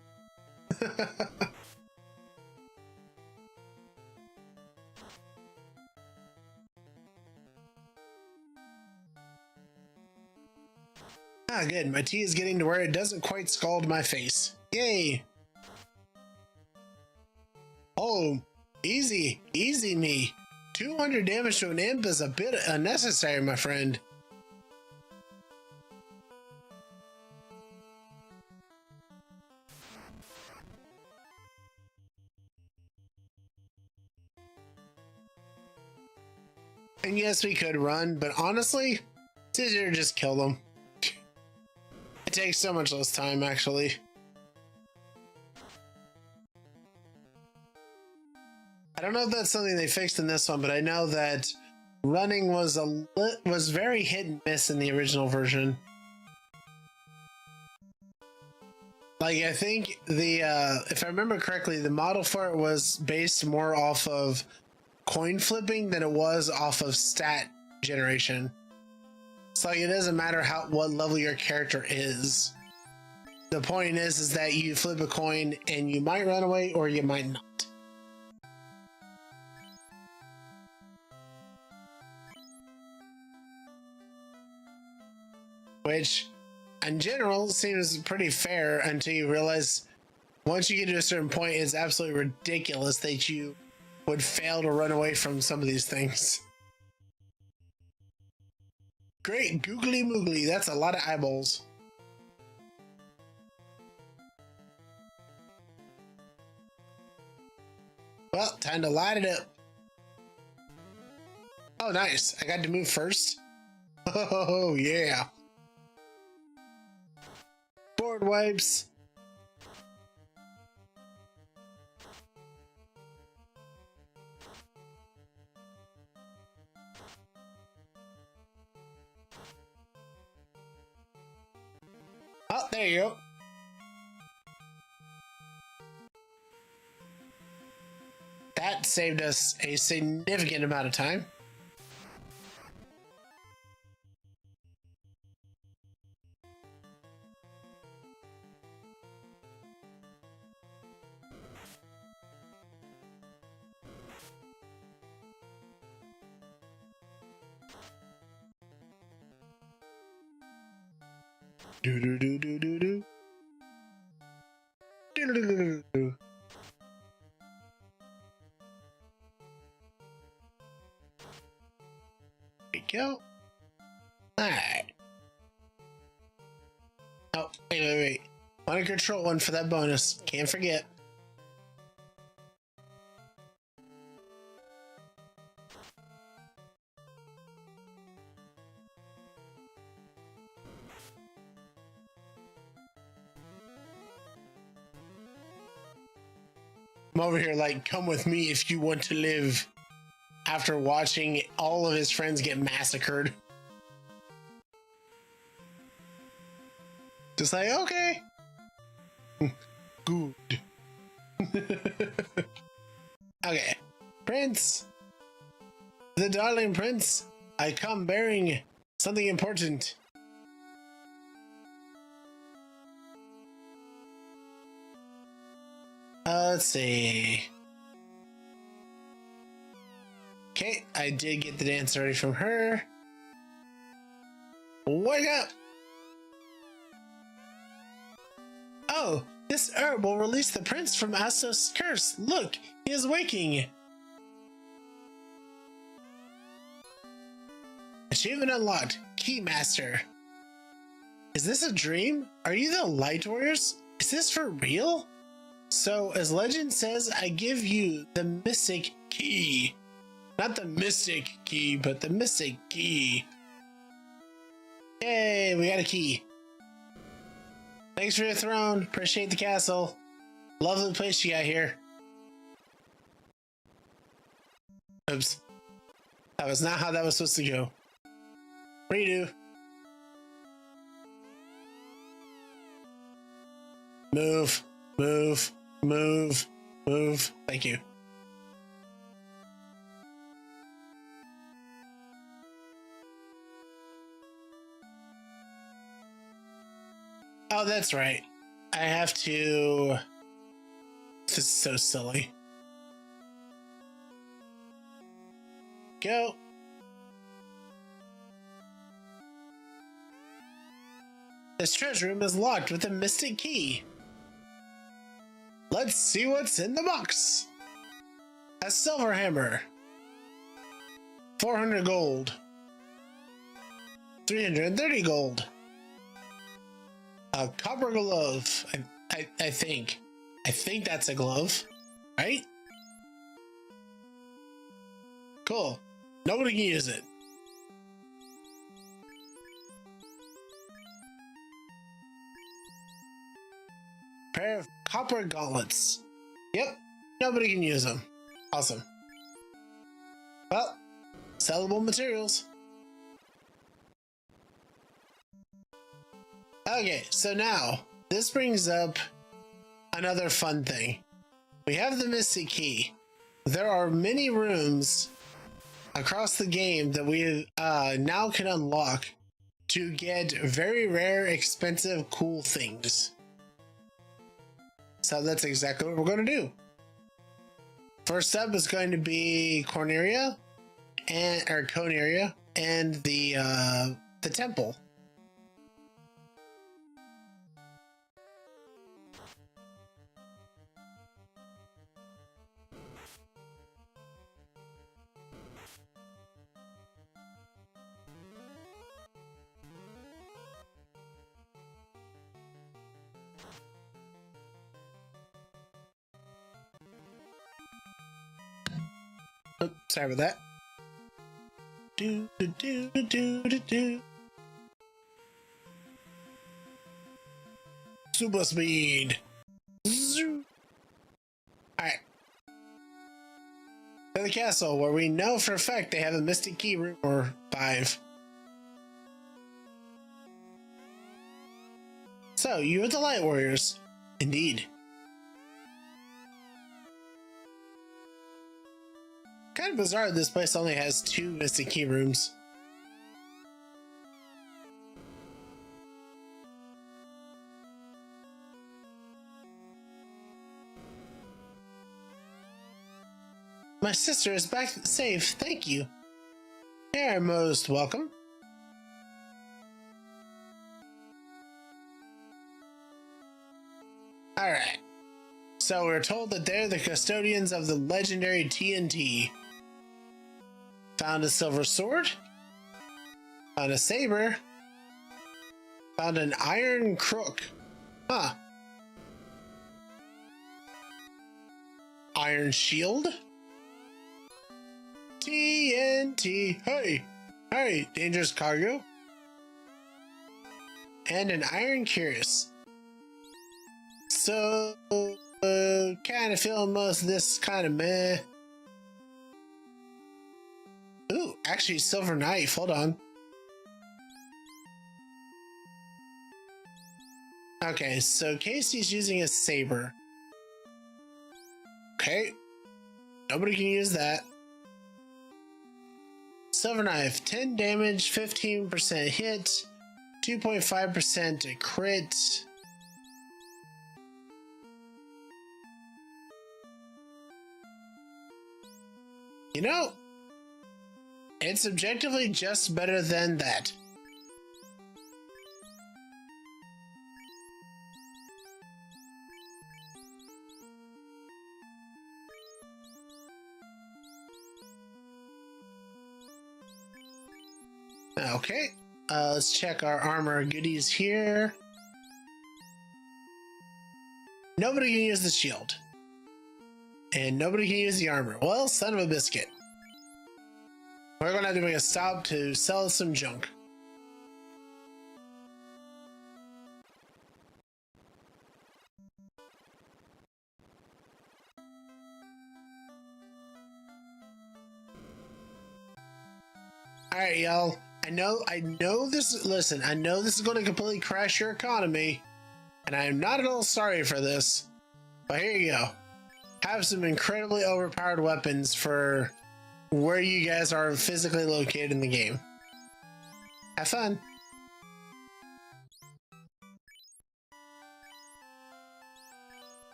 Ah, good. My tea is getting to where it doesn't quite scald my face. Yay! Oh, easy, easy me. 200 damage to an imp is a bit unnecessary, my friend. And yes, we could run, but honestly, it's easier to just kill them. It takes so much less time, actually. I don't know if that's something they fixed in this one, but I know that running was was very hit and miss in the original version. Like, I think the if I remember correctly, the model for it was based more off of coin flipping than it was off of stat generation. It's like it doesn't matter what level your character is. The point is that you flip a coin and you might run away or you might not. Which, in general, seems pretty fair until you realize once you get to a certain point, it's absolutely ridiculous that you would fail to run away from some of these things. Great, googly moogly, that's a lot of eyeballs. Well, time to light it up. Oh, nice. I got to move first. Oh, yeah. Board wipes. Oh, there you go. That saved us a significant amount of time. Do do do do do do. Do do do do do. There we go. Alright. Oh, wait. Want to control one for that bonus. Can't forget. I'm over here like, come with me if you want to live, after watching all of his friends get massacred. Just like, okay. Good. Okay. Prince. The darling prince. I come bearing something important. Let's see. Okay, I did get the dance ready from her. Wake up! Oh, this herb will release the prince from Astos' curse. Look, he is waking. Achievement unlocked. Keymaster. Is this a dream? Are you the Light Warriors? Is this for real? So, as legend says, I give you the Mystic Key. Not the Mystic Key, but the Mystic Key. Yay, we got a key. Thanks for your throne. Appreciate the castle. Lovely place you got here. Oops. That was not how that was supposed to go. Redo. Move. Move. Move. Move. Thank you. Oh, that's right. I have to. This is so silly. Go. This treasure room is locked with a mystic key. Let's see what's in the box. A silver hammer. 400 gold. 330 gold. A copper glove. I think. I think that's a glove. Right? Cool. Nobody can use it. Pair of copper gauntlets. Yep. Nobody can use them. Awesome. Well, sellable materials. Okay, so now this brings up another fun thing. We have the Mystic Key. There are many rooms across the game that we now can unlock to get very rare, expensive, cool things. So that's exactly what we're going to do. First up is going to be Corneria and the temple. Oops, sorry about that. Do do do do do do. Super speed. Zoo. All right. To the castle, where we know for a fact they have a Mystic Key room or 5. So you are the Light Warriors, indeed. Kind of bizarre this place only has 2 Mystic Key rooms. My sister is back safe, thank you. You're most welcome. Alright. So we're told that they're the custodians of the legendary TNT. Found a silver sword. Found a saber. Found an iron crook. Huh. Iron shield. TNT. Hey. Hey, dangerous cargo. And an iron cuirass. So, kind of feeling most of this kind of meh. Ooh, actually, silver knife. Hold on. Okay, so Casey's using a saber. Okay. Nobody can use that. Silver knife, 10 damage, 15% hit, 2.5% crit. You know, it's objectively just better than that. Okay, let's check our armor goodies here. Nobody can use the shield. And nobody can use the armor. Well, son of a biscuit. We're gonna have to make a stop to sell some junk. Alright, y'all. I know this, listen, I know this is going to completely crash your economy, and I am not at all sorry for this, but here you go. Have some incredibly overpowered weapons for where you guys are physically located in the game. Have fun.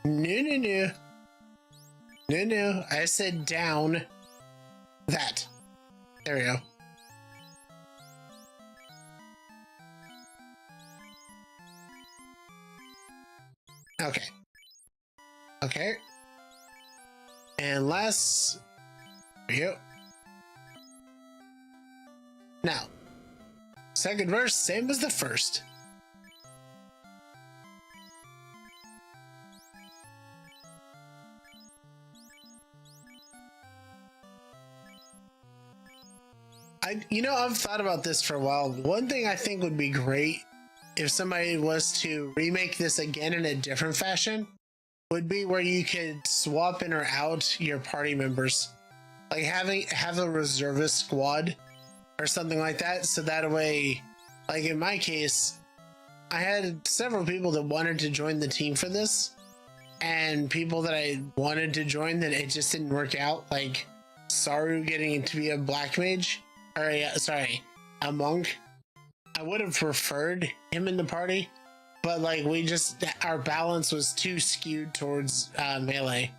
No, no, no. No, no. I said down. That. There we go. Okay. Okay. And last. There we go. Now. Second verse, same as the first. I've thought about this for a while. One thing I think would be great if somebody was to remake this again in a different fashion would be where you could swap in or out your party members. Like have a reservist squad or something like that. So that way, like in my case, I had several people that wanted to join the team for this and people that I wanted to join that it just didn't work out. Like Saru getting to be a black mage. Or a monk. I would have preferred him in the party, but like our balance was too skewed towards melee.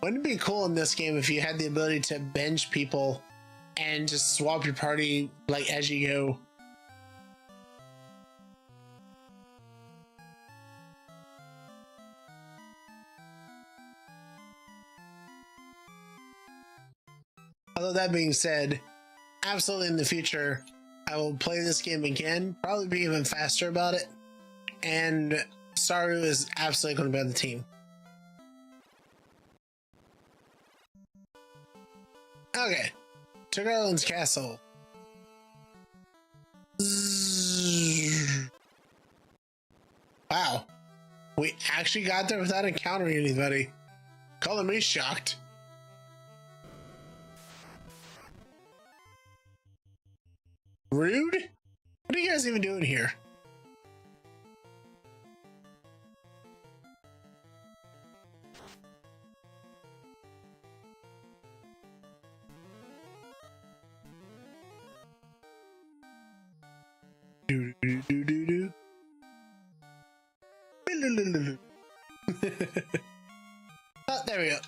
Wouldn't it be cool in this game if you had the ability to bench people and just swap your party like as you go? Although that being said, absolutely in the future, I will play this game again, probably be even faster about it, and Saru is absolutely going to be on the team. Okay, to Garland's castle. Wow, we actually got there without encountering anybody. Calling me shocked. Rude? What are you guys even doing here? Do do do do do. Oh, there we go.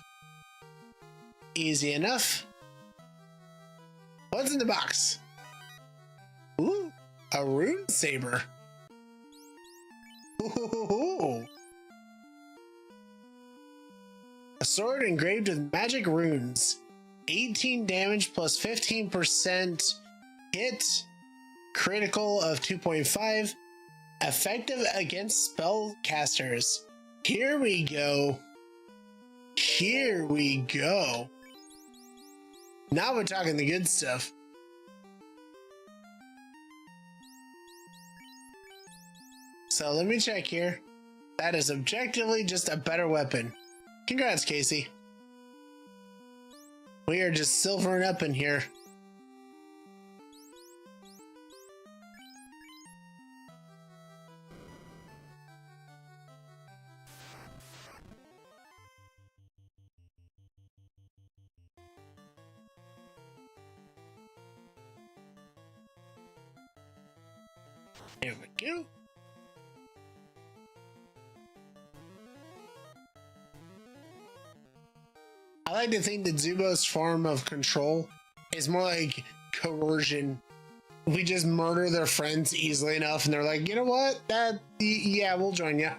Easy enough. What's in the box? Ooh, a rune saber. Ooh. A sword engraved with magic runes. 18 damage plus 15% hit. Critical of 2.5. Effective against spellcasters. Here we go. Here we go. Now we're talking the good stuff. So let me check here. That is objectively just a better weapon. Congrats, Casey. We are just silvering up in here. There we go. I like to think that Zubo's form of control is more like coercion. We just murder their friends easily enough and they're like, you know what? Yeah, we'll join you.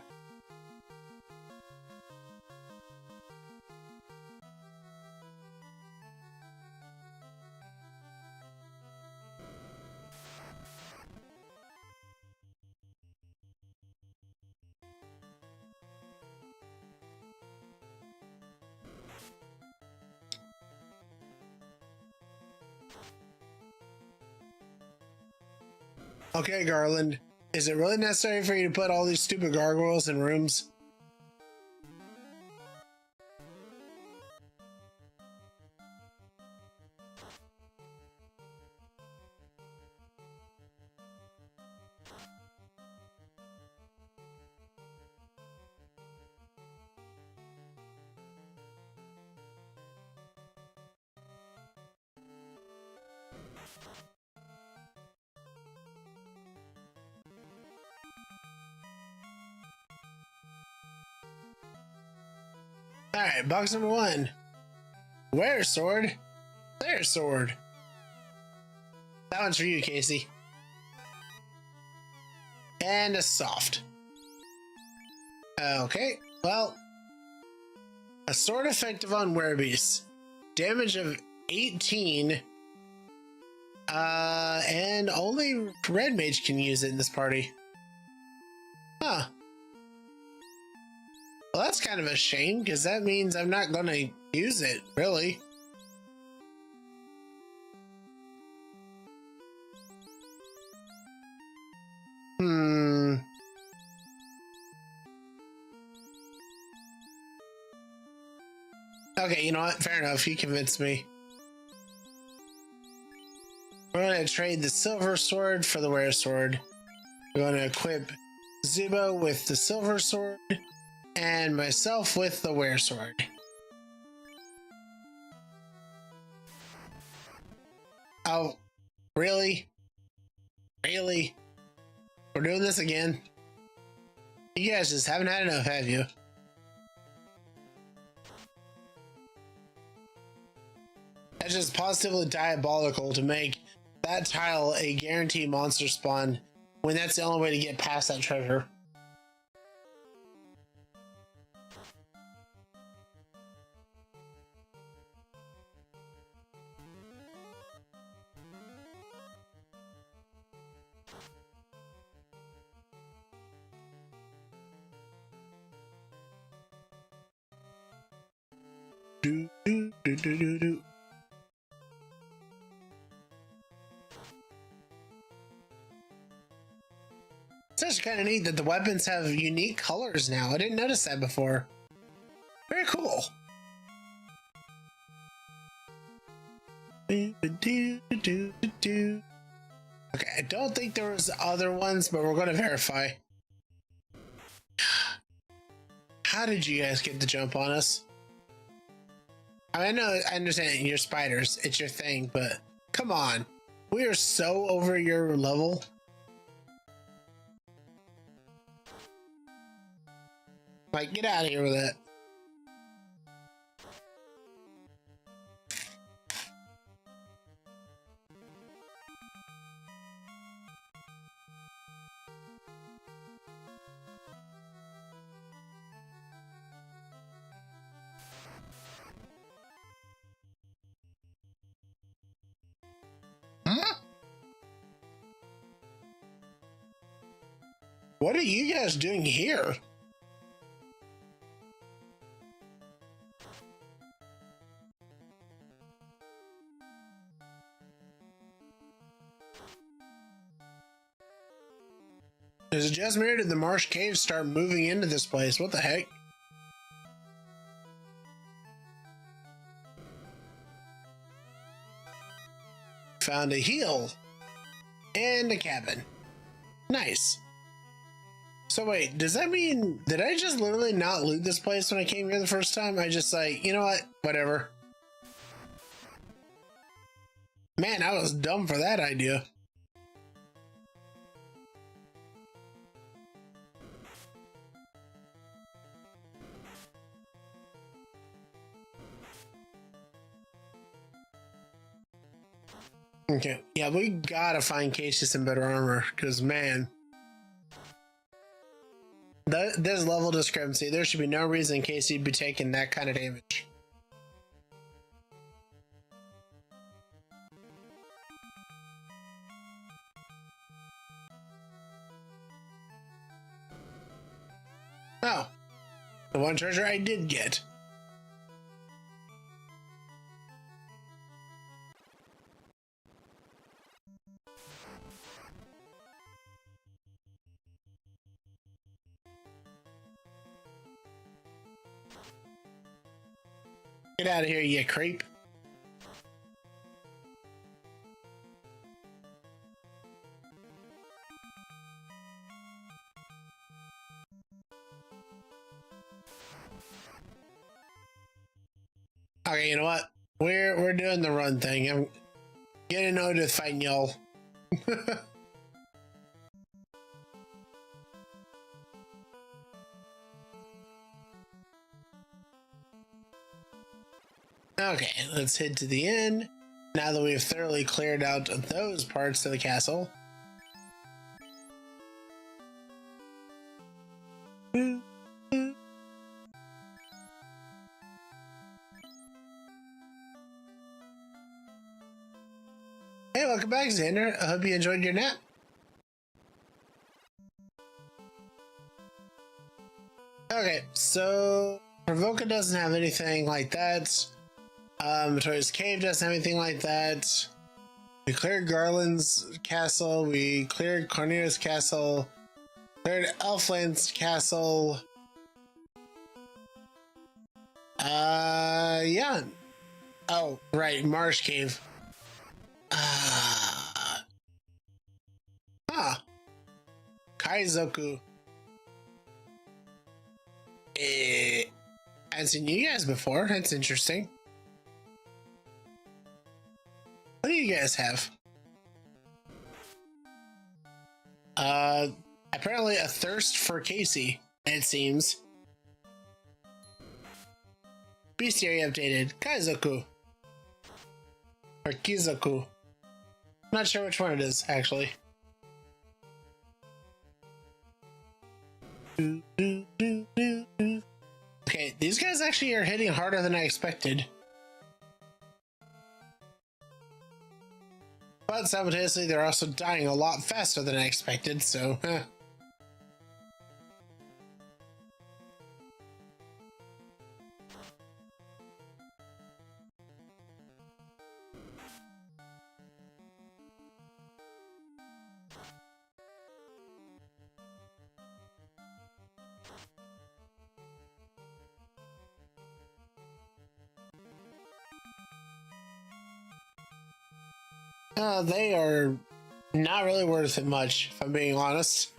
Okay, Garland, is it really necessary for you to put all these stupid gargoyles in rooms? Alright, box number 1. Where sword? There's sword. That one's for you, Casey. And a soft. Okay, well, a sword effective on werebeasts. Damage of 18. And only Red Mage can use it in this party. Huh. Well, that's kind of a shame, because that means I'm not going to use it, really. Okay, you know what? Fair enough. You convinced me. We're going to trade the silver sword for the were sword. We're going to equip Zubo with the silver sword and myself with the were sword. Oh, really? Really? We're doing this again? You guys just haven't had enough, have you? That's just positively diabolical to make that tile a guaranteed monster spawn when that's the only way to get past that treasure. Do, do, do, do, do, do. It's actually kind of neat that the weapons have unique colors now. I didn't notice that before. Very cool. Okay, I don't think there was other ones, but we're going to verify. How did you guys get the jump on us? I know, I understand you're spiders. It's your thing, but come on. We are so over your level. Like, get out of here with it. Huh? What are you guys doing here? Is it just me or did the marsh caves start moving into this place? What the heck? Found a heel and a cabin. Nice. So wait, does that mean, did I just literally not loot this place when I came here the first time? I just like, you know what? Whatever. Man, I was dumb for that idea. Okay, yeah, we gotta find Casey some better armor, because man, there's level discrepancy. There should be no reason Casey would be taking that kind of damage. Oh, the one treasure I did get. Get out of here, you creep. Okay, you know what? We're doing the run thing. I'm getting annoyed with fighting y'all. Okay, let's head to the inn. Now that we've thoroughly cleared out those parts of the castle. Hey, welcome back, Xander. I hope you enjoyed your nap. Okay, so Provoca doesn't have anything like that. Matoya's Cave doesn't have anything like that. We cleared Garland's castle. We cleared Cornelia's castle. Cleared Elfland's castle. Yeah. Oh, right, Marsh Cave. Kaizoku. I haven't seen you guys before. That's interesting. What do you guys have? Apparently a thirst for Casey, it seems. Bestiary updated. Kaizoku. Or Kizoku. Not sure which one it is, actually. Okay, these guys actually are hitting harder than I expected. But simultaneously, they're also dying a lot faster than I expected, so... they are not really worth it much, if I'm being honest.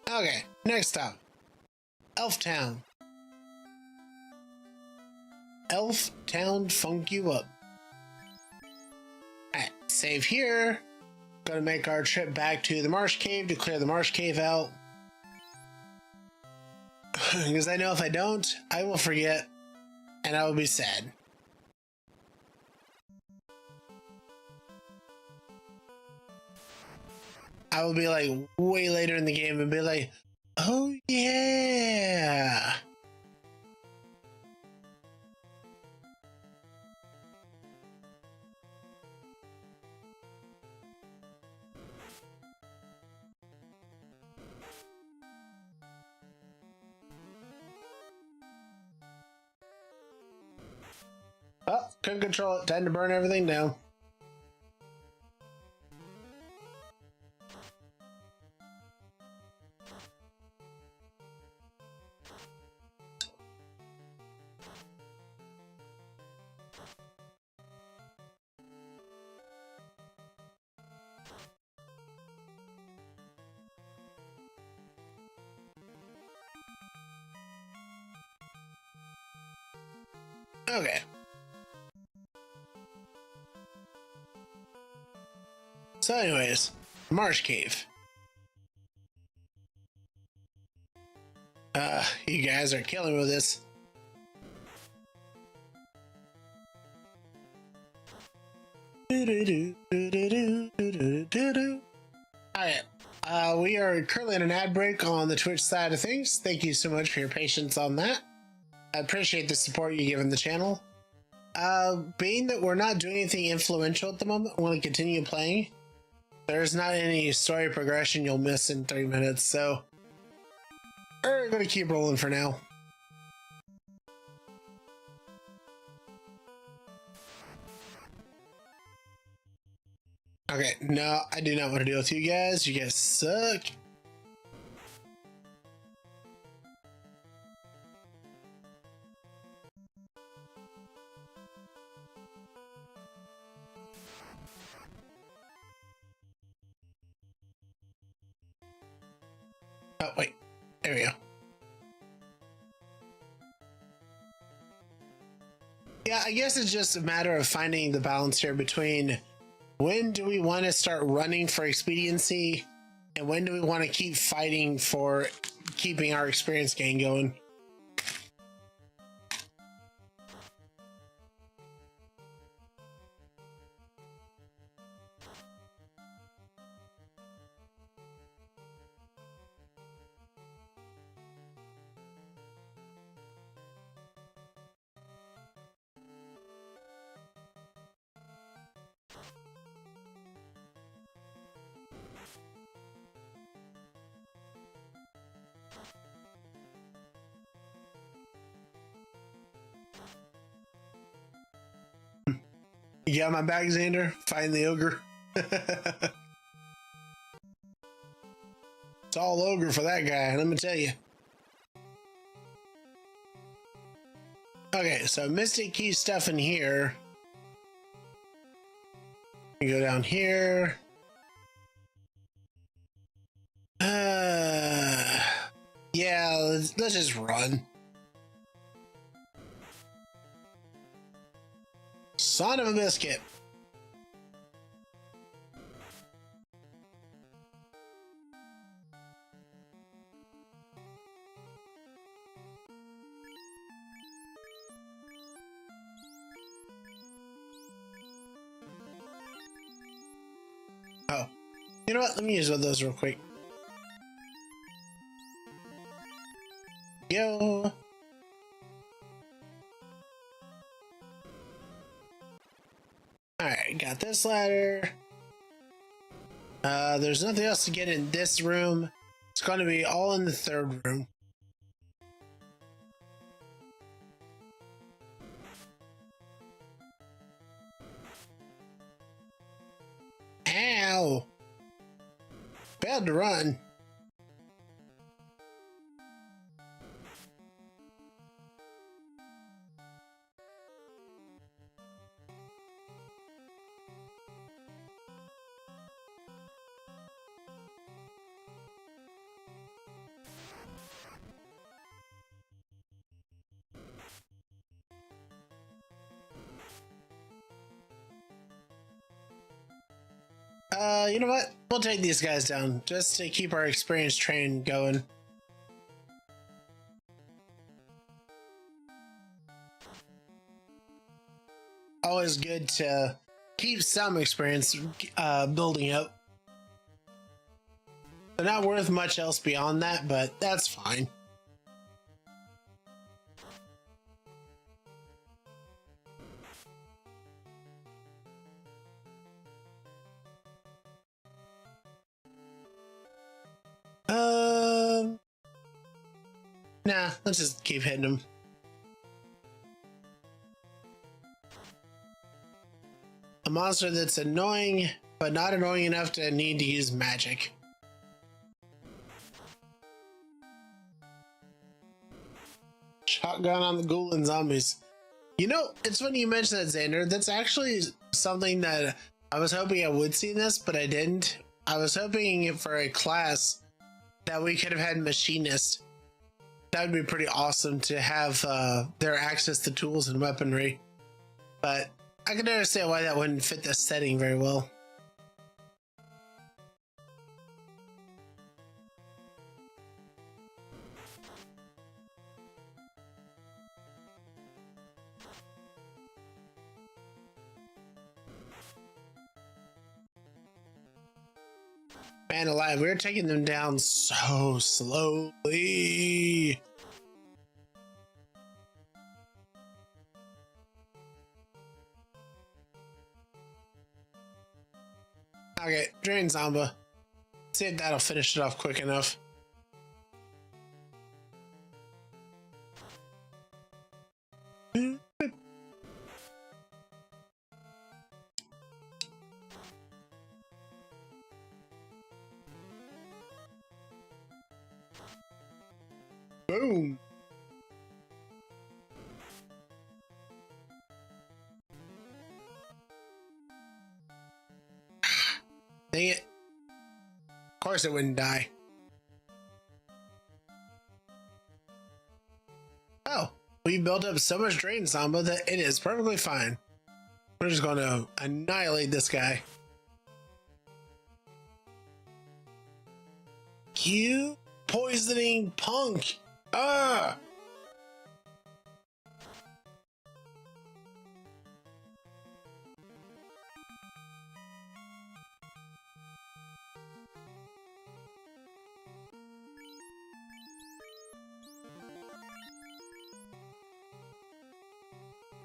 Okay, next up. Elf Town. Elf Town funk you up. Alright, save here. Gonna make our trip back to the Marsh Cave to clear the Marsh Cave out. Because I know if I don't, I will forget. And I will be sad. I will be like way later in the game and be like, oh yeah. Oh, couldn't control it. Time to burn everything down. Okay. So anyways, Marsh Cave. You guys are killing me with this. Alright, we are currently in an ad break on the Twitch side of things. Thank you so much for your patience on that. I appreciate the support you give in the channel. Being that we're not doing anything influential at the moment, I want to continue playing. There's not any story progression you'll miss in 3 minutes, so we're going to keep rolling for now. Okay, no, I do not want to deal with you guys. You guys suck. Oh, wait. There we go. Yeah, I guess it's just a matter of finding the balance here between when do we want to start running for expediency and when do we want to keep fighting for keeping our experience gain going. You got my back, Xander? Find the ogre. It's all ogre for that guy, let me tell you. Okay, so Mystic Key stuff in here. We go down here. Yeah, let's just run. Son of a biscuit. Oh, you know what? Let me use one of those real quick. Yo. Alright, got this ladder. There's nothing else to get in this room. It's going to be all in the third room. Ow! Bad to run. You know what? We'll take these guys down just to keep our experience train going. Always good to keep some experience building up. They're not worth much else beyond that, but that's fine. Nah, let's just keep hitting them. A monster that's annoying, but not annoying enough to need to use magic. Shotgun on the ghoul and zombies. You know, it's funny you mentioned that, Xander. That's actually something that I was hoping I would see this, but I didn't. I was hoping for a class that we could have had machinists. That would be pretty awesome to have their access to tools and weaponry. But I can understand why that wouldn't fit the setting very well. Man alive, we're taking them down so slowly. Okay, Drain Zomba. See if that'll finish it off quick enough. Boom. Dang it. Of course it wouldn't die. Oh, we built up so much Drain Zomba that it is perfectly fine. We're just going to annihilate this guy. Q poisoning punk. Ah.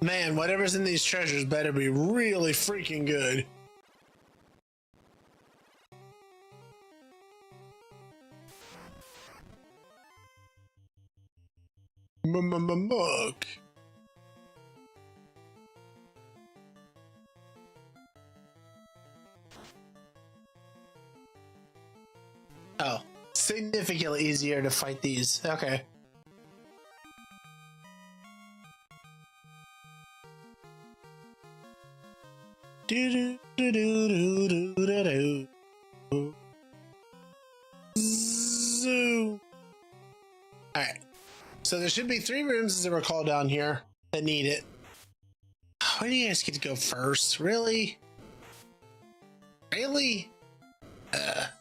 Man, whatever's in these treasures better be really freaking good. Muck. Oh, significantly easier to fight these. Okay. Do do do do do do do. Zoo. All right. So there should be 3 rooms, as I recall, down here that need it. Why do you guys get to go first? Really? Really? But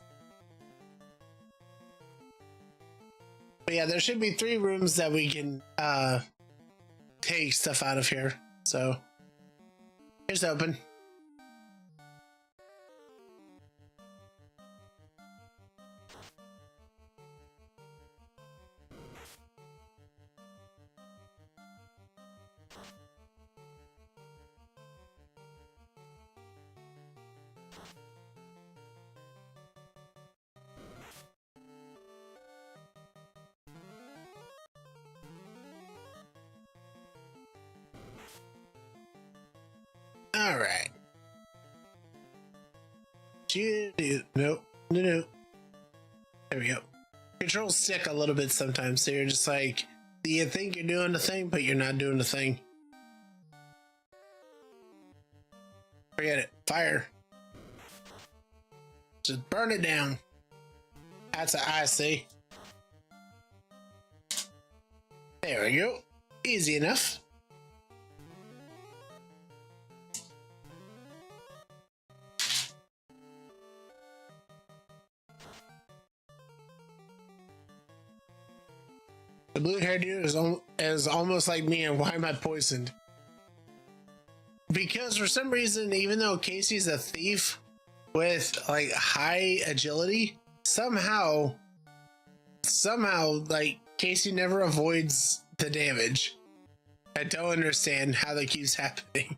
yeah, there should be 3 rooms that we can take stuff out of here. So here's open. All right. Nope. No. There we go. Controls stick a little bit sometimes, so you're just like, you think you're doing the thing, but you're not doing the thing. Forget it. Fire. Just burn it down. That's what I see. There we go. Easy enough. The blue-haired dude is almost like me, and why am I poisoned? Because for some reason, even though Casey's a thief with like high agility, somehow, like Casey never avoids the damage. I don't understand how that keeps happening.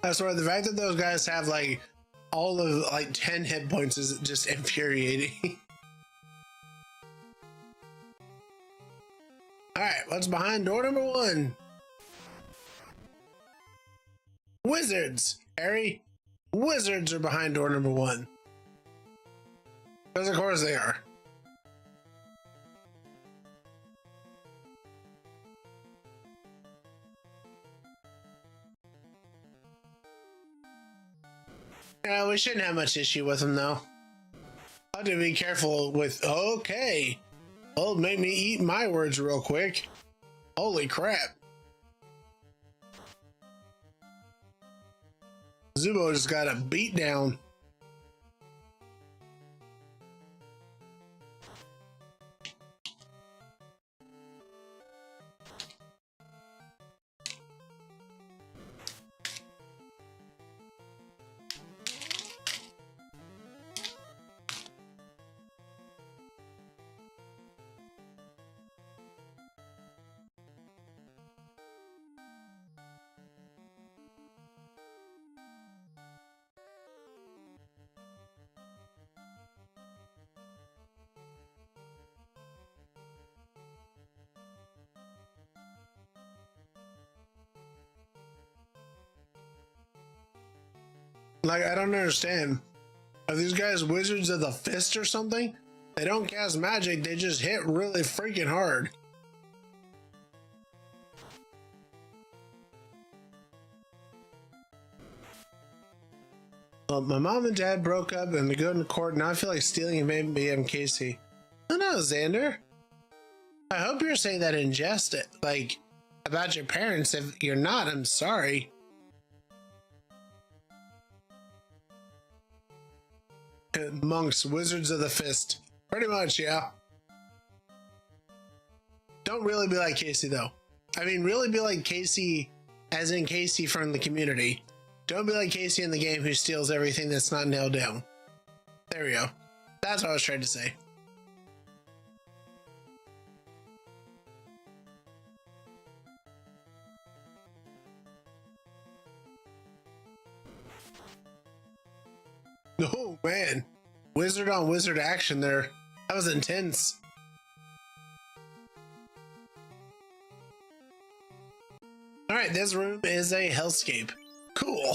I swear, the fact that those guys have like all of like 10 hit points is just infuriating. All right, what's behind door number 1? Wizards, Harry. Wizards are behind door number 1. Because of course they are. Yeah, we shouldn't have much issue with them though. I'll have to be careful with, okay. Well, make me eat my words real quick. Holy crap. Zubo just got a beat down. Like, I don't understand. Are these guys wizards of the fist or something? They don't cast magic, they just hit really freaking hard. Well, my mom and dad broke up and they're going to court. Now I feel like stealing and maybe Casey. Oh no, Xander. I hope you're saying that in jest, like, about your parents. If you're not, I'm sorry. Monks, wizards of the fist. Pretty much, yeah. Don't really be like Casey, though. I mean, really be like Casey, as in Casey from the community. Don't be like Casey in the game who steals everything that's not nailed down. There we go. That's what I was trying to say. Oh man, wizard on wizard action there. That was intense. All right, this room is a hellscape. Cool.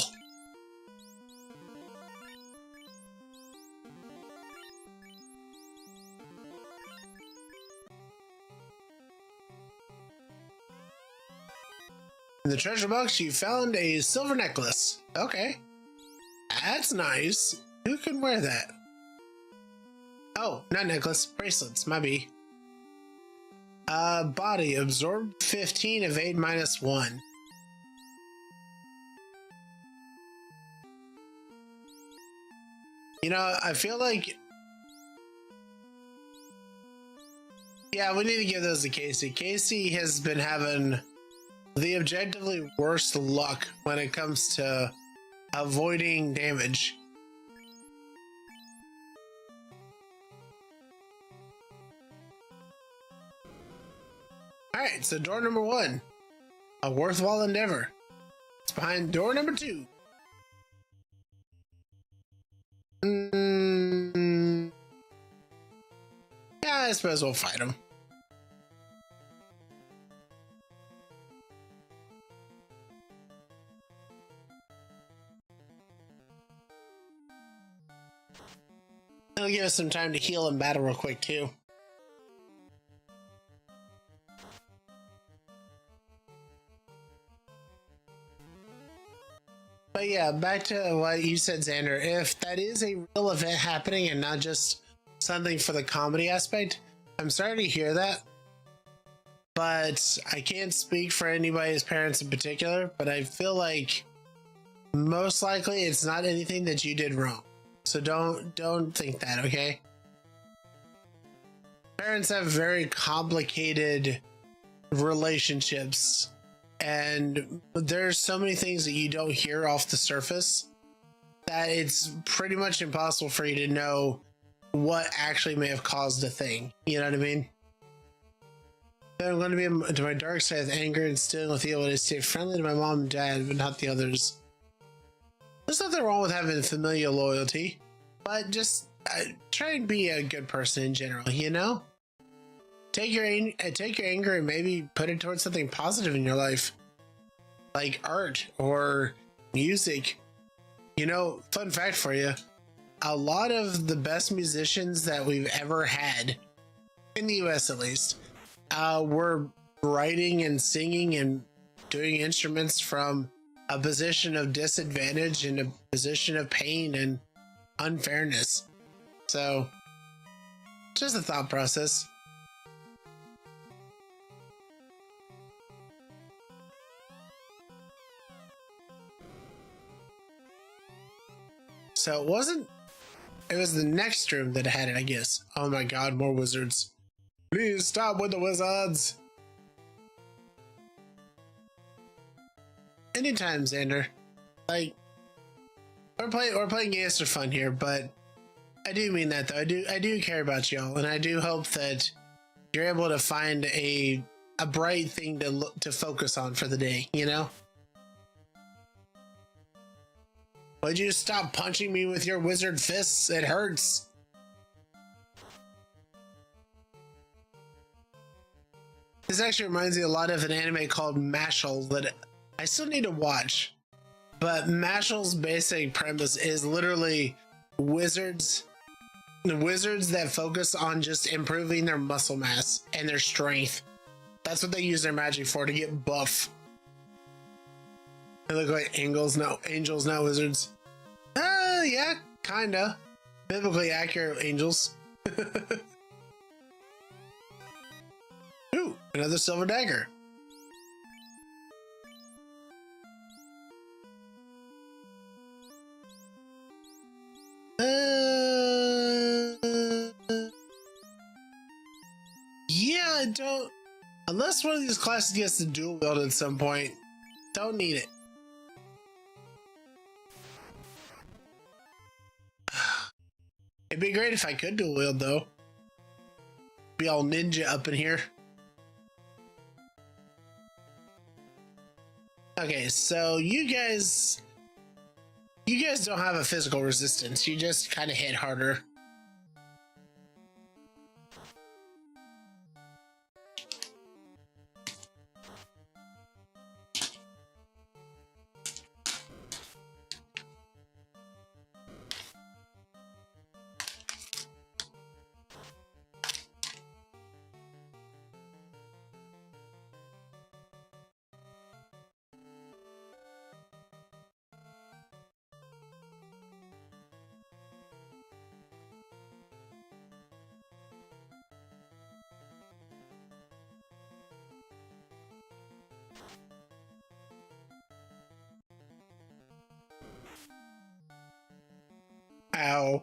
In the treasure box, you found a silver necklace. Okay. That's nice. Who can wear that? Oh, not necklace, bracelets, maybe. Body, absorb 15, evade -1. You know, I feel like... Yeah, we need to give those to Casey. Casey has been having the objectively worst luck when it comes to avoiding damage. Alright, so door number 1. A worthwhile endeavor. It's behind door number 2. Yeah, I suppose we'll fight him. It'll give us some time to heal and battle real quick too. But yeah, back to what you said, Xander. If that is a real event happening and not just something for the comedy aspect, I'm sorry to hear that. But I can't speak for anybody's parents in particular, but I feel like most likely it's not anything that you did wrong. So don't think that, okay? Parents have very complicated relationships, and there's so many things that you don't hear off the surface that it's pretty much impossible for you to know what actually may have caused a thing. You know what I mean? I'm going to be to my dark side with anger and stealing with you. I stay friendly to my mom and dad, but not the others. There's nothing wrong with having familial loyalty, but just try and be a good person in general, you know? Take your anger and maybe put it towards something positive in your life, like art or music. You know, fun fact for you, a lot of the best musicians that we've ever had, in the US at least, were writing and singing and doing instruments from a position of disadvantage and a position of pain and unfairness. So, just a thought process. So it was the next room that had it, I guess. Oh my god, more wizards. Please stop with the wizards. Anytime, Xander. Like, we're playing games for fun here, but I do mean that though. I do care about y'all, and I do hope that you're able to find a bright thing to focus on for the day, you know? Would you stop punching me with your wizard fists? It hurts. This actually reminds me a lot of an anime called Mashal that I still need to watch. But Mashal's basic premise is literally wizards. The wizards that focus on just improving their muscle mass and their strength. That's what they use their magic for, to get buff. They look like angels, not wizards. Yeah, kinda. Biblically accurate angels. Ooh, another silver dagger. Yeah, I don't. Unless one of these classes gets to dual wield at some point, don't need it. It'd be great if I could dual wield, though. Be all ninja up in here. Okay, so you guys don't have a physical resistance. You just kind of hit harder. Ow.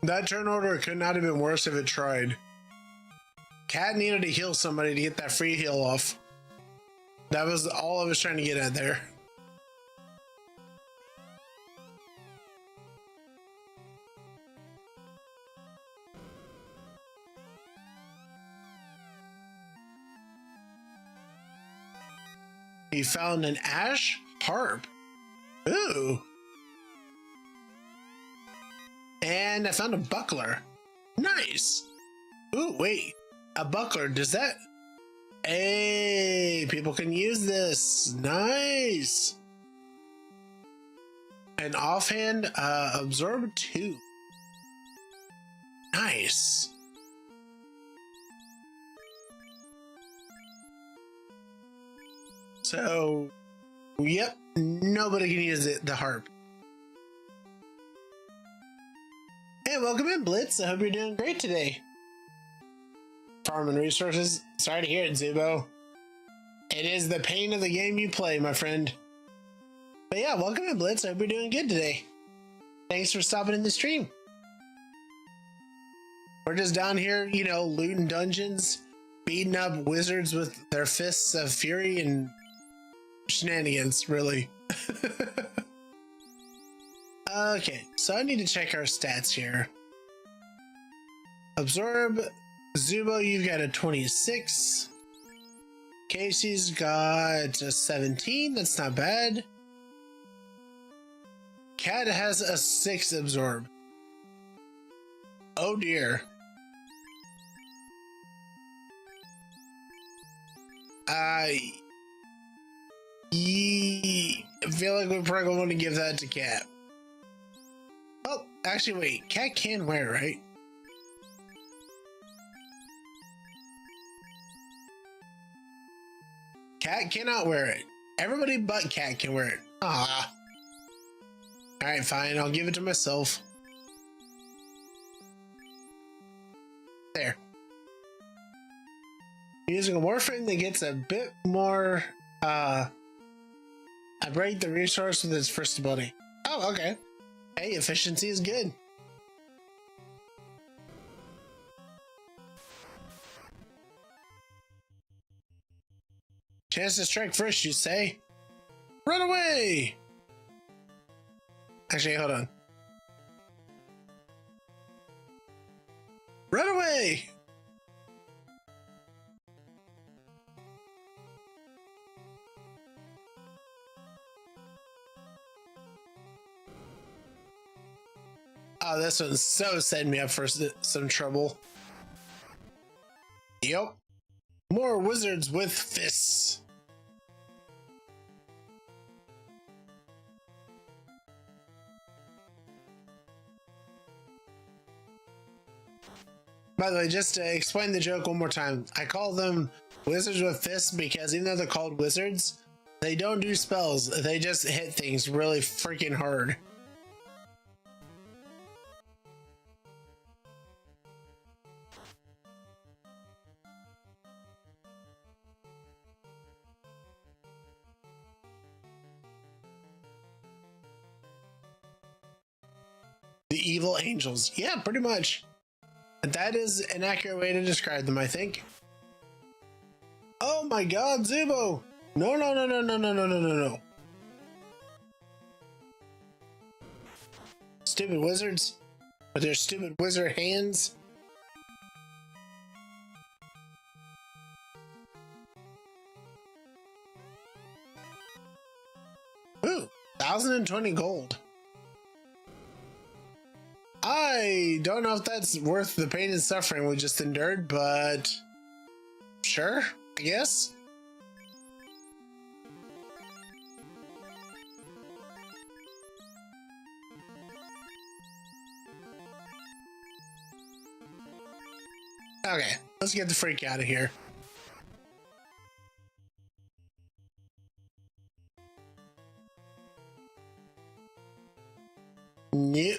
That turn order could not have been worse if it tried. Cat needed to heal somebody to get that free heal off. That was all I was trying to get at there. You found an ash harp. Ooh. And I found a buckler. Nice. Ooh, wait. A buckler, does that... Hey, people can use this. Nice. An offhand, absorb 2. Nice. So, yep, nobody can use the harp. Hey, welcome in, Blitz. I hope you're doing great today. Farming resources. Sorry to hear it, Zubo. It is the pain of the game you play, my friend. But yeah, welcome in, Blitz. I hope you're doing good today. Thanks for stopping in the stream. We're just down here, you know, looting dungeons, beating up wizards with their fists of fury and shenanigans, really. Okay, so I need to check our stats here. Absorb. Zubo, you've got a 26. Casey's got a 17. That's not bad. Cat has a 6 absorb. Oh dear. I feel like we probably want to give that to Cat. Oh, actually, wait. Cat can wear it, right? Cat cannot wear it. Everybody but Cat can wear it. Ah. Alright, fine. I'll give it to myself. There. Using a warframe that gets a bit more, I break the resource with its first ability. Oh, okay. Hey, efficiency is good. Chance to strike first, you say? Run away! Actually, hold on. Run away! Oh, this one's so setting me up for some trouble. Yep. more wizards with fists. By the way, just to explain the joke one more time, I call them wizards with fists because even though they're called wizards, they don't do spells. They just hit things really freaking hard. The evil angels. Yeah, pretty much. That is an accurate way to describe them, I think. Oh my god, Zubo! No, no, no, no, no, no, no, no, no, no. Stupid wizards with their stupid wizard hands. Ooh, 1,020 gold. I don't know if that's worth the pain and suffering we just endured, but sure, I guess. Okay, let's get the freak out of here. Yep.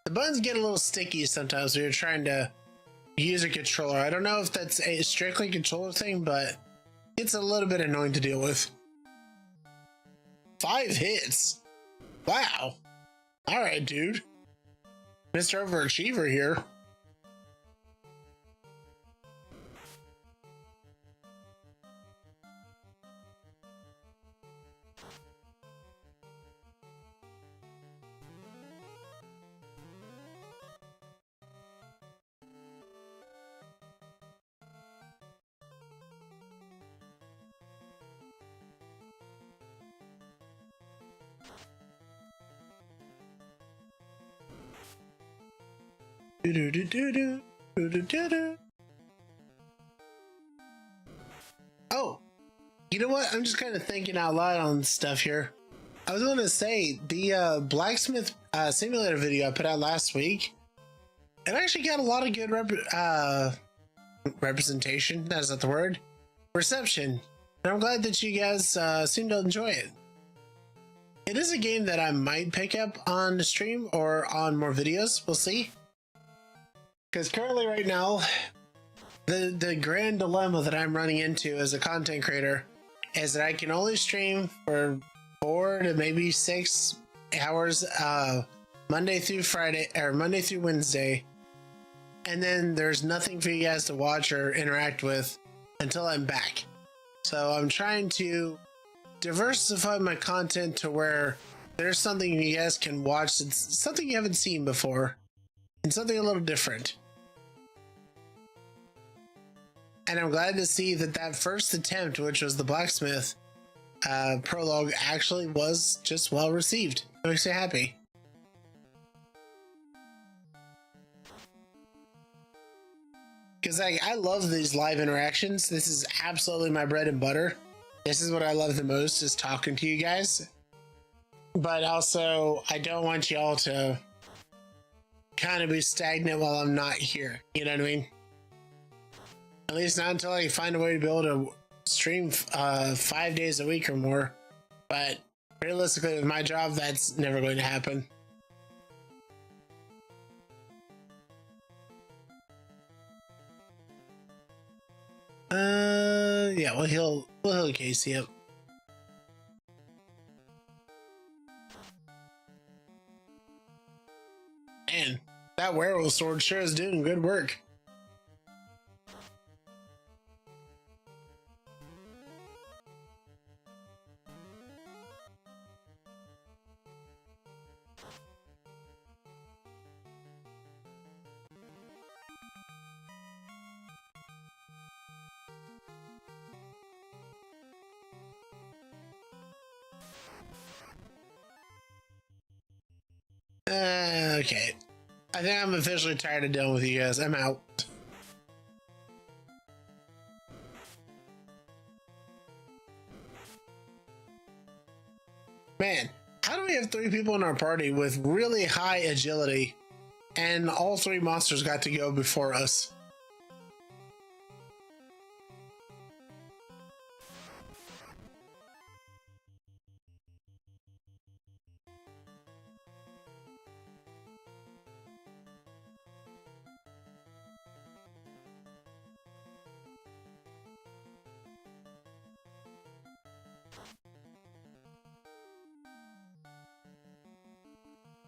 The buttons get a little sticky sometimes when you're trying to use a controller. I don't know if that's a strictly controller thing, but it's a little bit annoying to deal with. 5 hits. Wow. Alright, dude. Mr. Overachiever here. Oh, you know what? I'm just kind of thinking out loud on stuff here. I was going to say the blacksmith simulator video I put out last week. It actually got a lot of good representation. That's not the word. Reception. And I'm glad that you guys seem to enjoy it. It is a game that I might pick up on the stream or on more videos. We'll see. Because currently right now, the grand dilemma that I'm running into as a content creator is that I can only stream for 4 to maybe 6 hours Monday through Friday or Monday through Wednesday. And then there's nothing for you guys to watch or interact with until I'm back. So I'm trying to diversify my content to where there's something you guys can watch that's something you haven't seen before and something a little different. And I'm glad to see that that first attempt, which was the blacksmith prologue, actually was just well received. It makes me happy. Because I love these live interactions. This is absolutely my bread and butter. This is what I love the most, is talking to you guys. But also, I don't want y'all to kind of be stagnant while I'm not here. You know what I mean? At least not until I find a way to be able to stream 5 days a week or more. But realistically, with my job, that's never going to happen. Yeah, we'll heal Casey up. Man, that werewolf sword sure is doing good work. Okay. I think I'm officially tired of dealing with you guys. I'm out. Man, how do we have 3 people in our party with really high agility and all 3 monsters got to go before us?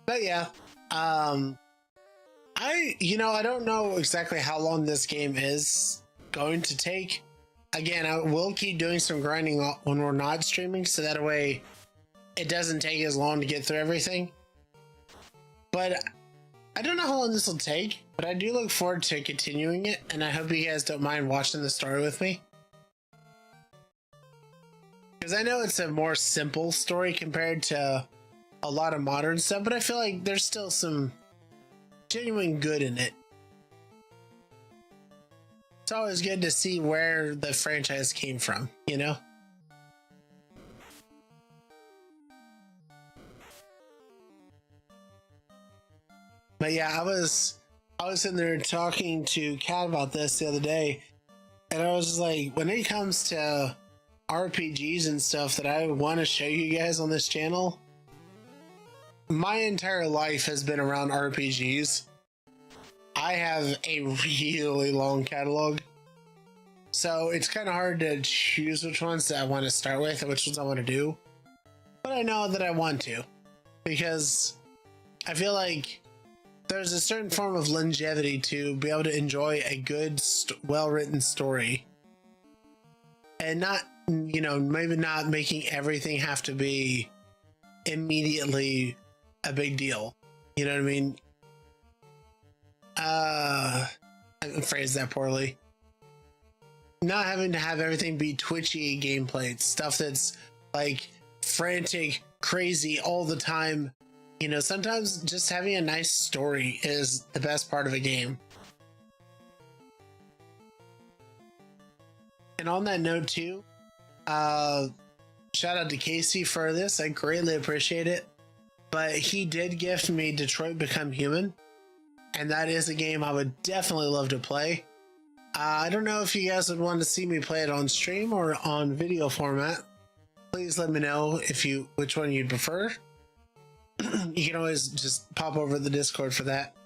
But yeah, I don't know exactly how long this game is going to take. Again, I will keep doing some grinding when we're not streaming, so that way it doesn't take as long to get through everything. But I don't know how long this will take, but I do look forward to continuing it, and I hope you guys don't mind watching the story with me. Because I know it's a more simple story compared to a lot of modern stuff, but I feel like there's still some genuine good in it. It's always good to see where the franchise came from, you know? But yeah, I was sitting there talking to Kat about this the other day, and I was just like, when it comes to RPGs and stuff that I want to show you guys on this channel, my entire life has been around RPGs. I have a really long catalog, so it's kind of hard to choose which ones that I want to start with and which ones I want to do. But I know that I want to, because I feel like there's a certain form of longevity to be able to enjoy a good, well-written story, and not, maybe not making everything have to be immediately a big deal. You know what I mean? I phrased that poorly. Not having to have everything be twitchy gameplay, stuff that's like frantic, crazy all the time. Sometimes just having a nice story is the best part of a game. And on that note too, shout out to Casey for this. I greatly appreciate it. But he did gift me Detroit Become Human, and that is a game I would definitely love to play. I don't know if you guys would want to see me play it on stream or on video format. Please let me know which one you'd prefer. You can always just pop over the Discord for that.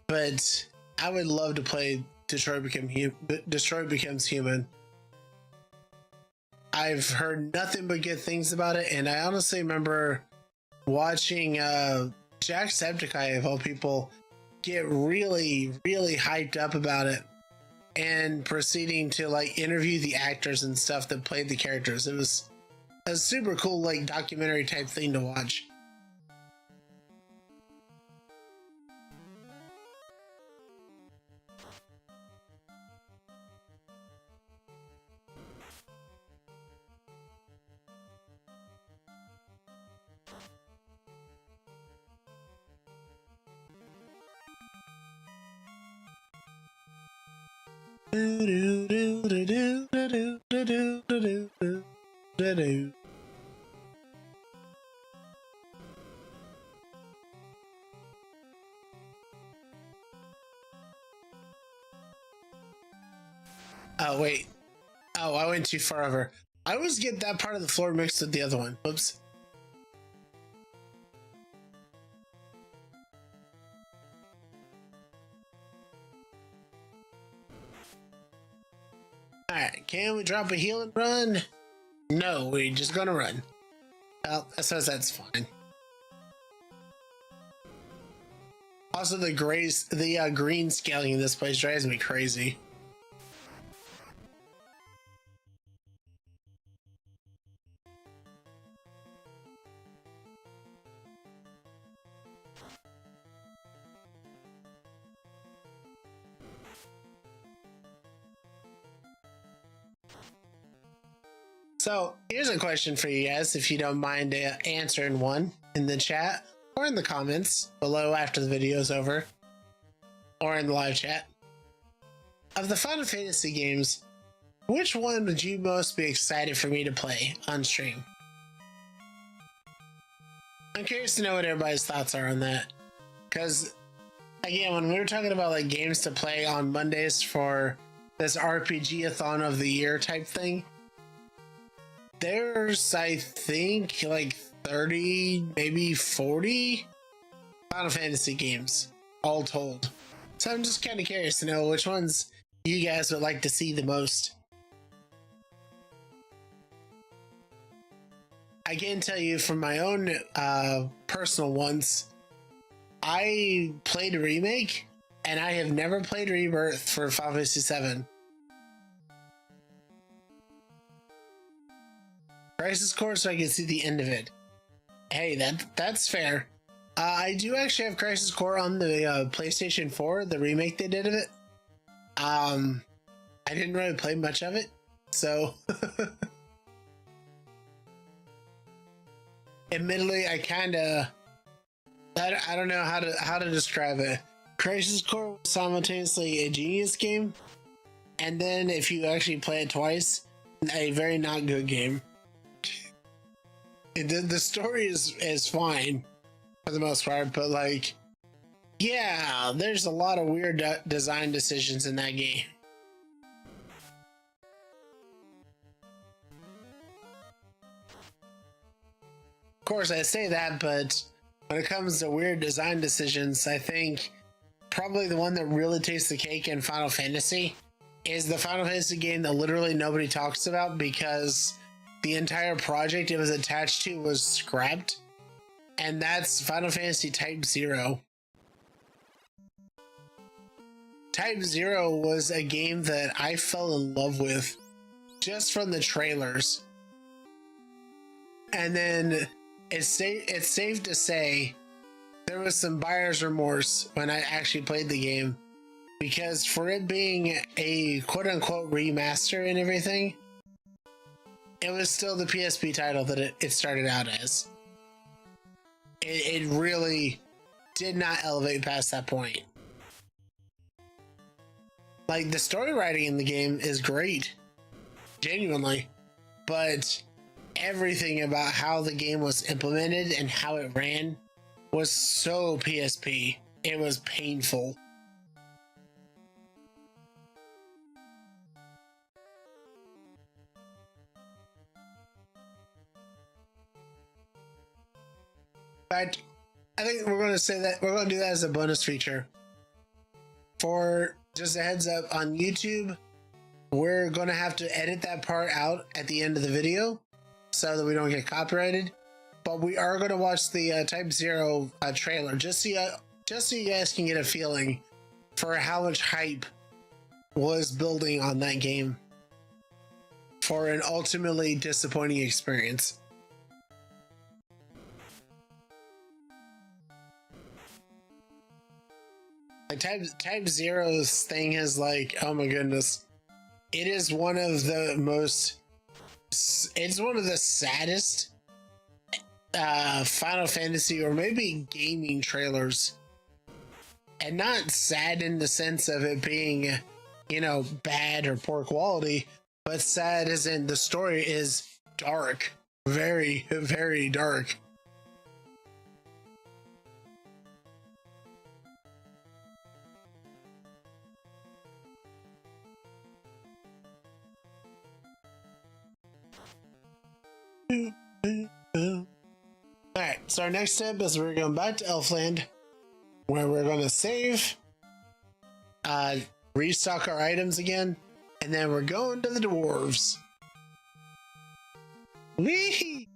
But I would love to play Detroit Becomes Human. I've heard nothing but good things about it, and I honestly remember watching Jacksepticeye, of all people, get really, really hyped up about it and proceeding to like interview the actors and stuff that played the characters. It was a super cool like documentary type thing to watch. Oh, wait. Oh, I went too far over. I always get that part of the floor mixed with the other one. Whoops. Alright, can we drop a heal and run? No, we're just gonna run. Well, I suppose that's fine. Also, the green scaling in this place drives me crazy. So here's a question for you guys, if you don't mind answering one in the chat or in the comments below after the video is over, or in the live chat. Of the Final Fantasy games, which one would you most be excited for me to play on stream? I'm curious to know what everybody's thoughts are on that. Because, again, when we were talking about like games to play on Mondays for this RPG-a-thon of the year type thing, there's, I think, like 30, maybe 40 Final Fantasy games, all told. So I'm just kind of curious to know which ones you guys would like to see the most. I can tell you from my own personal ones, I played Remake, and I have never played Rebirth for Final Fantasy VII. Crisis Core, so I can see the end of it. Hey, that's fair. I do actually have Crisis Core on the PlayStation 4, the remake they did of it. I didn't really play much of it, so admittedly, I don't know how to describe it. Crisis Core was simultaneously a genius game, and then if you actually play it twice, a very not good game. The story is fine for the most part, but like, yeah, there's a lot of weird design decisions in that game. Of course, I say that, but when it comes to weird design decisions, I think probably the one that really takes the cake in Final Fantasy is the Final Fantasy game that literally nobody talks about because the entire project it was attached to was scrapped, and that's Final Fantasy Type 0. Type 0 was a game that I fell in love with just from the trailers. And then it's safe to say there was some buyer's remorse when I actually played the game, because for it being a quote-unquote remaster and everything, it was still the PSP title that it started out as. It really did not elevate past that point. Like, the story writing in the game is great, genuinely, but everything about how the game was implemented and how it ran was so PSP. It was painful. But I think we're going to say that we're going to do that as a bonus feature. For just a heads up, on YouTube, we're going to have to edit that part out at the end of the video so that we don't get copyrighted. But we are going to watch the Type 0 trailer just so you guys can get a feeling for how much hype was building on that game for an ultimately disappointing experience. Like Type 0's thing is like, oh my goodness, it is one of the saddest Final Fantasy or maybe gaming trailers. And not sad in the sense of it being, you know, bad or poor quality, but sad as in the story is dark. Very, very dark. Alright, so our next step is we're going back to Elfland, where we're going to save, restock our items again, and then we're going to the dwarves. Whee!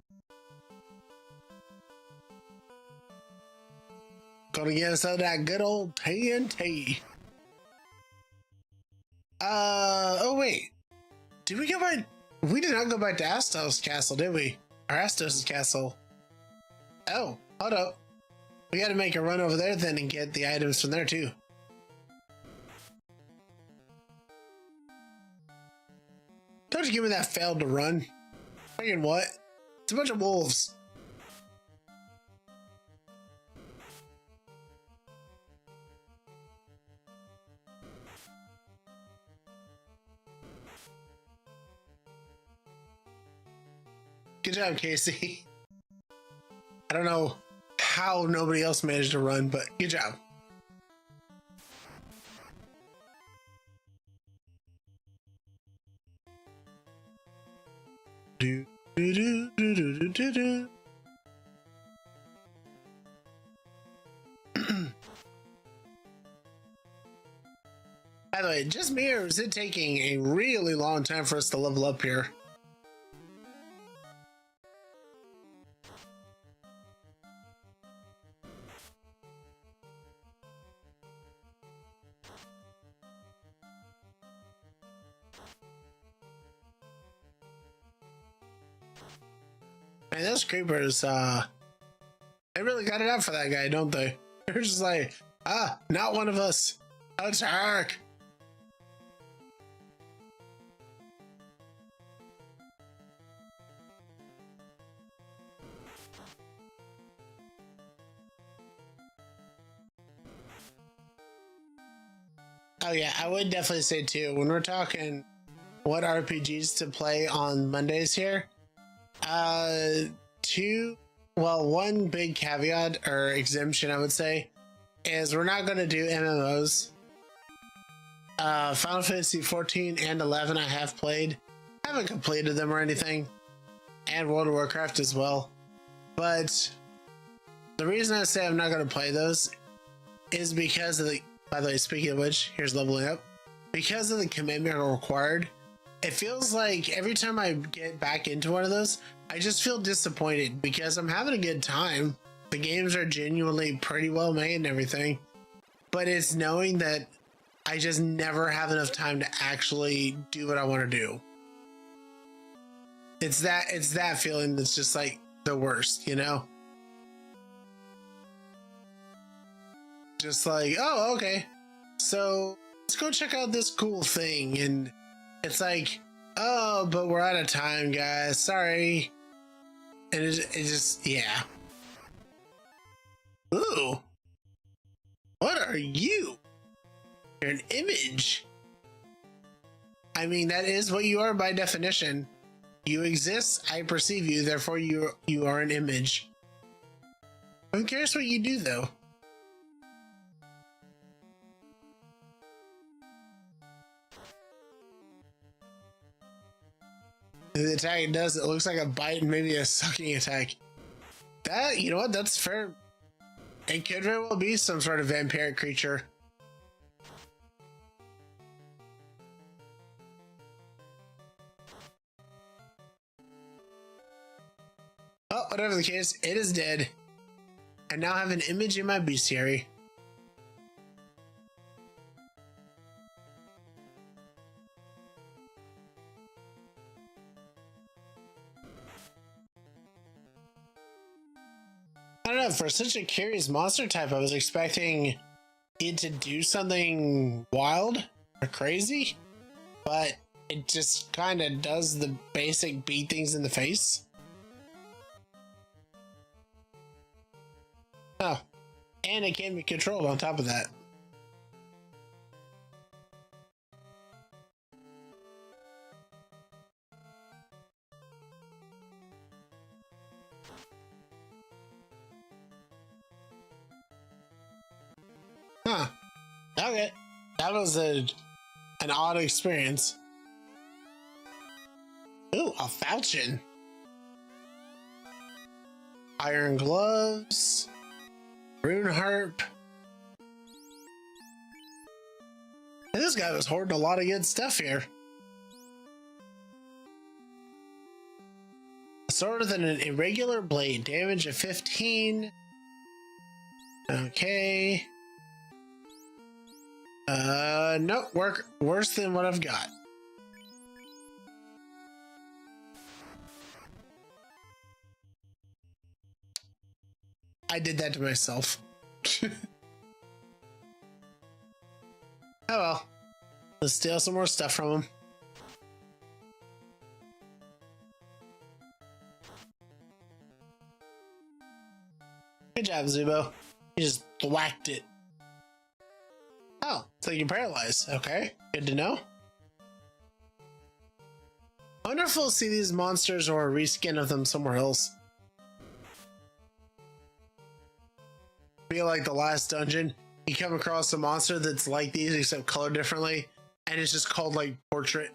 Gonna get us out of that good old TNT. Oh wait. Did we go back? We did not go back to Astos Castle, did we? Or Astos' castle. Oh, hold up. We gotta make a run over there then and get the items from there too. Don't you give me that failed to run. Friggin' what? It's a bunch of wolves. Good job, Casey. I don't know how nobody else managed to run, but good job. Do, do, do, do, do, do, do, do. By the way, just me, or is it taking a really long time for us to level up here? Man, those creepers, they really got it out for that guy, don't they? They're just like, not one of us. Attack! Oh yeah, I would definitely say too, when we're talking what RPGs to play on Mondays here, one big caveat or exemption I would say is we're not going to do MMOs. Final Fantasy 14 and 11 I have played. I haven't completed them or anything. And World of Warcraft as well. But the reason I say I'm not going to play those is because of the, by the way, speaking of which, here's leveling up. Because of the commitment required, it feels like every time I get back into one of those, I just feel disappointed because I'm having a good time. The games are genuinely pretty well made and everything, but it's knowing that I just never have enough time to actually do what I want to do. It's that feeling that's just like the worst, you know? Just like, oh, okay, so let's go check out this cool thing, and it's like, oh, but we're out of time, guys, sorry. And it just, yeah. Ooh. What are you? You're an image. I mean, that is what you are by definition. You exist, I perceive you, therefore you are an image. I'm curious what you do, though. The attack it does, it looks like a bite and maybe a sucking attack. That, you know what, that's fair. It could very well be some sort of vampiric creature. Oh, whatever the case, it is dead. I now have an image in my bestiary. I don't know, for such a curious monster type, I was expecting it to do something wild or crazy, but it just kind of does the basic beat things in the face. Oh, and it can be controlled on top of that. Huh. Okay. That was an odd experience. Ooh, a falchion. Iron gloves. Rune harp. This guy was hoarding a lot of good stuff here. A sword with an irregular blade. Damage of 15. Okay. Nope, worse than what I've got. I did that to myself. Oh well. Let's steal some more stuff from him. Good job, Zubo. You just thwacked it. Oh, so you're paralyzed. Okay, good to know. I wonder if we'll see these monsters or a reskin of them somewhere else. be like the last dungeon, you come across a monster that's like these except colored differently, and it's just called like portrait.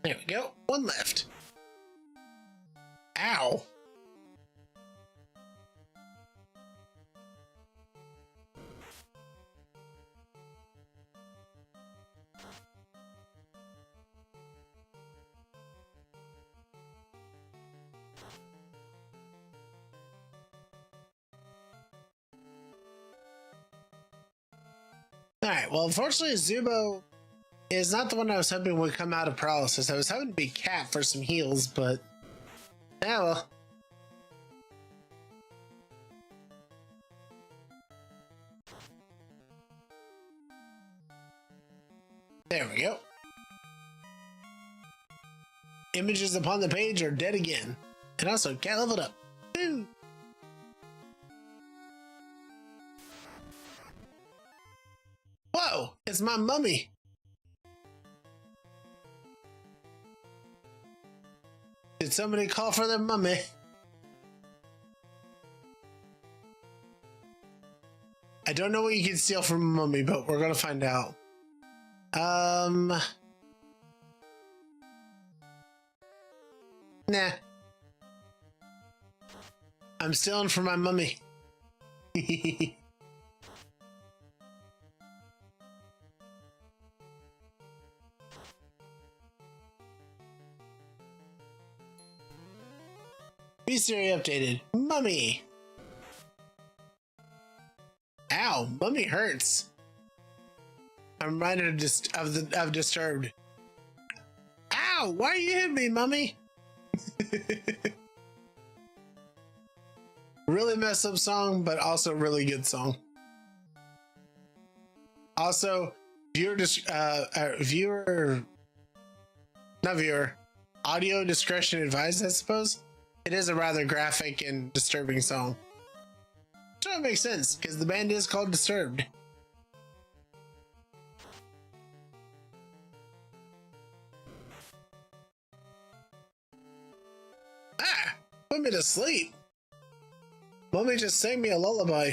There we go. One left. Ow. Alright, well, unfortunately, Zubo is not the one I was hoping would come out of paralysis. I was hoping to be Cat for some heals, but yeah, well. There we go. Images upon the page are dead again. And also, Cat leveled up. Woo! Whoa! It's my mummy! Did somebody call for their mummy? I don't know what you can steal from a mummy, but we're gonna find out. Nah. I'm stealing from my mummy. Mystery updated. Mummy. Ow, mummy hurts. I'm reminded of Disturbed. Ow, why you hit me, mummy? Really messed up song, but also really good song. Also, audio discretion advised, I suppose. It is a rather graphic and disturbing song. So it makes sense, because the band is called Disturbed. Ah! Put me to sleep. Mommy just sang me a lullaby.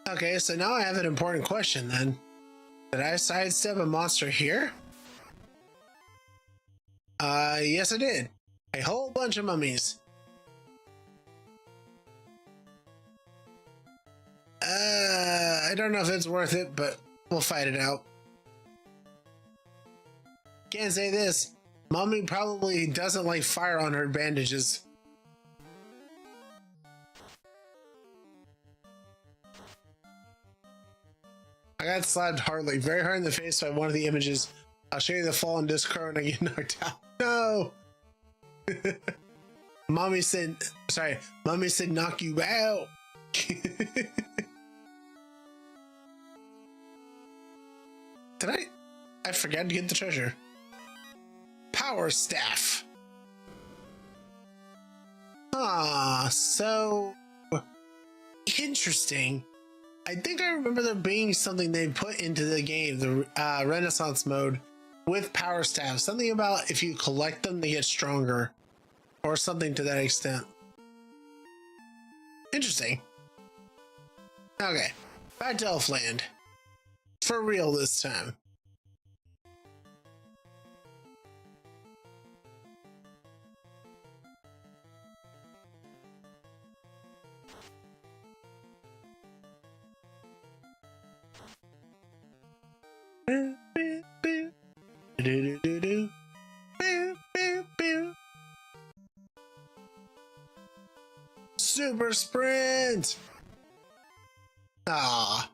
Okay, so now I have an important question then. Did I sidestep a monster here? Yes I did. A whole bunch of mummies. I don't know if it's worth it, but we'll fight it out. Can't say this. Mummy probably doesn't like fire on her bandages. I got slapped hardly, very hard in the face by one of the images. I'll show you the fall in Discord and I get knocked out. No! Mommy said knock you out. Did I forgot to get the treasure. Power staff. Ah, so interesting. I think I remember there being something they put into the game, the Renaissance mode, with power staffs. Something about if you collect them, they get stronger, or something to that extent. Interesting. Okay, back to Elfland. For real this time. Super sprint! Ah,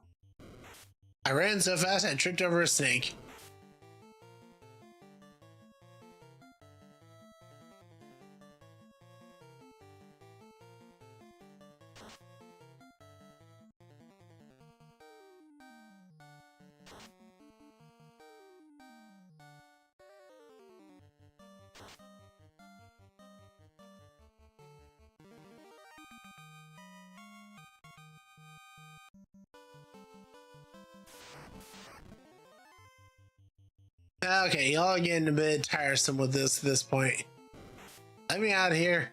I ran so fast I tripped over a snake. Okay, y'all are getting a bit tiresome with this at this point. Let me out of here.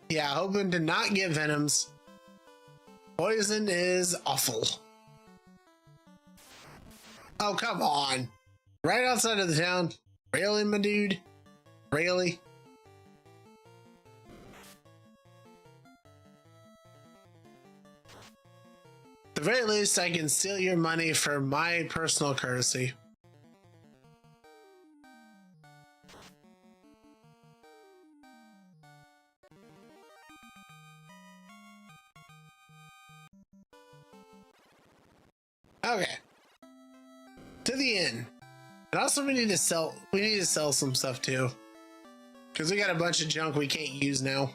Yeah, hoping to not get venoms. Poison is awful. Oh, come on. Right outside of the town. Really, my dude? Really? At the very least, I can steal your money for my personal courtesy. Okay. To the inn. And also we need to sell some stuff too. Because we got a bunch of junk we can't use now.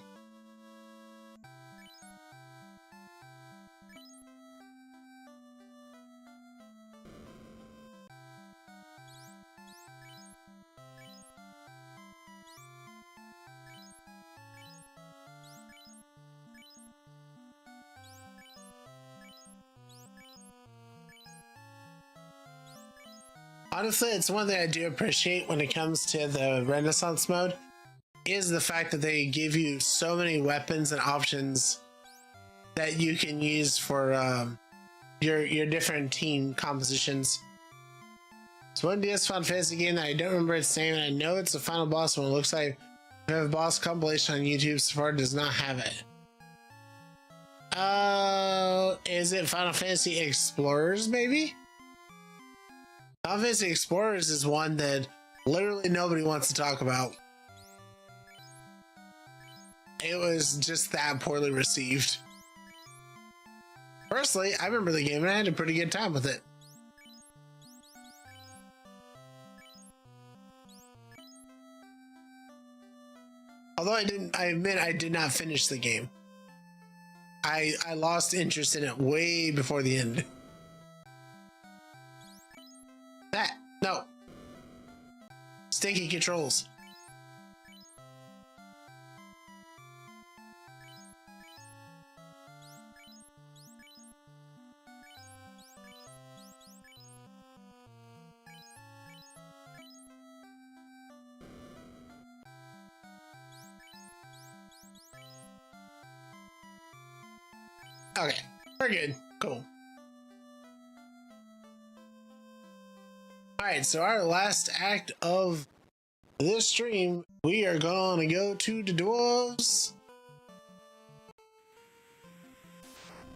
Honestly, it's one thing I do appreciate when it comes to the Renaissance mode is the fact that they give you so many weapons and options that you can use for your different team compositions. It's one DS Final Fantasy game that I don't remember its name, and I know it's the final boss one. It looks like we have a boss compilation on YouTube. So far, it does not have it. Is it Final Fantasy Explorers, maybe? Final Fantasy Explorers is one that literally nobody wants to talk about. It was just that poorly received. Personally, I remember the game and I had a pretty good time with it. Although I admit I did not finish the game. I lost interest in it way before the end. No. Stinky controls. Okay, we're good. Cool. Alright, so our last act of this stream, we are gonna go to the dwarves.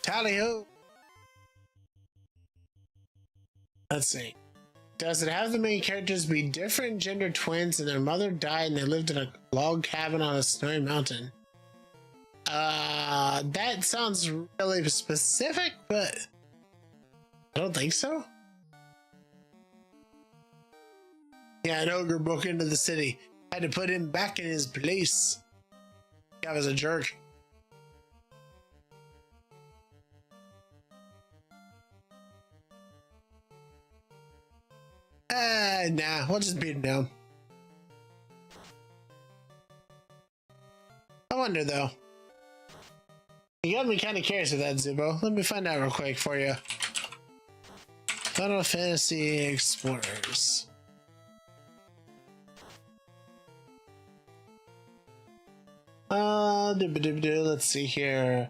Tally ho. Let's see. Does it have the main characters be different gender twins and their mother died and they lived in a log cabin on a snowy mountain? That sounds really specific, but I don't think so. Yeah, an ogre broke into the city. Had to put him back in his place. That was a jerk. Nah, we'll just beat him down. I wonder though. You got me kind of curious with that, Zubo. Let me find out real quick for you. Final Fantasy Explorers. Let's see here.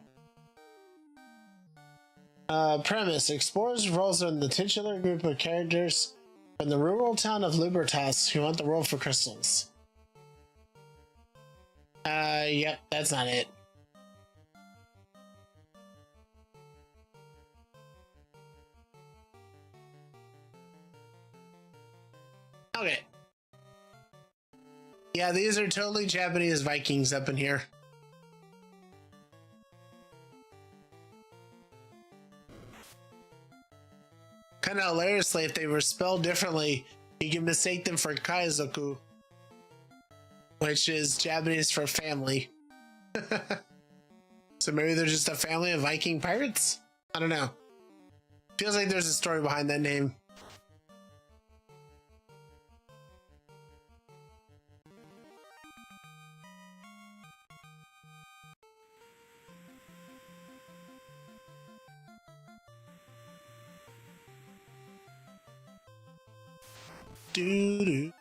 Premise. Explorers roles in the titular group of characters from the rural town of Libertas who want the world for crystals. Yep, that's not it. Okay. Yeah, these are totally Japanese Vikings up in here. Kind of hilariously, if they were spelled differently, you can mistake them for Kaizoku, which is Japanese for family. So maybe they're just a family of Viking pirates? I don't know. Feels like there's a story behind that name. do do.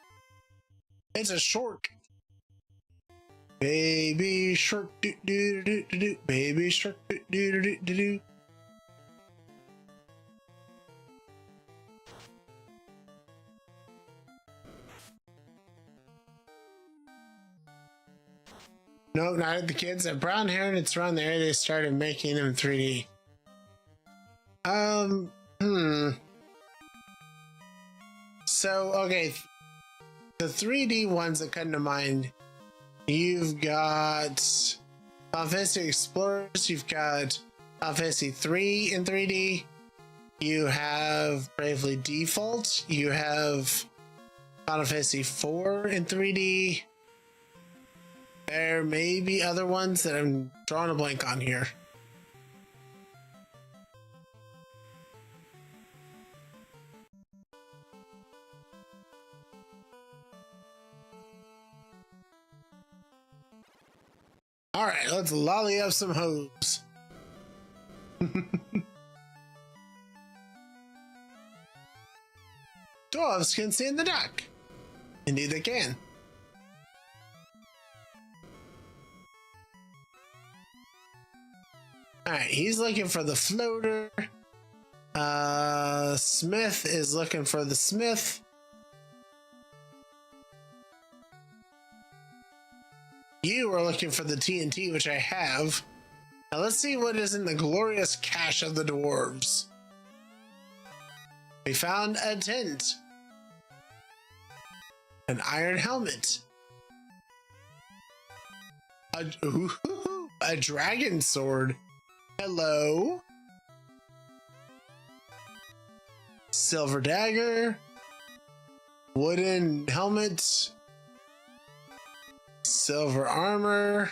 It's a shark. Baby shark do do do do do. Baby shark do do do do do. No, not the kids. Have brown hair and it's around there. They started making them 3D. So, okay. The 3D ones that come to mind, you've got Final Fantasy Explorers, you've got Final Fantasy 3 in 3D, you have Bravely Default, you have Final Fantasy 4 in 3D. There may be other ones that I'm drawing a blank on here. All right, let's lolly up some hose. Dwarves can see in the dark. Indeed they can. Alright, he's looking for the floater. Smith is looking for the smith. You are looking for the TNT, which I have. Now let's see what is in the glorious cache of the dwarves. We found a tent. An iron helmet. A dragon sword. Hello. Silver dagger. Wooden helmet. Silver armor.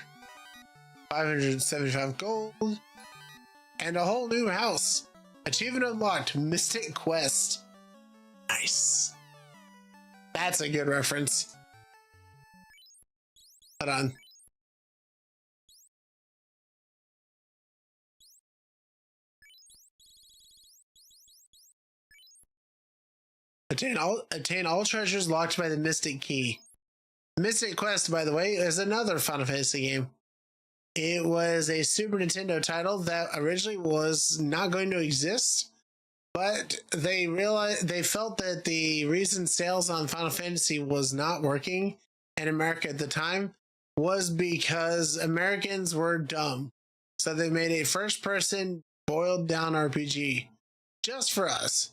575 gold. And a whole new house. Achievement unlocked. Mystic Quest. Nice. That's a good reference. Hold on. Attain all treasures locked by the Mystic Key. Mystic Quest, by the way, is another Final Fantasy game. It was a Super Nintendo title that originally was not going to exist, but they felt that the reason sales on Final Fantasy was not working in America at the time was because Americans were dumb. So they made a first-person boiled down RPG just for us.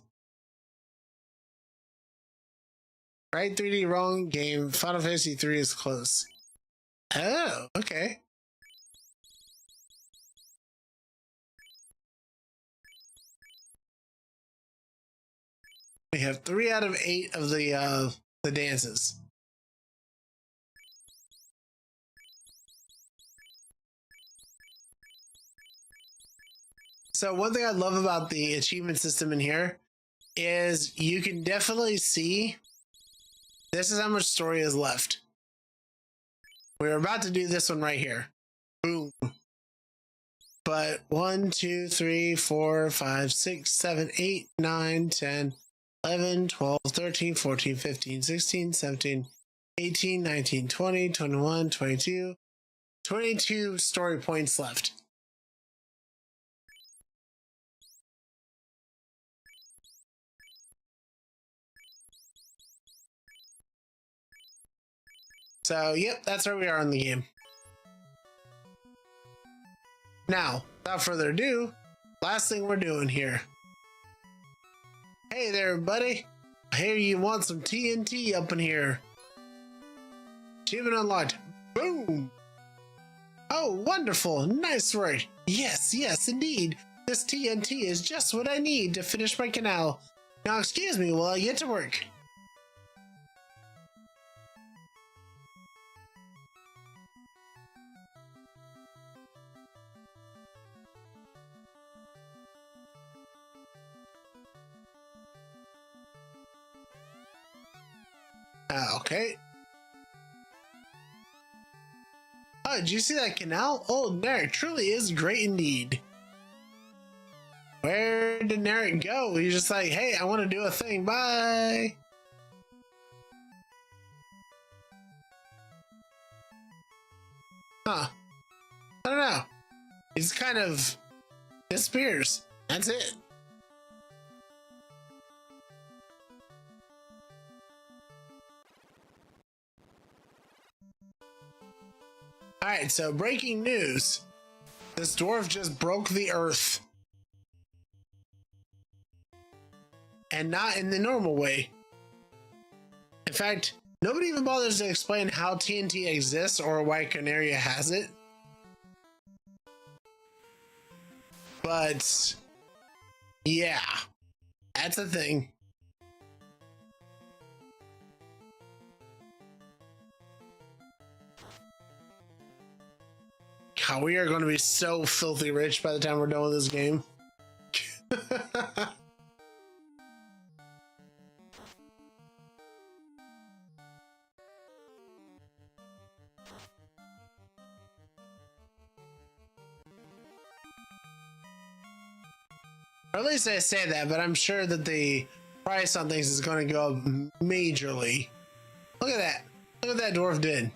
Right 3D wrong game. Final Fantasy 3 is close. Oh, okay. We have 3 out of 8 of the dances. So one thing I love about the achievement system in here is you can definitely see this is how much story is left. We're about to do this one right here. Boom. But 1, 2, 3, 4, 5, 6, 7, 8, 9, 10, 11, 12, 13, 14, 15, 16, 17, 18, 19, 20, 21, 22. 22 story points left. So, yep, that's where we are in the game. Now, without further ado, last thing we're doing here. Hey there, buddy. I hear you want some TNT up in here. Achievement unlocked. Boom! Oh, wonderful. Nice work. Yes, yes, indeed. This TNT is just what I need to finish my canal. Now, excuse me while I get to work. Okay. Oh, did you see that canal? Oh, Narek truly is great indeed. Where did Narek go? He's just like, hey, I want to do a thing. Bye. Huh. I don't know. He's kind of disappears. That's it. Alright, so breaking news. This dwarf just broke the earth. And not in the normal way. In fact, nobody even bothers to explain how TNT exists or why Canaria has it. But yeah, that's a thing. God, we are going to be so filthy rich by the time we're done with this game. Or at least I say that, but I'm sure that the price on things is going to go up majorly. Look at that. Look what that dwarf did.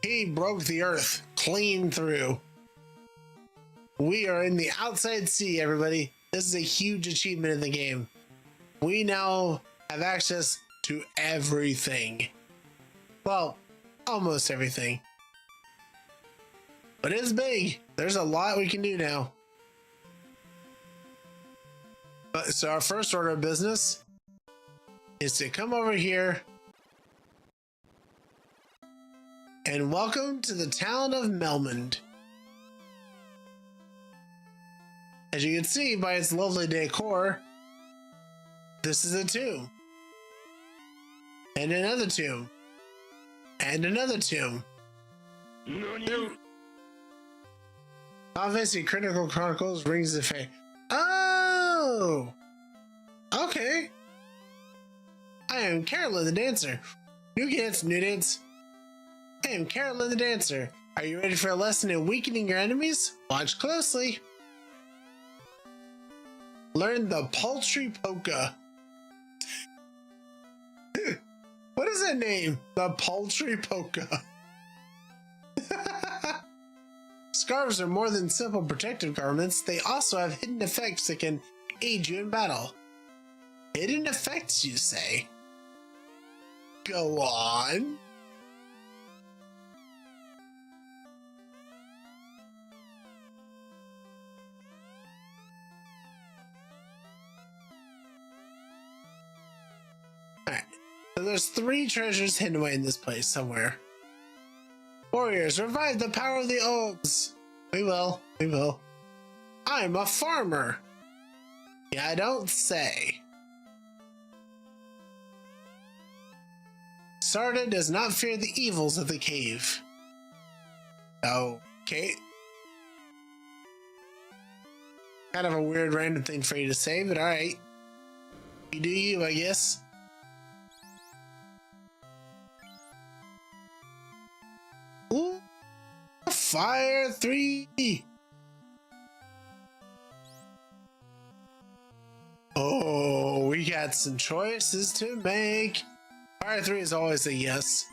He broke the earth clean through. We are in the outside sea, everybody. This is a huge achievement in the game. We now have access to everything. Well, almost everything. But it's big. There's a lot we can do now. So our first order of business is to come over here and welcome to the town of Melmond. As you can see by its lovely decor, this is a tomb. And another tomb. And another tomb. Obviously, Critical Chronicles rings the fate. Oh! Okay. I am Carolyn the Dancer. New dance, new dance. I am Carolyn the Dancer. Are you ready for a lesson in weakening your enemies? Watch closely. Learn the paltry polka. What is that name? The paltry polka. Scarves are more than simple protective garments. They also have hidden effects that can aid you in battle. Hidden effects, you say? Go on. Alright, so there's 3 treasures hidden away in this place somewhere. Warriors, revive the power of the orbs. We will. We will. I'm a farmer. Yeah, I don't say. Sarda does not fear the evils of the cave. Okay. Kind of a weird random thing for you to say, but alright. You do you, I guess. Ooh, Fire 3. Oh, we got some choices to make. Fire 3 is always a yes.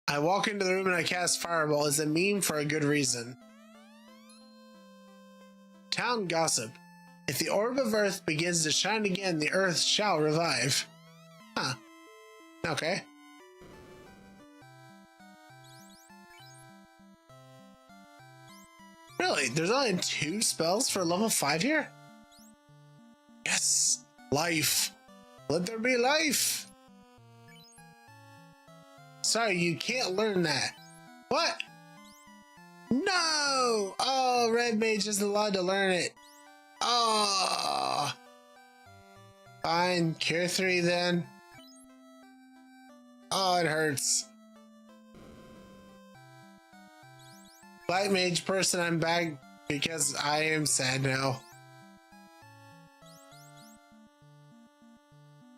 I walk into the room and I cast Fireball as a meme for a good reason. Town gossip. If the orb of earth begins to shine again, the earth shall revive. Huh. Okay. Really? There's only 2 spells for level 5 here? Yes! Life! Let there be life! Sorry, you can't learn that. What? No! Oh, Red Mage isn't allowed to learn it. Oh! Fine, Cure 3 then. Oh, it hurts. Black Mage person, I'm back because I am sad now.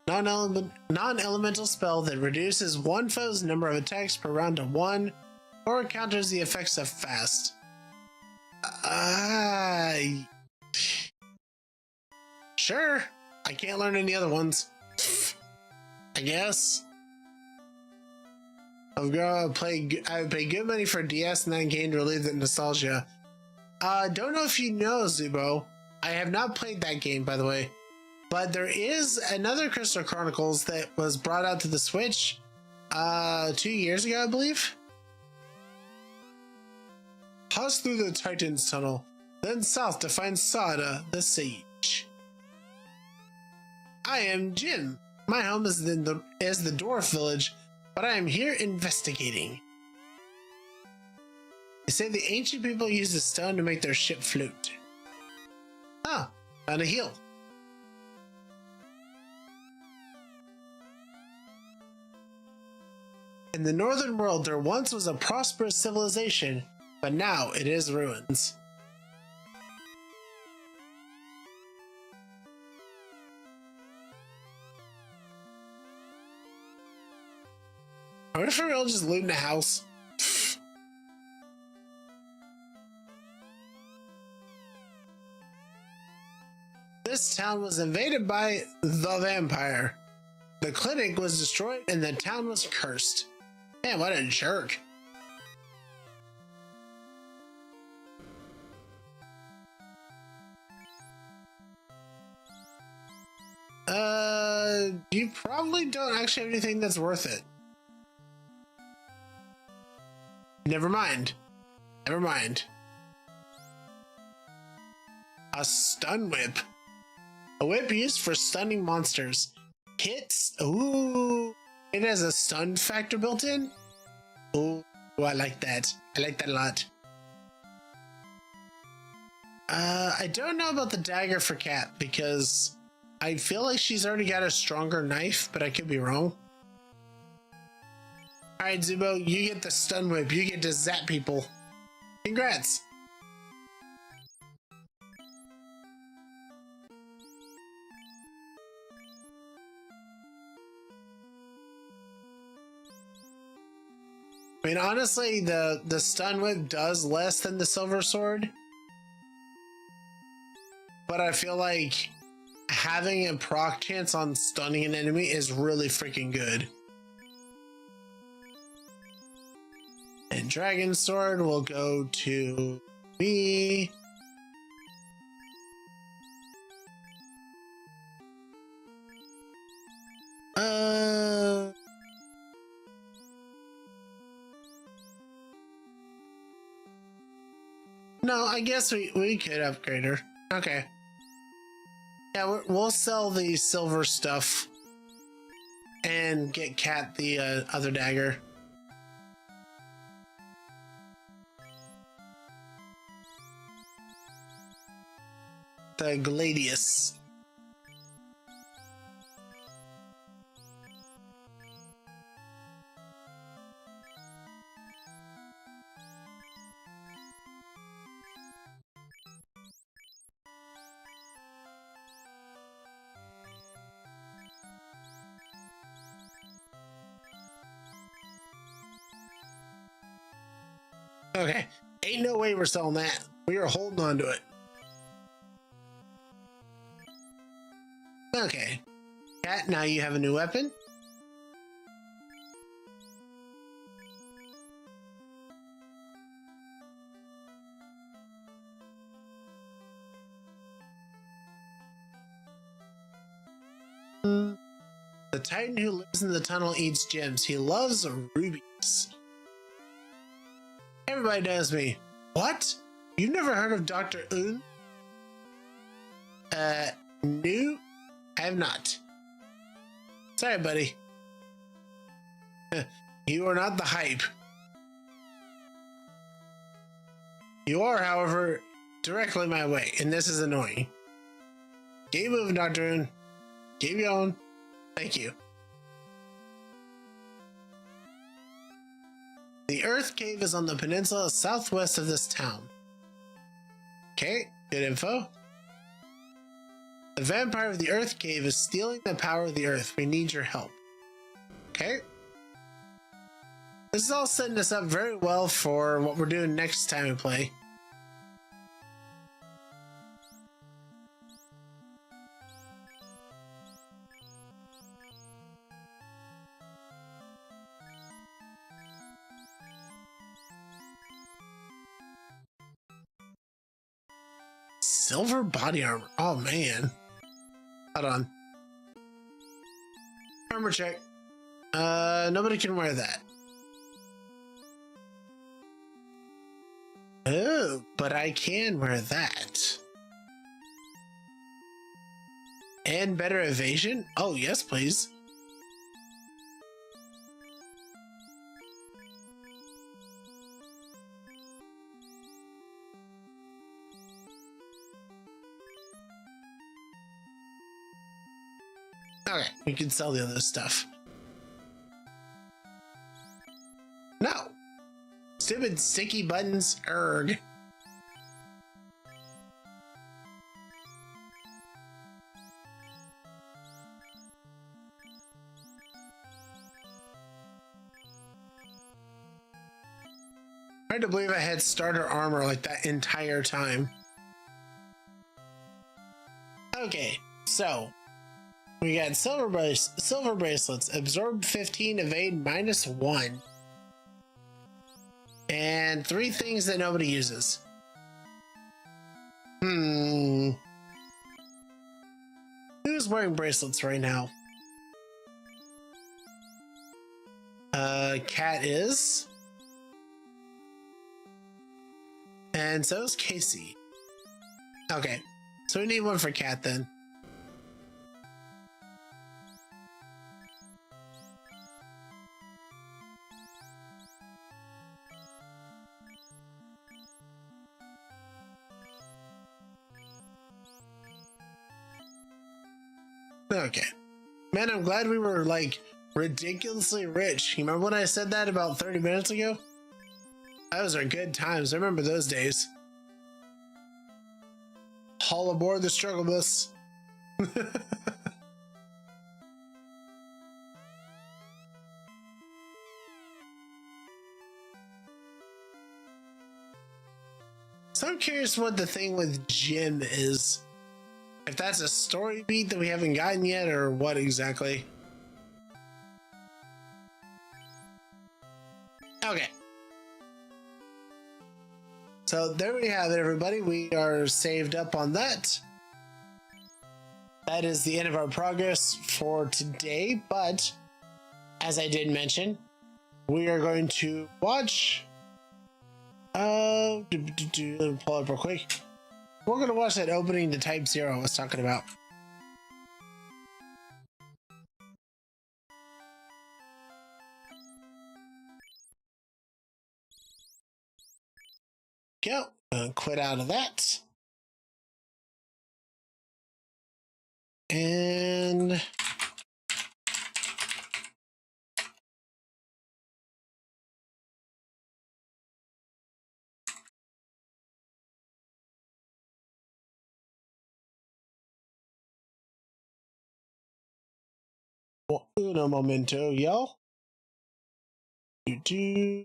Non-elemental spell that reduces one foe's number of attacks per round to 1 or counters the effects of fast. Sure, I can't learn any other ones. I guess. I paid good money for DS and that game to relieve the nostalgia. Don't know if you know, Zubo. I have not played that game, by the way. But there is another Crystal Chronicles that was brought out to the Switch 2 years ago, I believe. Pass through the Titan's Tunnel, then south to find Sada, the Sage. I am Jin. My home is the Dwarf Village, but I am here investigating. They say the ancient people used the stone to make their ship float. Ah, found a heel. In the northern world, there once was a prosperous civilization, but now it is ruins. What if we're all just looting a house? This town was invaded by the vampire. The clinic was destroyed and the town was cursed. Man, what a jerk. You probably don't actually have anything that's worth it. Never mind. Never mind. A stun whip. A whip used for stunning monsters. Hits. Ooh. It has a stun factor built in. Ooh, I like that. I like that a lot. I don't know about the dagger for Cat because I feel like she's already got a stronger knife, but I could be wrong. Alright, Zubo, you get the stun whip. You get to zap people. Congrats. I mean, honestly, the stun whip does less than the silver sword. But I feel like having a proc chance on stunning an enemy is really freaking good. And Dragon Sword will go to me. No, I guess we could upgrade her. Okay. Yeah, we'll sell the silver stuff and get Cat the other dagger. The Gladius. Okay, ain't no way we're selling that. We are holding on to it. Okay, Cat, now you have a new weapon. The Titan who lives in the tunnel eats gems. He loves rubies. Everybody knows me. What? You've never heard of Dr. Un? No, I have not. Sorry, buddy. You are not the hype. You are, however, directly my way, and this is annoying. Game over, Dr. Un. Keep going. Thank you. The Earth Cave is on the peninsula southwest of this town. Okay, good info. The vampire of the Earth Cave is stealing the power of the Earth. We need your help. Okay. This is all setting us up very well for what we're doing next time we play. Silver body armor. Oh man. Hold on. Armor check. Nobody can wear that. Oh, but I can wear that. And better evasion? Oh, yes, please. Okay, we can sell the other stuff. No! Stupid sticky buttons, erg. Hard to believe I had starter armor like that entire time. Okay, so we got silver bracelets, absorb 15, evade -1. And 3 things that nobody uses. Who's wearing bracelets right now? Cat is. And so is Casey. Okay, so we need one for Cat then. Okay. Man, I'm glad we were like ridiculously rich. You remember when I said that about 30 minutes ago? Those are good times. I remember those days. Haul aboard the struggle bus. So I'm curious what the thing with Jim is. If that's a story beat that we haven't gotten yet, or what exactly. Okay. So there we have it, everybody. We are saved up on that. That is the end of our progress for today, but as I did mention, we are going to watch let me pull up real quick. We're going to watch that opening to Type 0 I was talking about. Go. Quit out of that. And uno momento, y'all. Do.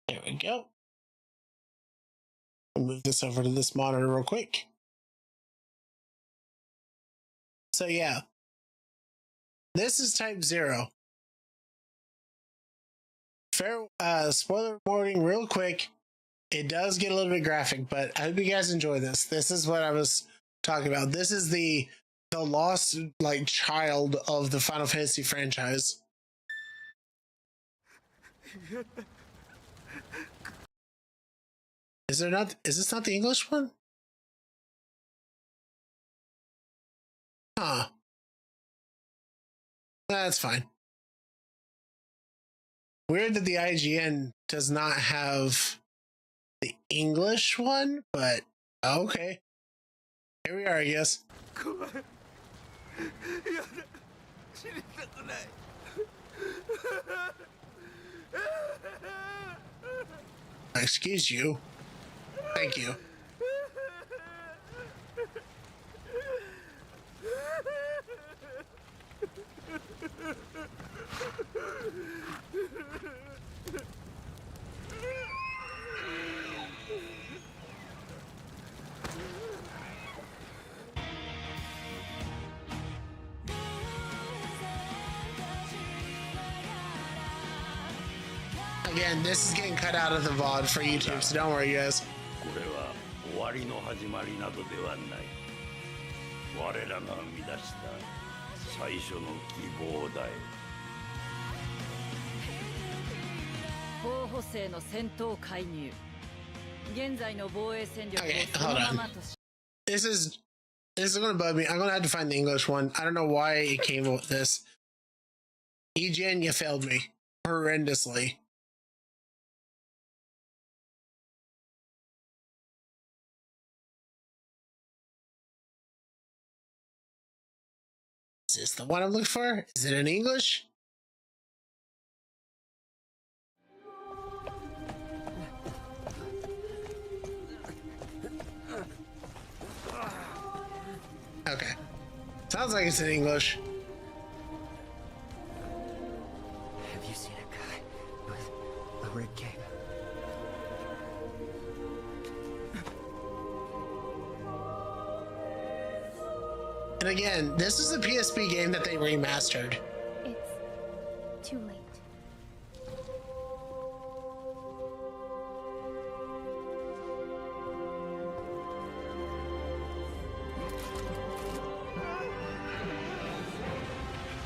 There we go. I'll move this over to this monitor real quick. So yeah, this is Type 0. Fair spoiler warning real quick. It does get a little bit graphic, but I hope you guys enjoy this. This is what I was talking about. This is the lost like child of the Final Fantasy franchise. Is this not the English one? Huh. That's fine. Weird that the IGN does not have the English one, but okay. Here we are, I guess. Excuse you. Thank you. Again, this is getting cut out of the VOD for YouTube, so don't worry, guys. これは終わりの始まりなどではない。我らが生み出した最初の希望だよ。候補生の戦闘介入。現在の防衛戦力を Okay, その hold ま on. まとし。This is gonna bug me. I'm gonna have to find the English one. I don't know why it came with this. EGN, you failed me horrendously. Is this the one I'm looking for? Is it in English? Okay. Sounds like it's in English. Have you seen a guy with a red cape? And again, this is a PSP game that they remastered. It's too late.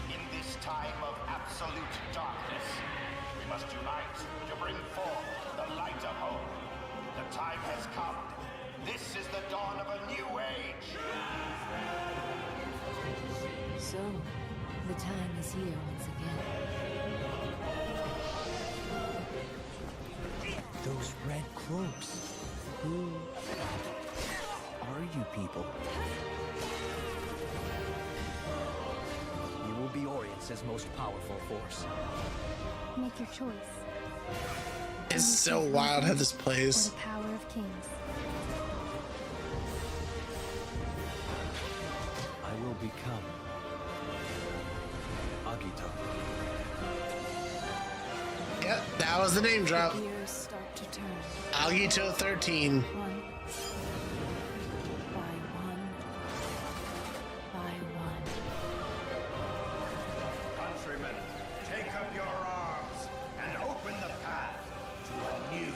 In this time of absolute darkness, we must unite to bring forth the light of hope. The time has come. This is the dawn of a new age. So, the time is here once again. Those red cloaks. Who are you people? You will be Orient's most powerful force. Make your choice. It's so wild how this For plays. the power of kings. I will become Agito. Yep, that was the name drop. Gears start to turn. Agito 13. One by one by one. Countrymen, take up your arms and open the path to a new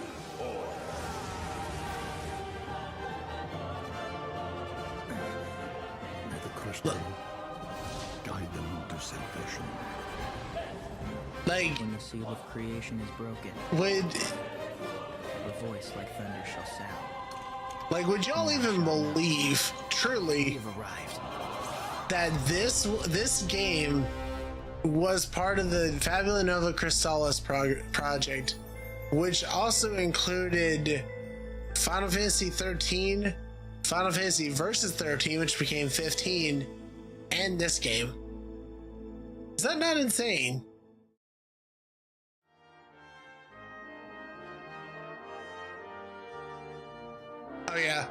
order. May the crystal guide them to salvation. Like, When the seal of creation is broken, would a voice like thunder shall sound. would y'all even believe truly We've arrived. that this game was part of the Fabula Nova Crystallis project, which also included Final Fantasy 13, Final Fantasy Versus 13, which became 15, and this game. Is that not insane? Oh yeah,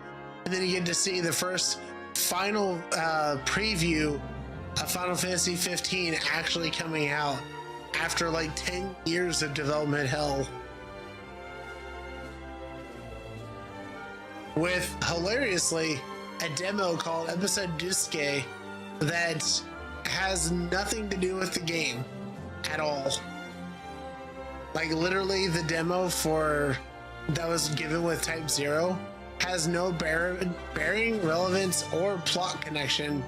and then you get to see the first final preview of Final Fantasy 15 actually coming out after like 10 years of development hell. With hilariously a demo called Episode Duske that has nothing to do with the game at all. Like literally the demo for that was given with Type 0 has no bearing, relevance, or plot connection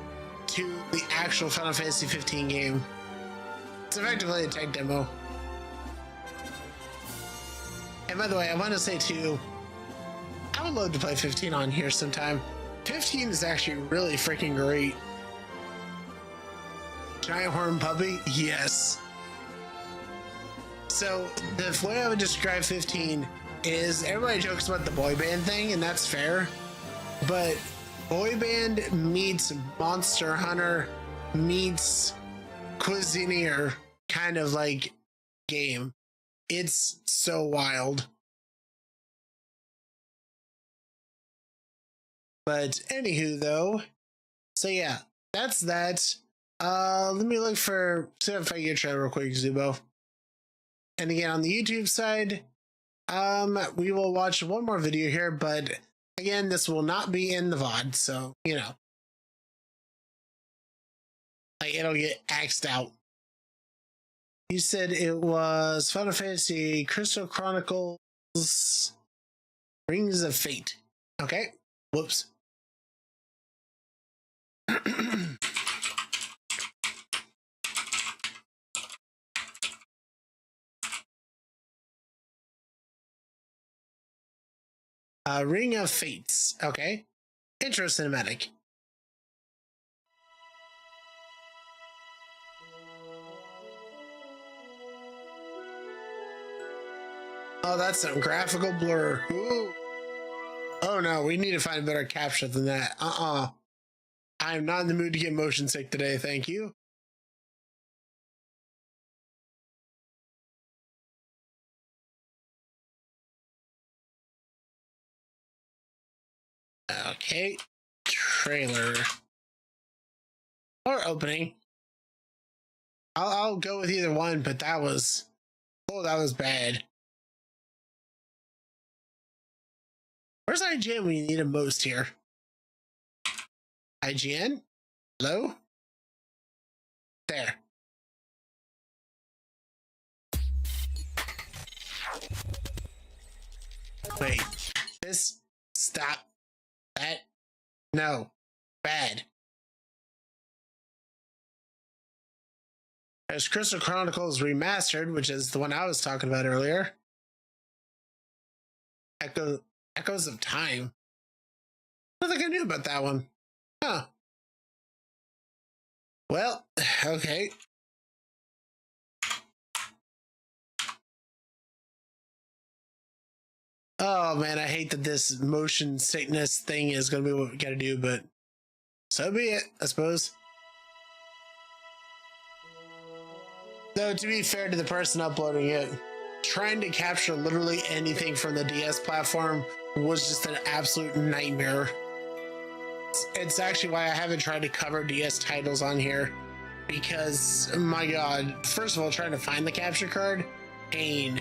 to the actual Final Fantasy 15 game. It's effectively a tech demo. And by the way, I want to say too, I would love to play 15 on here sometime. 15 is actually really freaking great. Giant Horn Puppy? Yes. So, the way I would describe 15 is everybody jokes about the boy band thing, and that's fair. But boy band meets Monster Hunter meets Cuisinier kind of like game. It's so wild. But anywho though, so yeah, that's that. Let me look for see if I can get try real quick, Zubo. And again on the YouTube side, we will watch one more video here, but again, this will not be in the VOD, so you know. Like it'll get axed out. You said it was Final Fantasy Crystal Chronicles Rings of Fate. Okay. Whoops. Ring of Fates. Okay. Intro cinematic. Oh, that's some graphical blur. Ooh. Oh no, we need to find a better capture than that. I'm not in the mood to get motion sick today, thank you. Okay. Trailer. Or opening. I'll go with either one, but that was... Oh, that was bad. Where's IGN when you need him most here? IGN? Hello? There. Wait. This... Stop. That... No. Bad. There's Crystal Chronicles Remastered, which is the one I was talking about earlier. Echoes of Time. I don't think I knew about that one. Huh. Well, okay. Oh man, I hate that this motion sickness thing is going to be what we got to do, but so be it, I suppose. Though, to be fair to the person uploading it, trying to capture literally anything from the DS platform was just an absolute nightmare. It's actually why I haven't tried to cover DS titles on here, because, my god, first of all, trying to find the capture card, pain.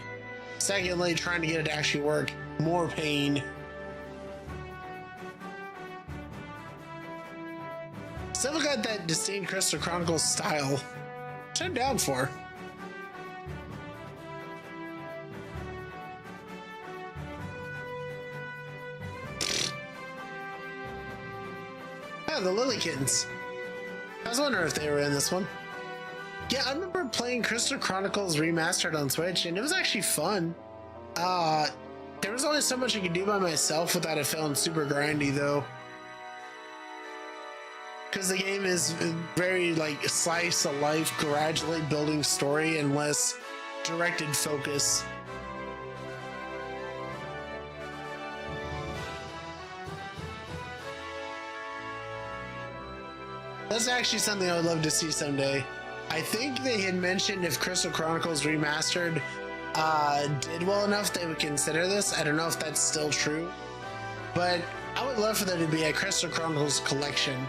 Secondly, trying to get it to actually work, more pain. Still got that distinct Crystal Chronicles style, which I'm down for. Oh, the Lily Kittens. I was wondering if they were in this one. Yeah, I remember playing Crystal Chronicles Remastered on Switch, and it was actually fun. There was only so much I could do by myself without it feeling super grindy, though. Because the game is very, like, slice of life, gradually building story and less directed focus. That's actually something I would love to see someday. I think they had mentioned if Crystal Chronicles Remastered did well enough, they would consider this. I don't know if that's still true, but I would love for there to be a Crystal Chronicles collection.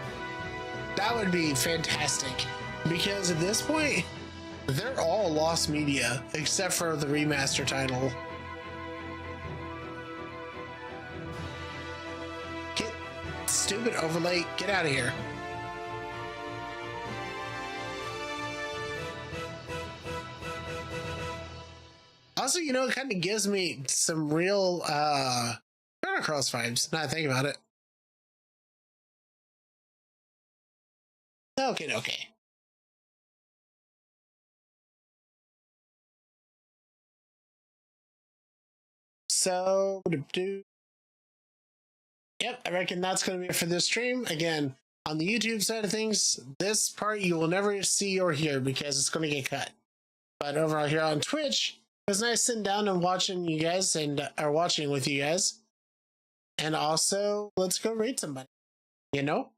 That would be fantastic, because at this point, they're all lost media, except for the remaster title. Get stupid overlay, get out of here. Also, you know, it kind of gives me some real Chrono Cross vibes, now I think about it. Okay. So, yep, I reckon that's going to be it for this stream. Again, on the YouTube side of things, this part you will never see or hear because it's going to get cut. But over here on Twitch, it was nice sitting down and watching you guys watching with you guys. And also, let's go raid somebody, you know?